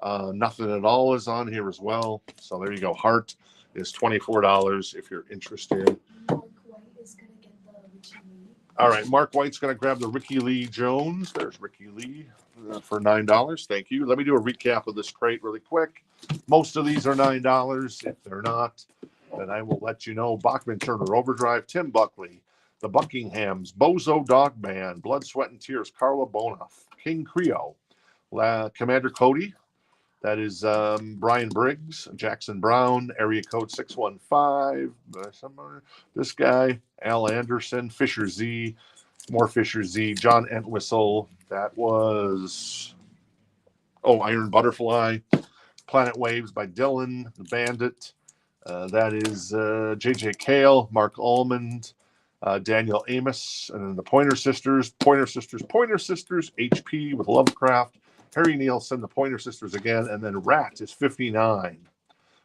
Nothing at All is on here as well. So there you go. Heart is $24 if you're interested. Mark White is gonna get the Richie Lee. All right, Mark White's going to grab the Ricky Lee Jones. There's Ricky Lee for $9. Thank you. Let me do a recap of this crate really quick. Most of these are $9. If they're not, then I will let you know. Bachman Turner Overdrive, Tim Buckley, the Buckinghams, Bozo Dog Band, Blood, Sweat, and Tears, Carla Bonoff, King Creole, Commander Cody. That is Brian Briggs, Jackson Brown, area code 615. This guy, Al Anderson, Fisher Z, more Fisher Z, John Entwistle. That was, Iron Butterfly, Planet Waves by Dylan, The Bandit. That is J.J. Cale, Mark Almond, Daniel Amos, and then the Pointer Sisters, HP with Lovecraft. Harry Nielsen, the Pointer Sisters again, and then Rat is $59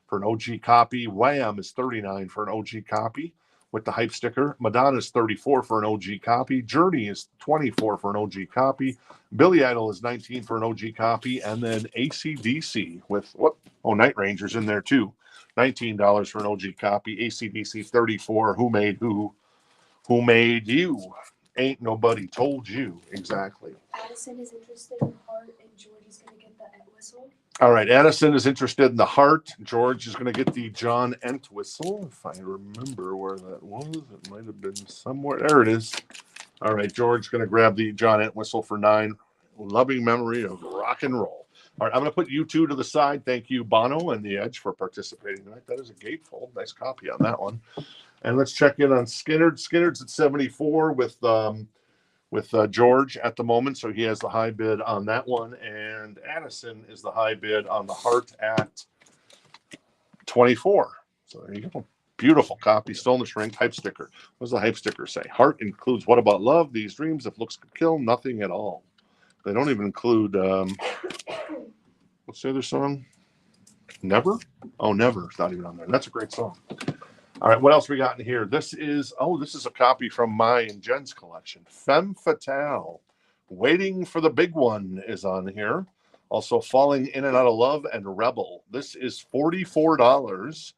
for an OG copy. Wham is $39 for an OG copy with the hype sticker. Madonna is $34 for an OG copy. Journey is $24 for an OG copy. Billy Idol is $19 for an OG copy, and then AC/DC with Night Ranger's in there too, $19 for an OG copy. AC/DC $34. Who made who? Who made you? Ain't nobody told you. Exactly. Addison is interested in Heart, and George is gonna get the Entwistle. All right, Addison is interested in the Heart. George is going to get the John Entwistle. If I remember where that was, it might have been somewhere. There it is. All right, George is going to grab the John Entwistle for $9. Loving memory of rock and roll. All right, I'm going to put you two to the side. Thank you, Bono and The Edge, for participating tonight. That is a gatefold. Nice copy on that one. And let's check in on Skinnerd. Skinnerd's at 74 with George at the moment, so he has the high bid on that one. And Addison is the high bid on the Heart at 24. So there you go. Beautiful copy, still in the shrink, hype sticker. What does the hype sticker say? Heart includes What About Love, These Dreams, If Looks Could Kill, Nothing at All. They don't even include, what's the other song? Never? Oh, Never. It's not even on there. That's a great song. All right, what else we got in here? This is a copy from my and Jen's collection. Femme Fatale, Waiting for the Big One is on here. Also, Falling In and Out of Love and Rebel. This is $44.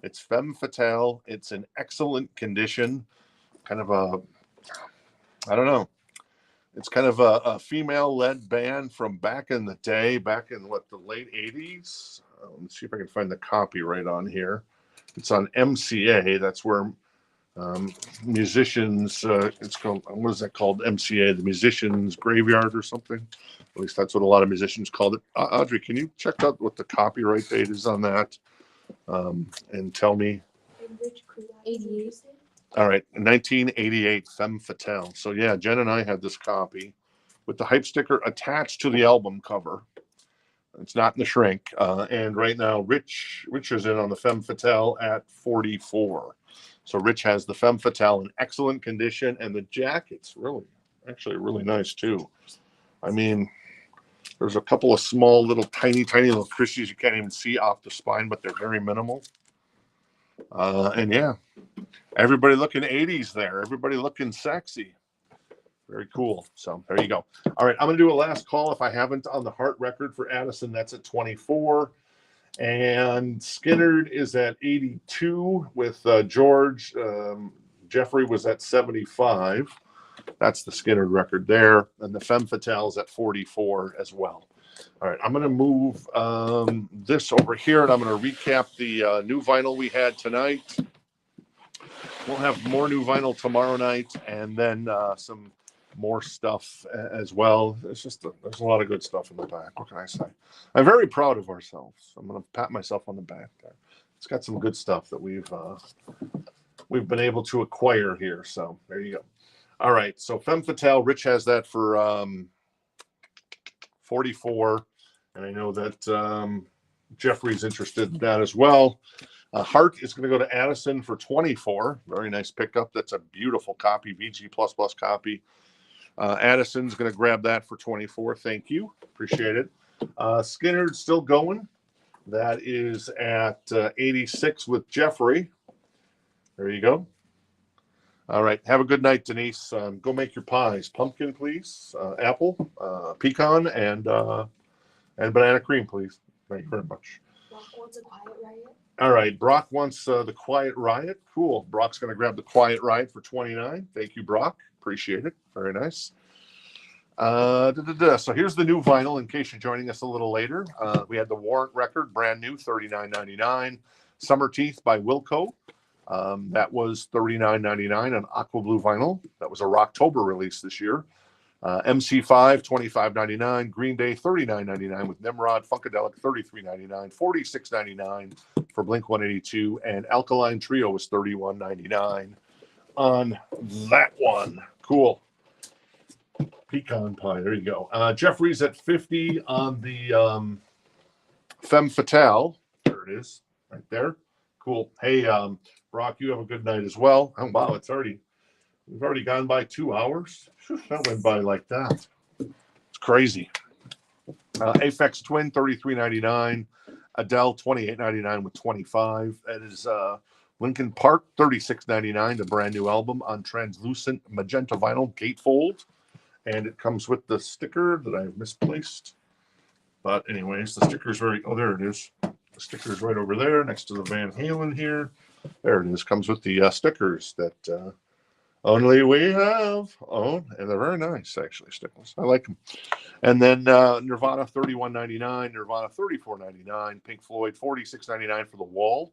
It's Femme Fatale. It's in excellent condition. Kind of it's kind of a female-led band from back in the day, back in the late 80s. Let's see if I can find the copyright on here. It's on MCA. That's where musicians, it's called, what is that called? MCA, the Musicians Graveyard or something. At least that's what a lot of musicians called it. Audrey, can you check out what the copyright date is on that and tell me? 88. All right, 1988, Femme Fatale. So yeah, Jen and I had this copy with the hype sticker attached to the album cover. It's not in the shrink. And right now, Rich is in on the Femme Fatale at 44. So Rich has the Femme Fatale in excellent condition, and the jacket's really nice too. I mean, there's a couple of small little tiny little Christies you can't even see off the spine, but they're very minimal. And yeah, everybody looking 80s there. Everybody looking sexy. Very cool. So there you go. All right, I'm going to do a last call if I haven't on the Heart record for Addison. That's at 24. And Skinnerd is at 82 with George. Jeffrey was at 75. That's the Skinnerd record there. And the Femme Fatale is at 44 as well. All right, I'm going to move this over here, and I'm going to recap the new vinyl we had tonight. We'll have more new vinyl tomorrow night, and then some more stuff as well. It's just there's a lot of good stuff in the back. What can I say? I'm very proud of ourselves. I'm going to pat myself on the back there. It's got some good stuff that we've been able to acquire here. So there you go. All right, so Femme Fatale, Rich has that for 44, and I know that Jeffrey's interested in that as well. Hart is going to go to Addison for 24. Very nice pickup. That's a beautiful copy, VG++ copy. Addison's going to grab that for 24. Thank you. Appreciate it. Skinner's still going. That is at 86 with Jeffrey. There you go. All right. Have a good night, Denise. Go make your pies. Pumpkin, please. Apple, pecan, and banana cream, please. Thank you very much. Brock wants a quiet riot. All right. Brock wants the Quiet Riot. Cool. Brock's going to grab the Quiet Riot for 29. Thank you, Brock. Appreciate it. Very nice. So here's the new vinyl in case you're joining us a little later. We had the Warrant record, brand new, $39.99. Summer Teeth by Wilco. That was $39.99 on aqua blue vinyl. That was a Rocktober release this year. MC5, $25.99. Green Day, $39.99 with Nimrod. Funkadelic, $33.99. $46.99 for Blink-182. And Alkaline Trio was $31.99 on that one. Cool. Pecan pie. There you go. Jeffrey's at 50 on the Femme Fatale. There it is. Right there. Cool. Hey, Brock, you have a good night as well. Oh, wow. We've already gone by 2 hours. That went by like that. It's crazy. Aphex Twin, $33.99. Adele, $28.99 with 25. That is Linkin Park, $36.99. The brand new album on translucent magenta vinyl gatefold. And it comes with the sticker that I've misplaced. But anyways, the sticker's there it is. The sticker's right over there next to the Van Halen here. There it is. Comes with the stickers that only we have. Oh, and they're very nice, actually, stickers. I like them. And then Nirvana, $31.99. Nirvana, $34.99. Pink Floyd, $46.99 for The Wall.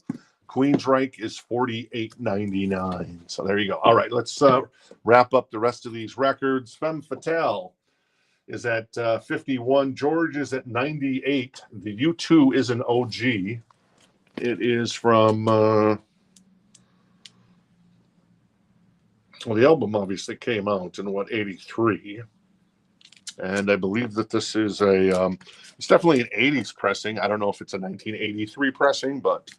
Queensryche is $48.99. So there you go. All right, let's wrap up the rest of these records. Femme Fatale is at 51. George is at 98. The U2 is an OG. It is from, well, the album obviously came out in, 83. And I believe that this is it's definitely an 80s pressing. I don't know if it's a 1983 pressing, but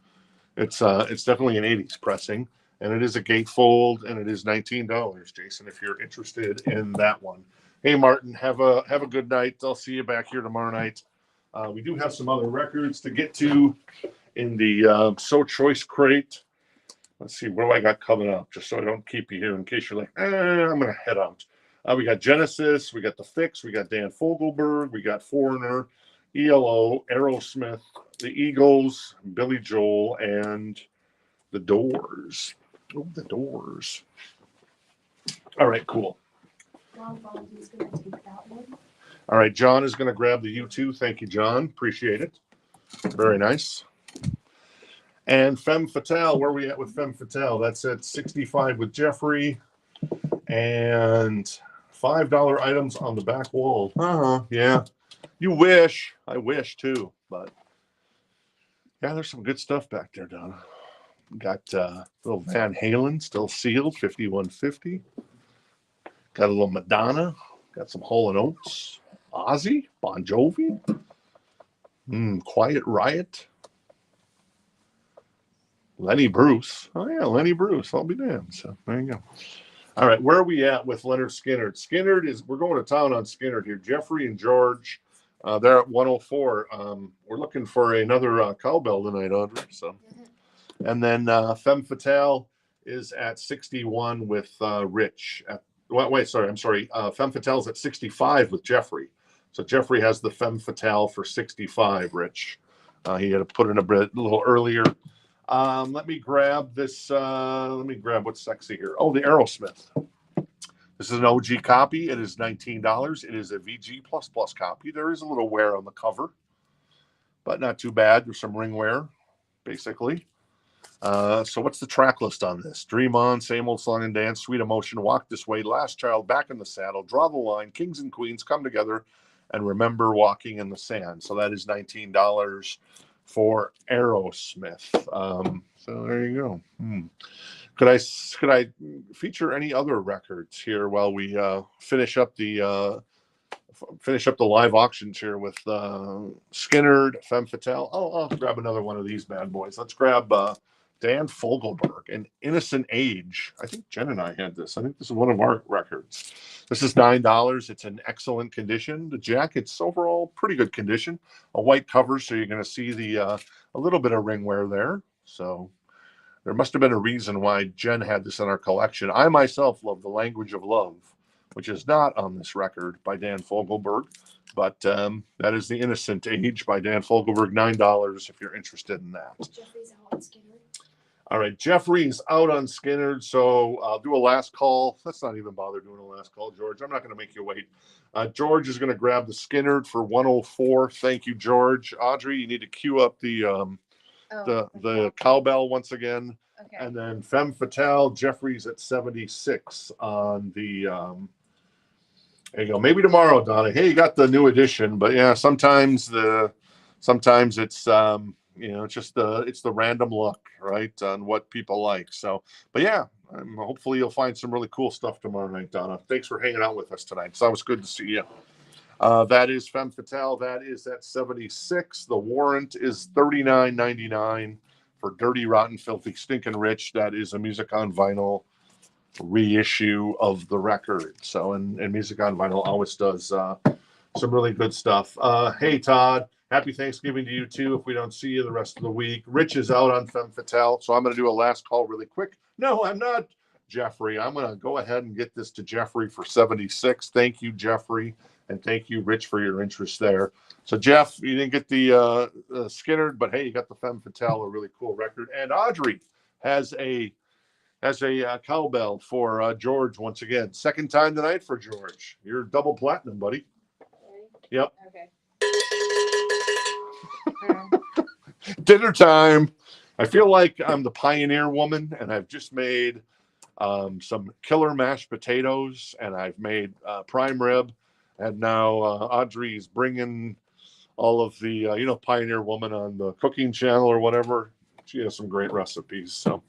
it's definitely an 80s pressing. And it is a gatefold, and it is $19, Jason, if you're interested in that one. Hey, Martin, have a good night. I'll see you back here tomorrow night. We do have some other records to get to in the So Choice crate. Let's see, what do I got coming up? Just so I don't keep you here in case you're like, I'm going to head out. We got Genesis, we got The Fix, we got Dan Fogelberg, we got Foreigner, ELO, Aerosmith, the Eagles, Billy Joel, and the Doors. Oh, the Doors. All right, cool. John Fontane's gonna take that one. All right, John is going to grab the U2. Thank you, John. Appreciate it. Very nice. And Femme Fatale, where are we at with Femme Fatale? That's at 65 with Jeffrey. And $5 items on the back wall. Yeah. You wish. I wish too. But yeah, there's some good stuff back there, Donna. Got little Van Halen still sealed, 5150. Got a little Madonna. Got some Hall & Oates. Ozzy, Bon Jovi. Quiet Riot. Lenny Bruce. Oh, yeah, Lenny Bruce. I'll be damned. So there you go. All right, where are we at with Leonard Skinner? We're going to town on Skinner here. Jeffrey and George, they're at 104. We're looking for another cowbell tonight, Audrey. So, and then Femme Fatale is at 61 with Rich. Femme Fatale's at 65 with Jeffrey. So Jeffrey has the Femme Fatale for 65, Rich. He had to put in a little earlier. Let me grab this. Let me grab what's sexy here. Oh, the Aerosmith. This is an OG copy. It is $19. It is a VG++ copy. There is a little wear on the cover, but not too bad. There's some ring wear, basically. So what's the track list on this? Dream On, Same Old Song and Dance, Sweet Emotion, Walk This Way, Last Child, Back in the Saddle, Draw the Line, Kings and Queens, Come Together, and Remember Walking in the Sand. So that is $19 for Aerosmith. So there you go. Could I feature any other records here while we finish up the live auctions here with Skinnerd, Femme Fatale? I'll grab another one of these bad boys. Let's grab Dan Fogelberg, An Innocent Age. I think Jen and I had this. I think this is one of our records. This is $9. It's in excellent condition. The jacket's overall pretty good condition. A white cover, so you're going to see the a little bit of ring wear there. So there must have been a reason why Jen had this in our collection. I myself love The Language of Love, which is not on this record by Dan Fogelberg, but that is The Innocent Age by Dan Fogelberg, $9 if you're interested in that. Jeffrey's out on Skinner. All right, Jeffrey's out on Skinner, so I'll do a last call. Let's not even bother doing a last call, George. I'm not going to make you wait. George is going to grab the Skinner for 104. Thank you, George. Audrey, you need to queue up the cowbell once again. Okay. And then Femme Fatale, Jeffrey's at 76 on the there you go. Maybe tomorrow, Donna. Hey, you got the new edition, but yeah, sometimes it's it's just it's the random luck, right, on what people like. So, but yeah, hopefully you'll find some really cool stuff tomorrow night, Donna. Thanks for hanging out with us tonight. It's always good to see you. That is Femme Fatale. That is at 76. The Warrant is $39.99 for Dirty, Rotten, Filthy, Stinking Rich. That is a Music on Vinyl reissue of the record. So, and Music on Vinyl always does some really good stuff. Hey, Todd. Happy Thanksgiving to you, too, if we don't see you the rest of the week. Rich is out on Femme Fatale, so I'm going to do a last call really quick. No, I'm not, Jeffrey. I'm going to go ahead and get this to Jeffrey for 76. Thank you, Jeffrey, and thank you, Rich, for your interest there. So, Jeff, you didn't get the Skinner, but, hey, you got the Femme Fatale, a really cool record. And Audrey has a cowbell for George once again. Second time tonight for George. You're double platinum, buddy. Yep. Okay. Dinner time. I feel like I'm the pioneer woman, and I've just made some killer mashed potatoes, and I've made prime rib, and now Audrey's bringing all of the pioneer woman on the cooking channel or whatever. She has some great recipes. So,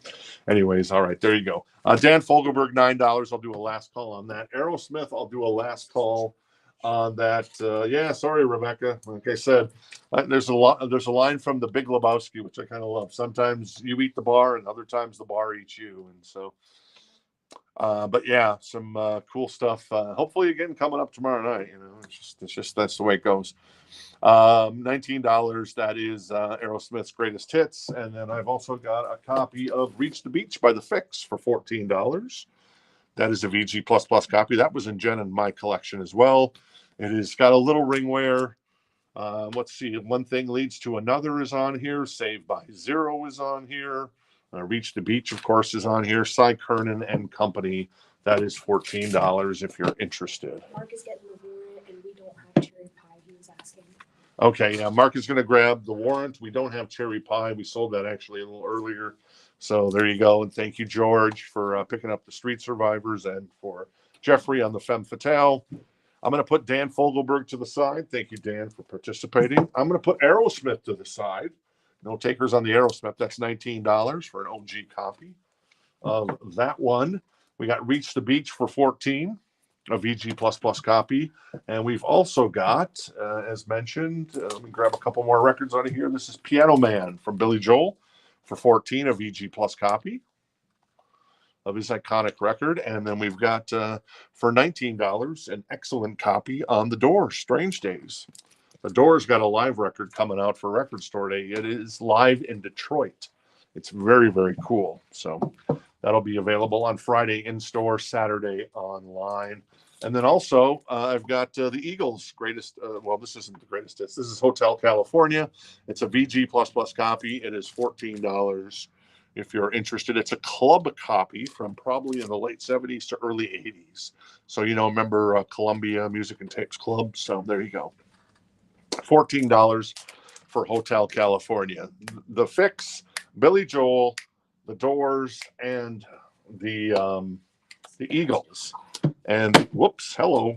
anyways, all right, there you go. Dan Fogelberg, $9. I'll do a last call on that. Aerosmith, I'll do a last call on that. Yeah, sorry, Rebecca. Like I said, there's a line from The Big Lebowski, which I kind of love. Sometimes you eat the bar, and other times the bar eats you. And so, but yeah, some cool stuff. Hopefully, again, coming up tomorrow night. It's just that's the way it goes. $19. That is Aerosmith's Greatest Hits, and then I've also got a copy of Reach the Beach by The Fix for $14. That is a VG++ copy. That was in Jen and my collection as well. It has got a little ring wear. Let's see. One Thing Leads to Another is on here. Saved by Zero is on here. Reach the Beach, of course, is on here. Cy Kernan and Company. That is $14 if you're interested. Mark is getting the Warrant, and we don't have cherry pie. He was asking. Okay, yeah. Mark is going to grab the Warrant. We don't have cherry pie. We sold that actually a little earlier. So there you go. And thank you, George, for picking up the Street Survivors, and for Jeffrey on the Femme Fatale. I'm going to put Dan Fogelberg to the side. Thank you, Dan, for participating. I'm going to put Aerosmith to the side. No takers on the Aerosmith. That's $19 for an OG copy of that one. We got Reach the Beach for $14, a VG++ copy. And we've also got, as mentioned, let me grab a couple more records out of here. This is Piano Man from Billy Joel for $14, a VG+ copy of his iconic record. And then we've got, for $19, an excellent copy on The Doors, Strange Days. The Doors got a live record coming out for Record Store Day. It is live in Detroit. It's very, very cool. So that'll be available on Friday in store, Saturday online. And then also, I've got the Eagles' greatest, well, this isn't the greatest hits. This is Hotel California. It's a VG++ copy. It is $14 if you're interested. It's a club copy from probably in the late 70s to early 80s. So, remember Columbia Music and Tapes Club? So there you go. $14 for Hotel California. The Fix, Billy Joel, The Doors, and the Eagles. And whoops, hello.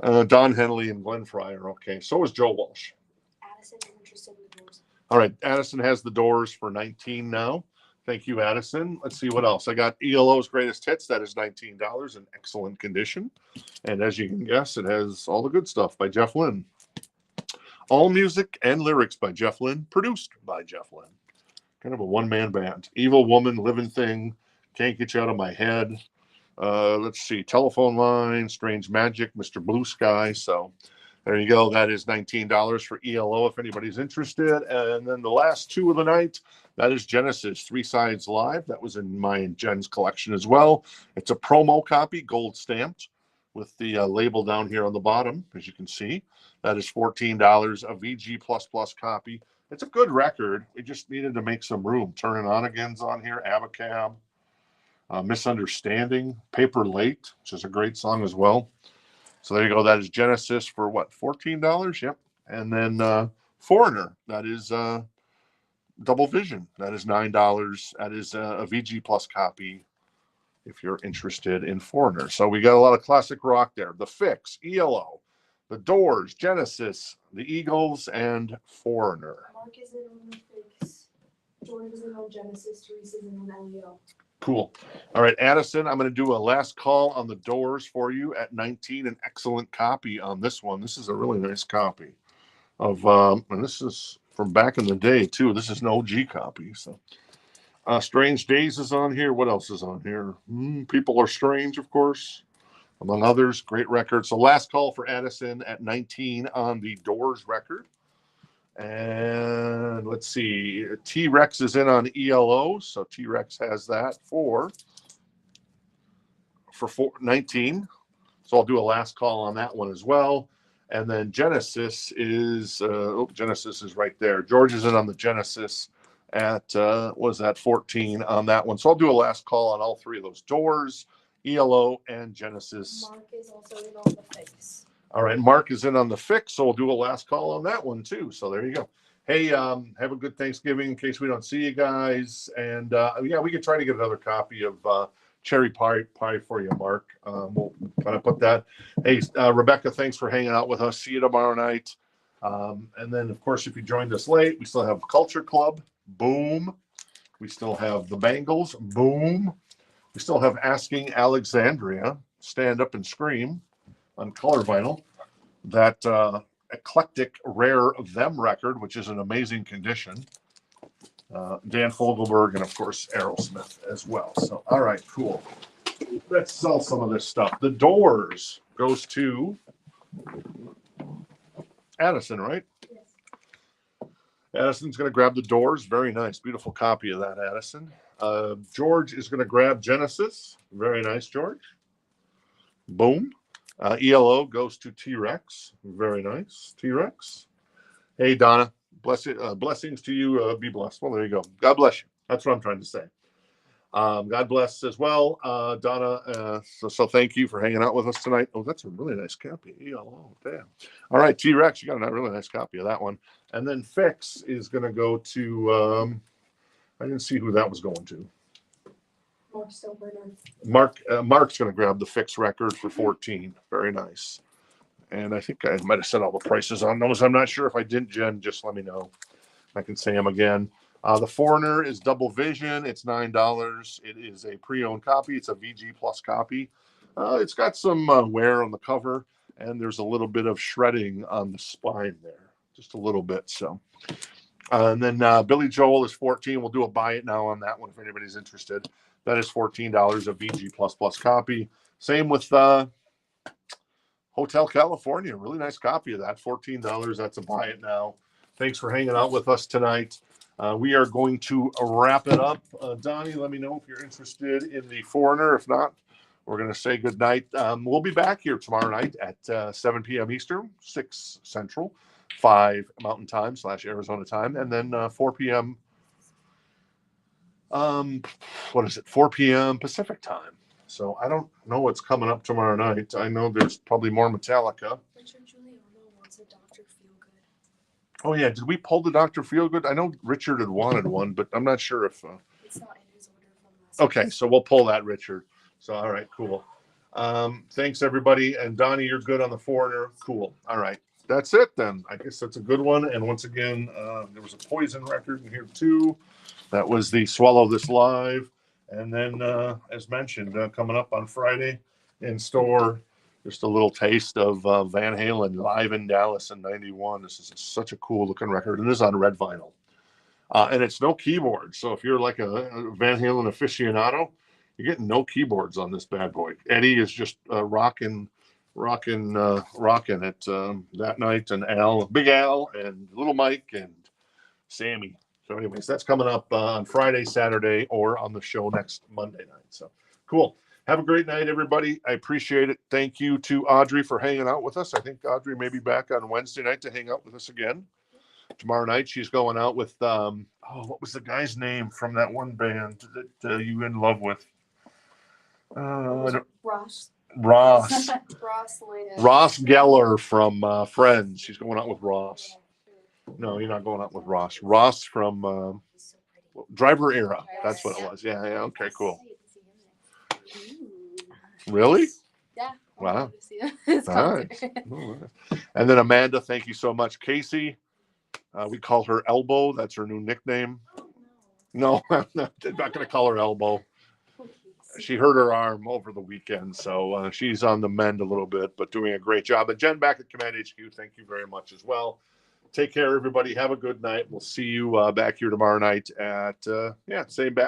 Don Henley and Glenn Fryer. Okay, so is Joe Walsh. Addison is interested in the All right, Addison has the Doors for 19 now. Thank you, Addison. Let's see what else. I got ELO's Greatest Hits. That is $19 in excellent condition. And as you can guess, it has all the good stuff by Jeff Lynne. All music and lyrics by Jeff Lynne, produced by Jeff Lynne. Kind of a one-man band. Evil Woman, Living Thing, Can't Get You Out of My Head. Let's see, Telephone Line, Strange Magic, Mr. Blue Sky. So there you go. That is $19 for ELO if anybody's interested. And then the last two of the night, that is Genesis, Three Sides Live. That was in my and Jen's collection as well. It's a promo copy, gold stamped, with the label down here on the bottom, as you can see. That is $14, a VG++ copy. It's a good record. We just needed to make some room. Turning On Again's on here, Abacab, Misunderstanding, Paper Late, which is a great song as well. So there you go. That is Genesis for what, $14? Yep. And then Foreigner, that is Double Vision. That is $9. That is a VG+ copy if you're interested in Foreigner. So we got a lot of classic rock there. The Fix, ELO, The Doors, Genesis, The Eagles, and Foreigner. Mark is in on the Fix. George is in on Genesis. Teresa's in on LEO. Cool. All right, Addison, I'm going to do a last call on The Doors for you at 19. An excellent copy on this one. This is a really nice copy of, and this is from back in the day too. This is an OG copy. So, Strange Days is on here. What else is on here? People Are Strange, of course, among others. Great record. So, last call for Addison at 19 on the Doors record. And let's see, T-Rex is in on ELO, so T-Rex has that for 19. So I'll do a last call on that one as well. And then Genesis is Genesis is right there. George is in on the Genesis at was that 14 on that one. So I'll do a last call on all three of those: Doors, ELO, and Genesis. Mark is also in on the Fix. All right, Mark is in on the Fix, so we'll do a last call on that one too. So there you go. Hey, have a good Thanksgiving in case we don't see you guys. And yeah, we could try to get another copy of cherry pie for you, Mark. We'll kind of put that. Hey, Rebecca, thanks for hanging out with us. See you tomorrow night. And then, of course, if you joined us late, we still have Culture Club. Boom. We still have the Bangles. Boom. We still have Asking Alexandria. Stand Up and Scream on color vinyl. That eclectic rare Them record, which is an amazing condition. Dan Fogelberg and of course Aerosmith as well. So all right, cool. Let's sell some of this stuff. The Doors goes to Addison, right? Yes. Addison's going to grab the Doors. Very nice, beautiful copy of that, Addison. George is going to grab Genesis. Very nice, George. Boom. ELO goes to T-Rex. Very nice. T-Rex. Hey, Donna. Blessings to you. Be blessed. Well, there you go. God bless you. That's what I'm trying to say. God bless as well. Donna, so thank you for hanging out with us tonight. Oh, that's a really nice copy. ELO. Damn. All right, T-Rex, you got a really nice copy of that one. And then Fix is going to go to, I didn't see who that was going to. Mark Stillburner. Mark's going to grab the Fix record for 14. Very nice. And I think I might have said all the prices on those. I'm not sure if I didn't, Jen. Just let me know. I can say them again. The Foreigner is Double Vision. It's $9. It is a pre-owned copy. It's a VG+ copy. It's got some wear on the cover, and there's a little bit of shredding on the spine there. Just a little bit. So. And then Billy Joel is 14. We'll do a buy it now on that one if anybody's interested. That is $14, a VG++ copy. Same with Hotel California. Really nice copy of that. $14. That's a buy it now. Thanks for hanging out with us tonight. We are going to wrap it up. Donnie, let me know if you're interested in the Foreigner. If not, we're going to say good night. We'll be back here tomorrow night at 7 p.m. Eastern, 6 Central, 5 Mountain Time / Arizona time, and then 4 p.m. 4 p.m. Pacific time. So I don't know what's coming up tomorrow night. I know there's probably more Metallica. Richard Giuliano wants a Dr. Feelgood. Oh yeah, did we pull the Dr. Feelgood? I know Richard had wanted one, but I'm not sure if. It's not in his order from last Okay, so we'll pull that, Richard. So all right, cool. Thanks everybody, and Donnie, you're good on the Foreigner. Cool. All right. that's it then. I guess that's a good one. And once again, there was a Poison record in here too. That was the Swallow This Live. And then, as mentioned, coming up on Friday in store, just a little taste of Van Halen live in Dallas in '91. This is such a cool looking record, and this is on red vinyl. And it's no keyboard. So if you're like a Van Halen aficionado, you're getting no keyboards on this bad boy. Eddie is just rocking it that night, and Big Al, and Little Mike, and Sammy. So, anyways, that's coming up on Friday, Saturday, or on the show next Monday night. So, cool. Have a great night, everybody. I appreciate it. Thank you to Audrey for hanging out with us. I think Audrey may be back on Wednesday night to hang out with us again. Tomorrow night, she's going out with, what was the guy's name from that one band that you were in love with? Ross. Ross. Ross later. Ross Geller from Friends. She's going out with Ross. No, you're not going out with Ross. Ross from Driver Era. That's what it was. Yeah. Okay, cool. Really? Yeah. Wow. It's All right. And then Amanda, thank you so much. Casey, we call her Elbow. That's her new nickname. No, I'm not going to call her Elbow. She hurt her arm over the weekend, so she's on the mend a little bit, but doing a great job. And Jen back at Command HQ, thank you very much as well. Take care, everybody. Have a good night. We'll see you back here tomorrow night at, same bat.